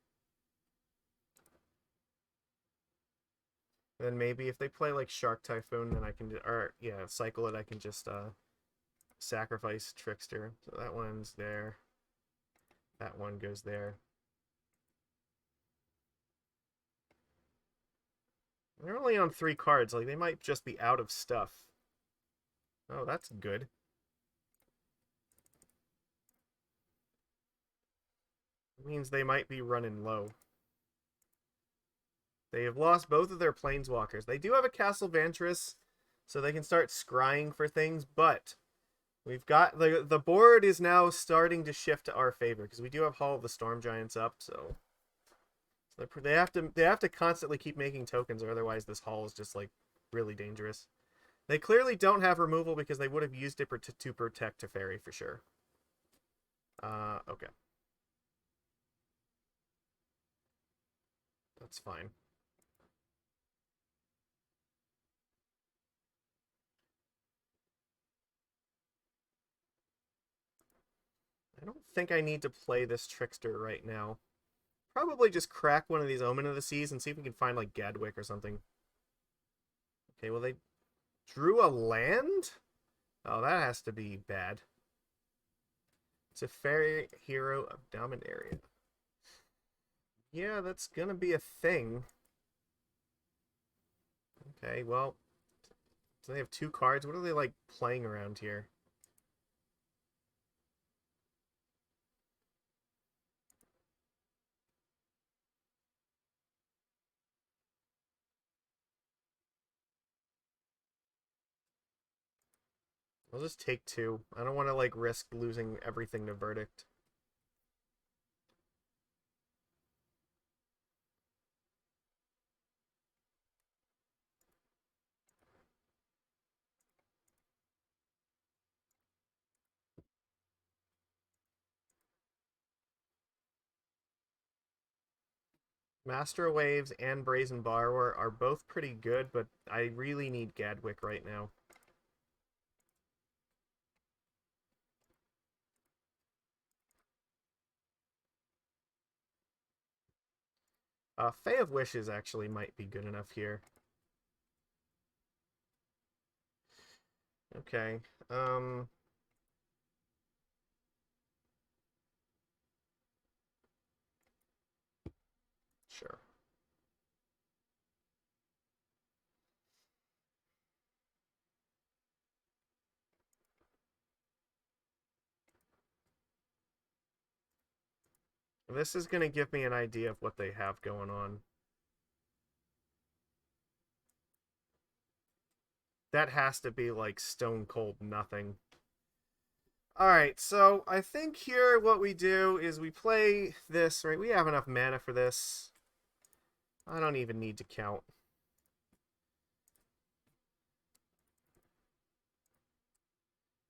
Then maybe if they play like Shark Typhoon, then I can, cycle it, I can just sacrifice Trickster. So that one's there. That one goes there. They're only on 3 cards, like they might just be out of stuff. Oh, that's good. It means they might be running low. They have lost both of their Planeswalkers. They do have a Castle Vantress, so they can start scrying for things, but we've got... The board is now starting to shift to our favor, because we do have Hall of the Storm Giants up, so they have to constantly keep making tokens, or otherwise this Hall is just, like, really dangerous. They clearly don't have removal, because they would have used it to protect Teferi, for sure. Okay. That's fine. I don't think I need to play this Trickster right now. Probably just crack one of these Omen of the Seas and see if we can find, like, Gadwick or something. Okay, well, they drew a land? Oh, that has to be bad. It's a Fairy Hero of Dominaria. Yeah, that's gonna be a thing. Okay, well, so they have 2 cards. What are they, like, playing around here? I'll just take 2. I don't want to, like, risk losing everything to Verdict. Master Waves and Brazen Borrower are both pretty good, but I really need Gadwick right now. Fae of Wishes actually might be good enough here. Okay. Sure. This is going to give me an idea of what they have going on. That has to be, like, stone cold nothing. Alright, so I think here what we do is we play this, right? We have enough mana for this. I don't even need to count.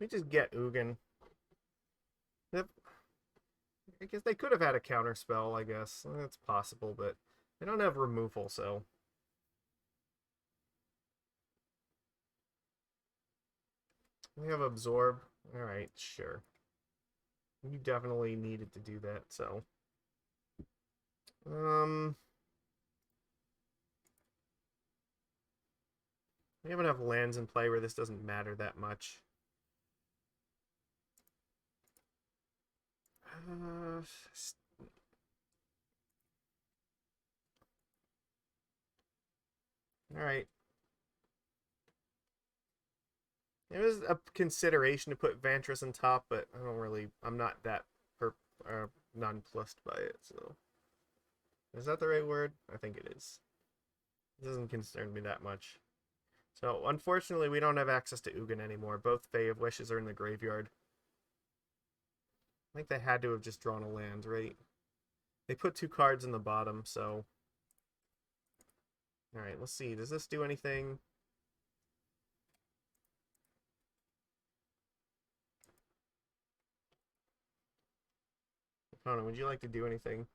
We just get Ugin. Yep. I guess they could have had a counter spell, I guess. That's possible, but they don't have removal, so... We have Absorb. Alright, sure. You definitely needed to do that, so... We have enough lands in play where this doesn't matter that much. Alright. It was a consideration to put Vantress on top, but I'm not that nonplussed by it, so. Is that the right word? I think it is. It doesn't concern me that much. So, unfortunately, we don't have access to Ugin anymore. Both Fae of Wishes are in the graveyard. I think they had to have just drawn a land, right? They put 2 cards in the bottom, so... Alright, let's see. Does this do anything? Opponent, would you like to do anything?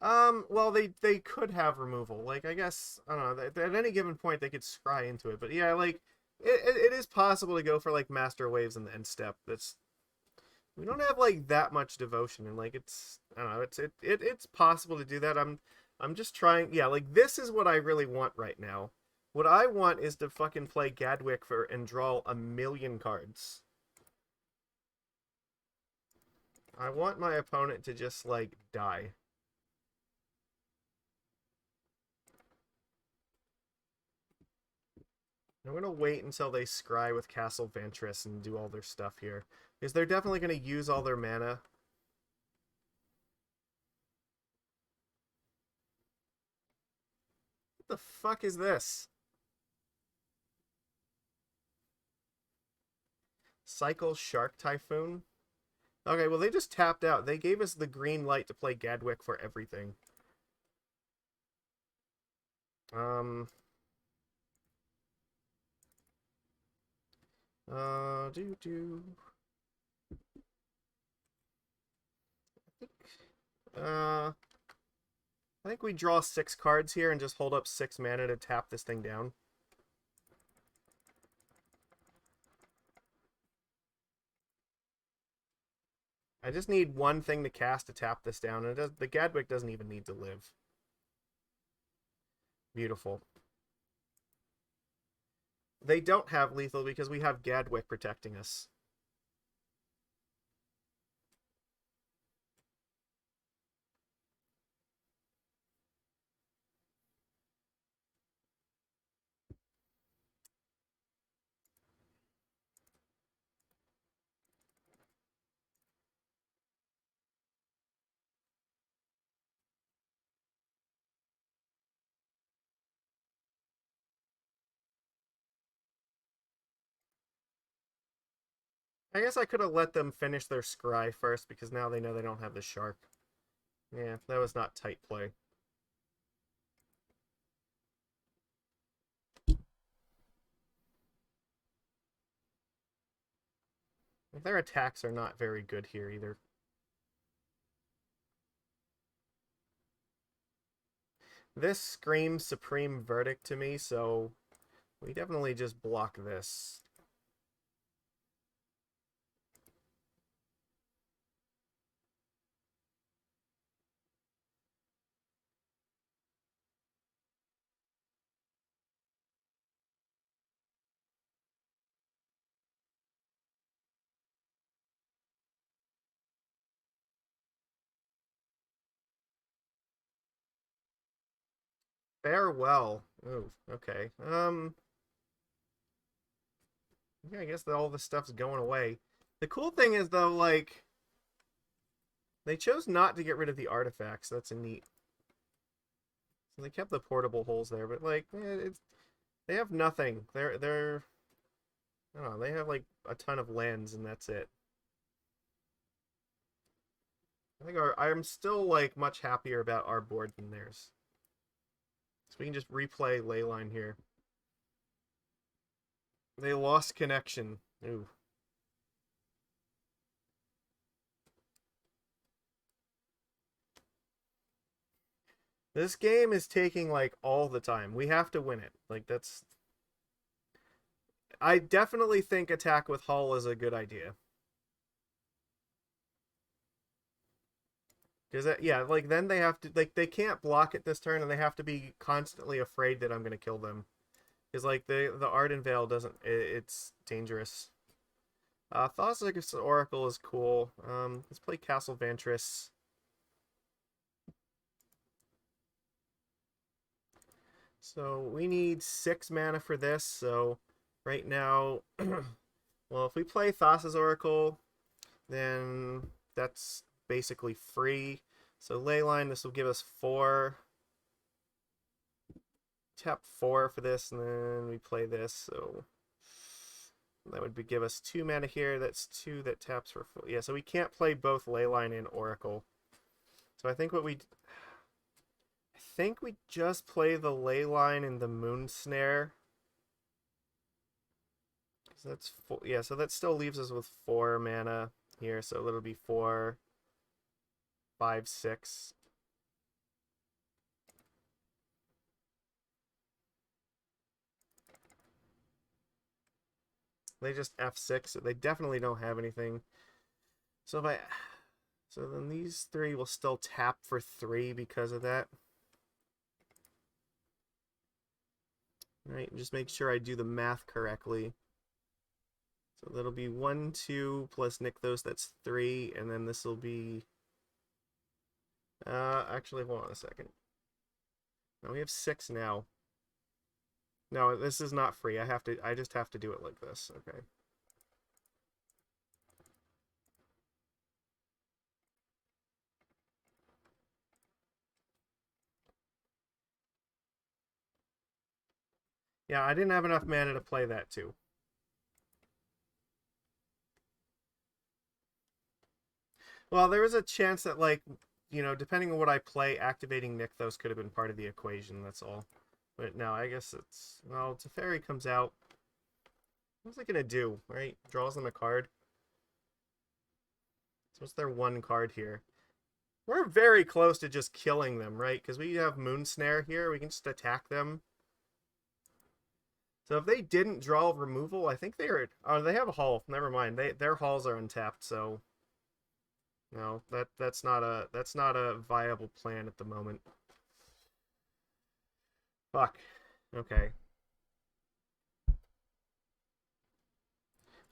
Well, they could have removal. Like, I guess, I don't know, at any given point they could scry into it. But yeah, like, it is possible to go for, like, Master Waves in the end step. We don't have, like, that much devotion, and, like, I don't know, it's possible to do that. I'm just trying, yeah, like, this is what I really want right now. What I want is to fucking play Gadwick and draw 1,000,000 cards. I want my opponent to just, like, die. I'm going to wait until they scry with Castle Vantress and do all their stuff here. Because they're definitely going to use all their mana. What the fuck is this? Cycle Shark Typhoon? Okay, well they just tapped out. They gave us the green light to play Gadwick for everything. Do do. I think we draw 6 cards here and just hold up 6 mana to tap this thing down. I just need one thing to cast to tap this down, and the Gadwick doesn't even need to live. Beautiful. They don't have lethal because we have Gadwick protecting us. I guess I could have let them finish their scry first because now they know they don't have the shark. Yeah, that was not tight play. Their attacks are not very good here either. This screams Supreme Verdict to me, so we definitely just block this. Farewell. Ooh, okay. Yeah, I guess that all this stuff's going away. The cool thing is, though, like, they chose not to get rid of the artifacts. That's a neat. So they kept the portable holes there, but, like, they have nothing. I don't know, they have, like, a ton of lands, and that's it. I think I'm still, like, much happier about our board than theirs. So we can just replay Leyline here. They lost connection. Ooh. This game is taking, like, all the time. We have to win it. Like, that's... I definitely think attack with Hull is a good idea. Because yeah, like then they have to like they can't block it this turn, and they have to be constantly afraid that I'm gonna kill them. Because like the Arden Veil doesn't, it's dangerous. Thassa Oracle is cool. Let's play Castle Vantress. So we need 6 mana for this. So right now, well, if we play Thassa's Oracle, then that's basically free. So Leyline, this will give us 4. Tap 4 for this, and then we play this. So that would give us 2 mana here. That's 2 that taps for 4. Yeah, so we can't play both Leyline and Oracle. So I think we just play the Leyline and the Moonsnare. So that's 4. Yeah, so that still leaves us with 4 mana here. So it'll be 4, 5, 6. They just F6. So they definitely don't have anything. So then these 3 will still tap for 3 because of that. All right, just make sure I do the math correctly. So that'll be 1, 2 plus Nykthos, that's 3, and then this will be actually hold on a second. No, we have 6 now. No, this is not free. I just have to do it like this. Okay. Yeah, I didn't have enough mana to play that too. Well, there was a chance that, like, you know, depending on what I play, activating Nykthos could have been part of the equation, that's all. But no, I guess it's... Well, Teferi comes out. What's it gonna do, right? Draws them a card. So what's their 1 card here? We're very close to just killing them, right? Because we have Moonsnare here. We can just attack them. So if they didn't draw removal, I think they are... Oh, they have a Hull. Never mind. Their Hulls are untapped, so... No, that's not a viable plan at the moment. Fuck. Okay.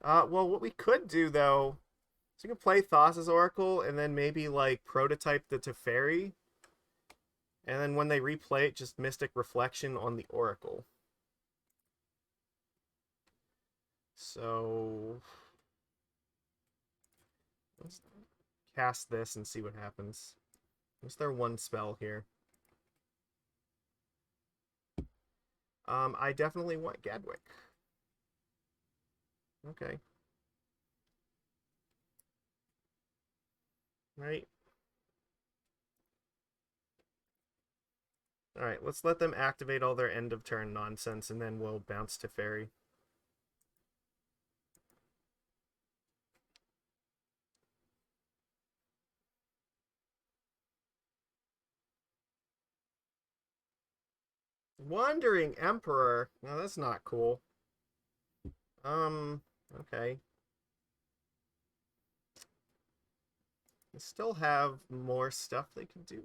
Well, what we could do, though, is we can play Thassa's Oracle and then maybe, like, prototype the Teferi. And then when they replay it, just Mystic Reflection on the Oracle. So... let's cast this and see what happens. What's their 1 spell here? I definitely want Gadwick. Okay. Right. Alright, let's let them activate all their end of turn nonsense, and then we'll bounce to Fairy. Wandering Emperor? No, that's not cool. Okay. They still have more stuff they can do.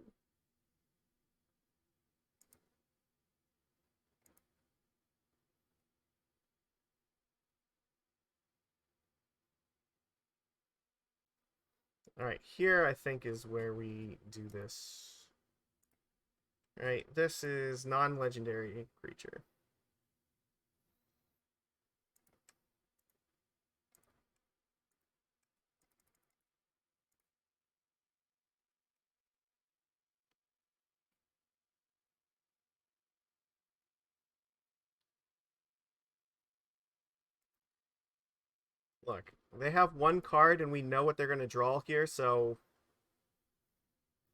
Alright, here I think is where we do this. Alright, this is non-legendary creature. Look, they have 1 card and we know what they're going to draw here, so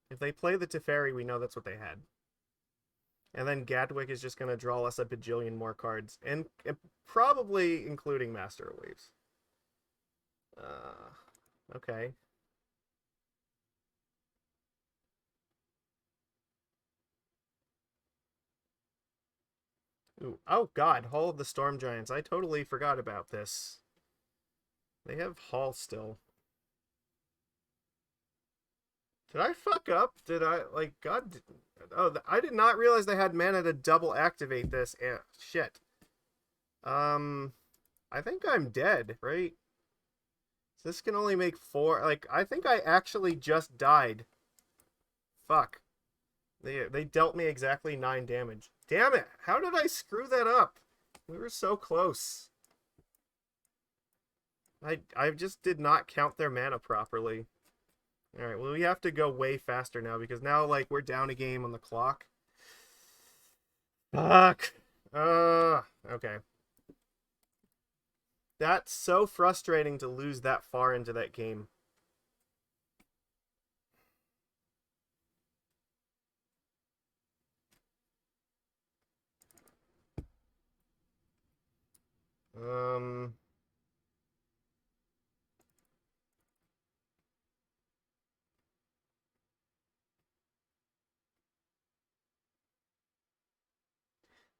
if they play the Teferi, we know that's what they had. And then Gadwick is just going to draw us a bajillion more cards, and probably including Master of Waves. Okay. Ooh, oh god, Hall of the Storm Giants. I totally forgot about this. They have Hall still. Did I fuck up? Did I, like, God... Oh, I did not realize they had mana to double activate this. Shit. I think I'm dead, right? This can only make 4... Like, I think I actually just died. Fuck. They dealt me exactly 9 damage. Damn it! How did I screw that up? We were so close. I just did not count their mana properly. Alright, well, we have to go way faster now, because now, like, we're down a game on the clock. Fuck! Okay. That's so frustrating to lose that far into that game. Um...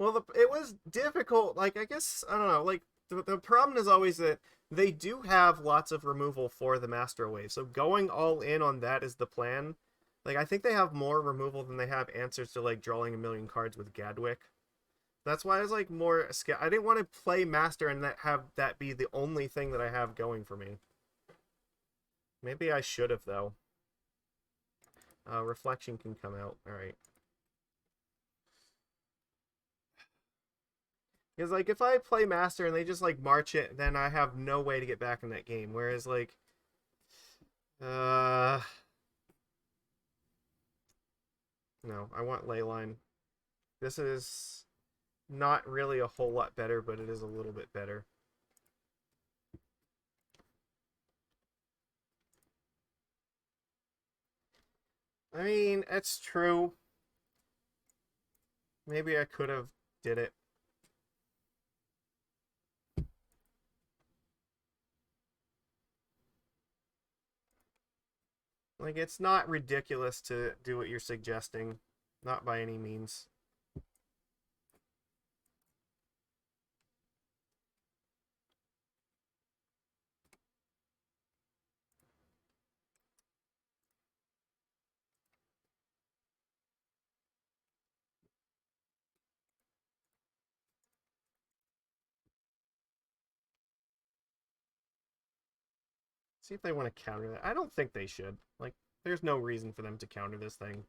Well, it was difficult. Like, I guess, I don't know. Like, the problem is always that they do have lots of removal for the Master Wave. So going all in on that is the plan. Like, I think they have more removal than they have answers to, like, drawing a million cards with Gadwick. That's why I was, like, more scared. I didn't want to play Master and have that be the only thing that I have going for me. Maybe I should have, though. Reflection can come out. Alright. Because, like, if I play Master and they just, like, march it, then I have no way to get back in that game. Whereas, like, no, I want Leyline. This is not really a whole lot better, but it is a little bit better. I mean, it's true. Maybe I could have did it. Like, it's not ridiculous to do what you're suggesting. Not by any means. See if they want to counter that. I don't think they should. Like, there's no reason for them to counter this thing.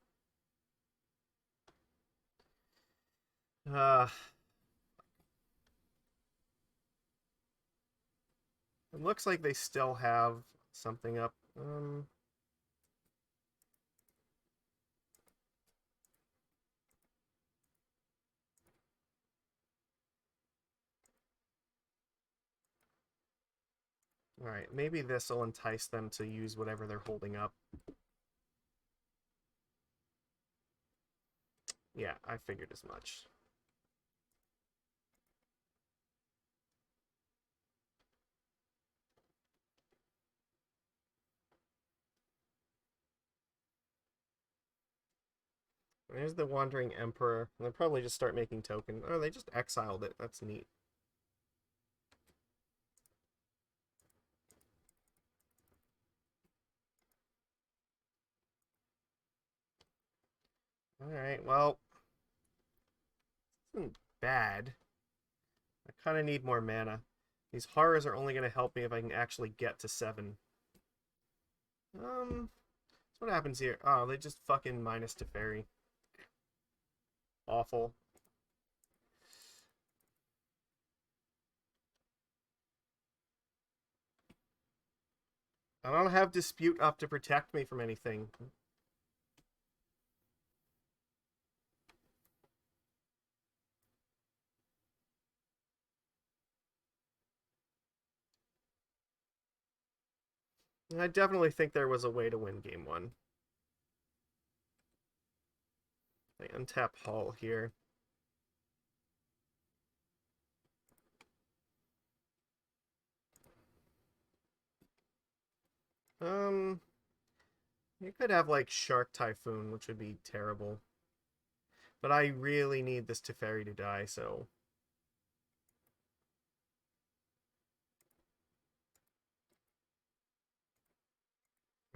It looks like they still have something up. Alright, maybe this will entice them to use whatever they're holding up. Yeah, I figured as much. There's the Wandering Emperor. They'll probably just start making tokens. Oh, they just exiled it. That's neat. Alright, well... This isn't bad. I kind of need more mana. These horrors are only going to help me if I can actually get to 7. So what happens here? Oh, they just fucking minus Teferi. Awful. I don't have Dispute up to protect me from anything. I definitely think there was a way to win game 1. I untap Hull here. You could have, like, Shark Typhoon, which would be terrible. But I really need this Teferi to die, so...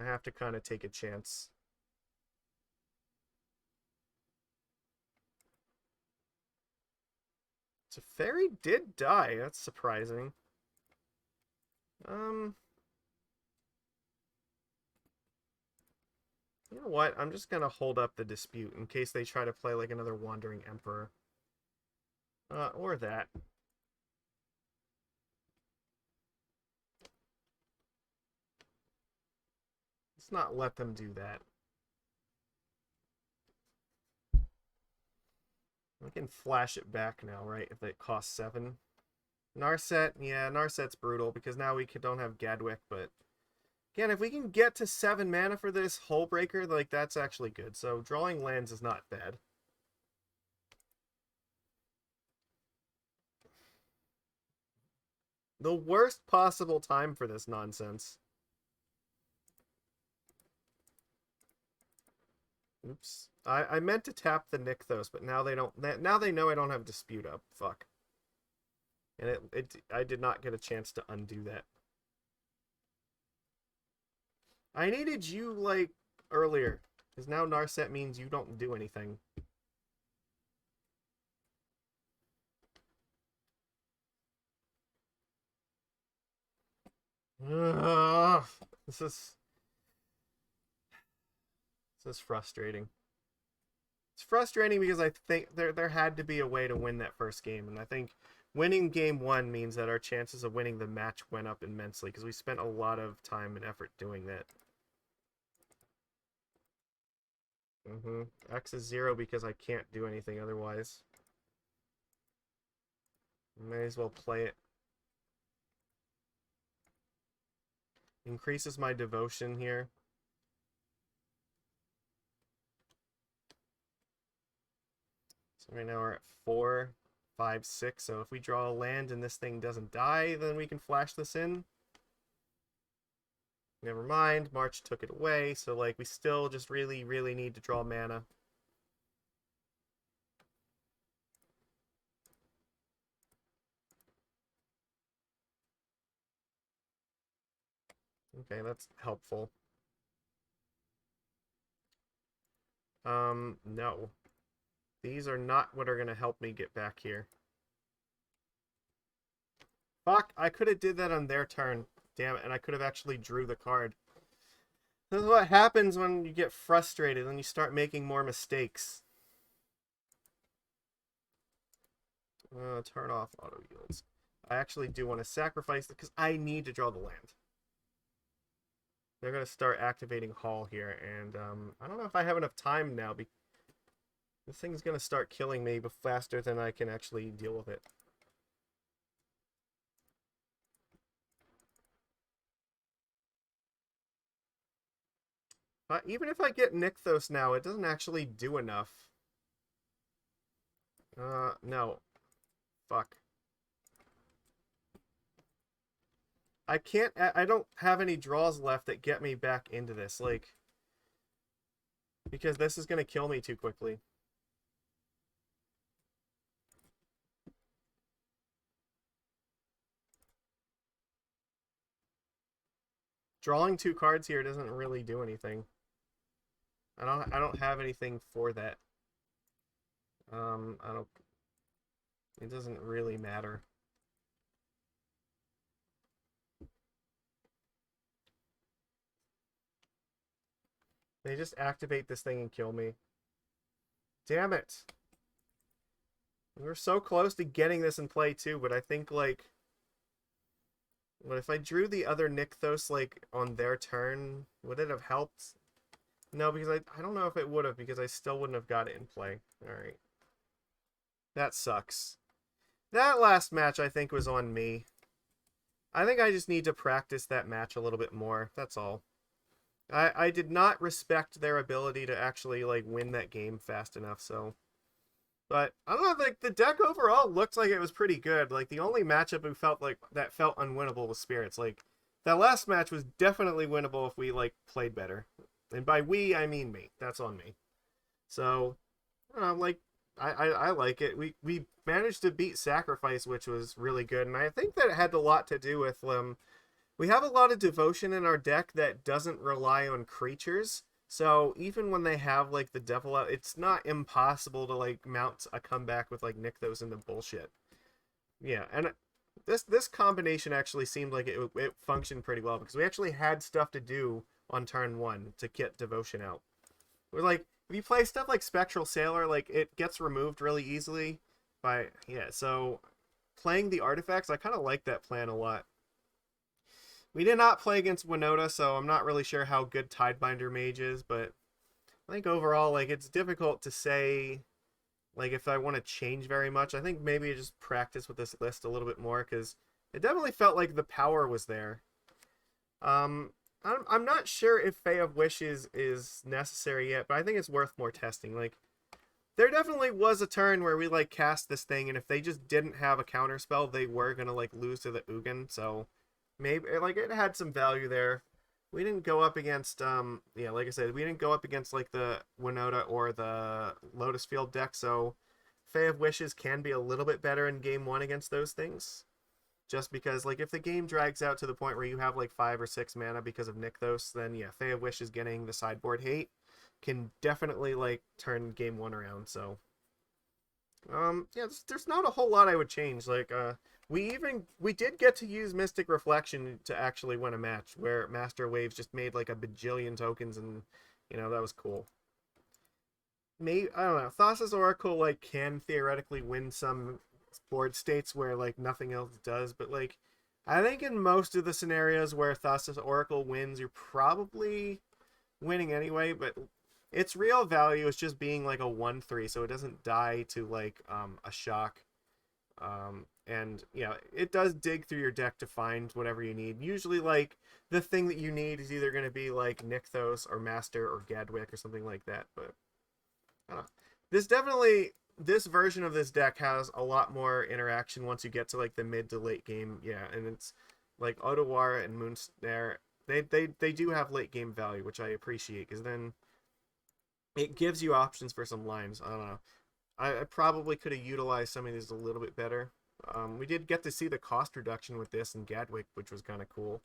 I have to kind of take a chance. So Fairy did die. That's surprising. You know what? I'm just gonna hold up the dispute in case they try to play like another Wandering Emperor. Or that. Let's not let them do that. I can flash it back now, right? If it costs 7. Narset, yeah, Narset's brutal because now we don't have Gadwick, but again, if we can get to 7 mana for this Hullbreaker, like that's actually good. So drawing lands is not bad. The worst possible time for this nonsense. Oops. I meant to tap the Nykthos, but now they don't. Now they know I don't have Dispute up. Fuck. And I did not get a chance to undo that. I needed you, like, earlier. Because now Narset means you don't do anything. Ugh, this is frustrating. It's frustrating because I think there had to be a way to win that first game, and I think winning game 1 means that our chances of winning the match went up immensely because we spent a lot of time and effort doing that. X is 0 because I can't do anything otherwise. May as well play it. Increases my devotion here. So right now we're at 4, 5, 6. So if we draw a land and this thing doesn't die, then we can flash this in. Never mind, March took it away, so like we still just really, really need to draw mana. Okay, that's helpful. No. These are not what are going to help me get back here. Fuck, I could have did that on their turn. Damn it, and I could have actually drew the card. This is what happens when you get frustrated and you start making more mistakes. Turn off auto yields. I actually do want to sacrifice it because I need to draw the land. They're going to start activating Hall here, and I don't know if I have enough time now. This thing's going to start killing me faster than I can actually deal with it. Even if I get Nykthos now, it doesn't actually do enough. No. Fuck. I don't have any draws left that get me back into this, like, because this is going to kill me too quickly. Drawing 2 cards here doesn't really do anything. I don't have anything for that. It doesn't really matter. They just activate this thing and kill me. Damn it. We were so close to getting this in play too, but I think like, what if I drew the other Nykthos like on their turn, would it have helped? No, because I don't know if it would have, because I still wouldn't have got it in play. Alright. That sucks. That last match I think was on me. I think I just need to practice that match a little bit more. That's all. I did not respect their ability to actually like win that game fast enough, so. But I don't know, like the deck overall looked like it was pretty good. Like the only matchup who felt like that felt unwinnable was Spirits. Like that last match was definitely winnable if we like played better. And by we I mean me. That's on me. So like I like it. We managed to beat Sacrifice, which was really good, and I think that it had a lot to do with we have a lot of devotion in our deck that doesn't rely on creatures. So even when they have like the devil out, it's not impossible to like mount a comeback with like Nykthos into bullshit. Yeah, and this combination actually seemed like it functioned pretty well because we actually had stuff to do on turn one to get devotion out. We're like, if you play stuff like Spectral Sailor, like it gets removed really easily by yeah. So playing the artifacts, I kind of like that plan a lot. We did not play against Winota, so I'm not really sure how good Tidebinder Mage is, but I think overall, like it's difficult to say like if I want to change very much. I think maybe just practice with this list a little bit more because it definitely felt like the power was there. Um, I'm not sure if Fae of Wishes is necessary yet, but I think it's worth more testing. Like there definitely was a turn where we like cast this thing, and if they just didn't have a counter spell, they were gonna like lose to the Ugin. So maybe like it had some value there. We didn't go up against yeah, like I said, we didn't go up against like the Winota or the Lotus Field deck, so Fae of Wishes can be a little bit better in game one against those things. Just because like if the game drags out to the point where you have like 5 or 6 mana because of Nykthos, then yeah, Fae of Wishes getting the sideboard hate can definitely like turn game one around. So yeah, there's not a whole lot I would change. Like we did get to use Mystic Reflection to actually win a match where Master Waves just made like a bajillion tokens, and you know that was cool. Maybe I don't know. Thassa's Oracle like can theoretically win some board states where like nothing else does, but like I think in most of the scenarios where Thassa's Oracle wins, you're probably winning anyway, but its real value is just being like a 1/3, so it doesn't die to like a shock. And yeah, it does dig through your deck to find whatever you need. Usually like the thing that you need is either going to be like Nykthos or Master or Gadwick or something like that, but I don't know. This version of this deck has a lot more interaction once you get to like the mid to late game. Yeah, and it's like Otawara and Moonsnare. They do have late game value, which I appreciate because then it gives you options for some lines. I don't know. I probably could have utilized some of these a little bit better. We did get to see the cost reduction with this and Gadwick, which was kind of cool.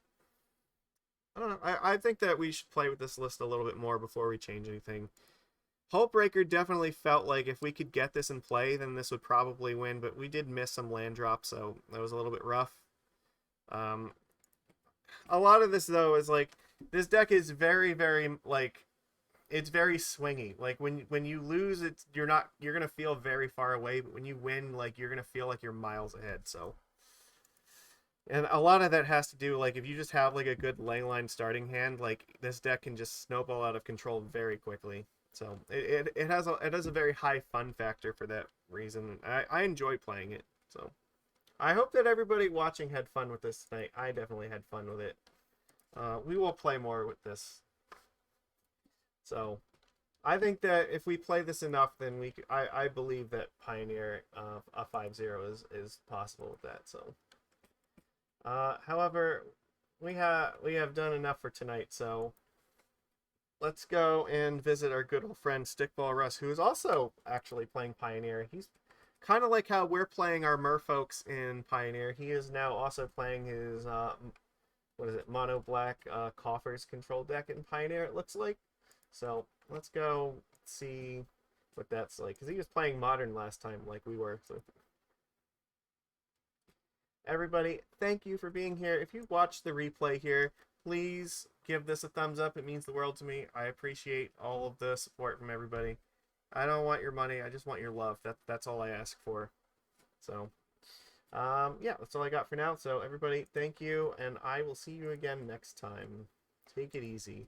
I don't know. I think that we should play with this list a little bit more before we change anything. Hullbreaker definitely felt like if we could get this in play, then this would probably win, but we did miss some land drops, so that was a little bit rough. A lot of this, though, is like, this deck is very, very, like, it's very swingy. Like, when you lose, you're gonna feel very far away, but when you win, like, you're gonna feel like you're miles ahead, so. And a lot of that has to do, like, if you just have, like, a good leyline starting hand, like, this deck can just snowball out of control very quickly. So it has a very high fun factor for that reason. I enjoy playing it. So I hope that everybody watching had fun with this tonight. I definitely had fun with it. We will play more with this. So I think that if we play this enough, then I believe that Pioneer a 5-0 is possible with that. So however, we have done enough for tonight. So let's go and visit our good old friend Stickball Russ, who is also actually playing Pioneer. He's kind of like how we're playing our Merfolks in Pioneer. He is now also playing his what is it, mono black coffers control deck in Pioneer. It looks like. So let's go see what that's like, because he was playing Modern last time, like we were. So everybody, thank you for being here. If you watched the replay here, please give this a thumbs up. It means the world to me. I appreciate all of the support from everybody. I don't want your money. I just want your love. That's all I ask for. So, yeah, that's all I got for now. So, everybody, thank you, and I will see you again next time. Take it easy.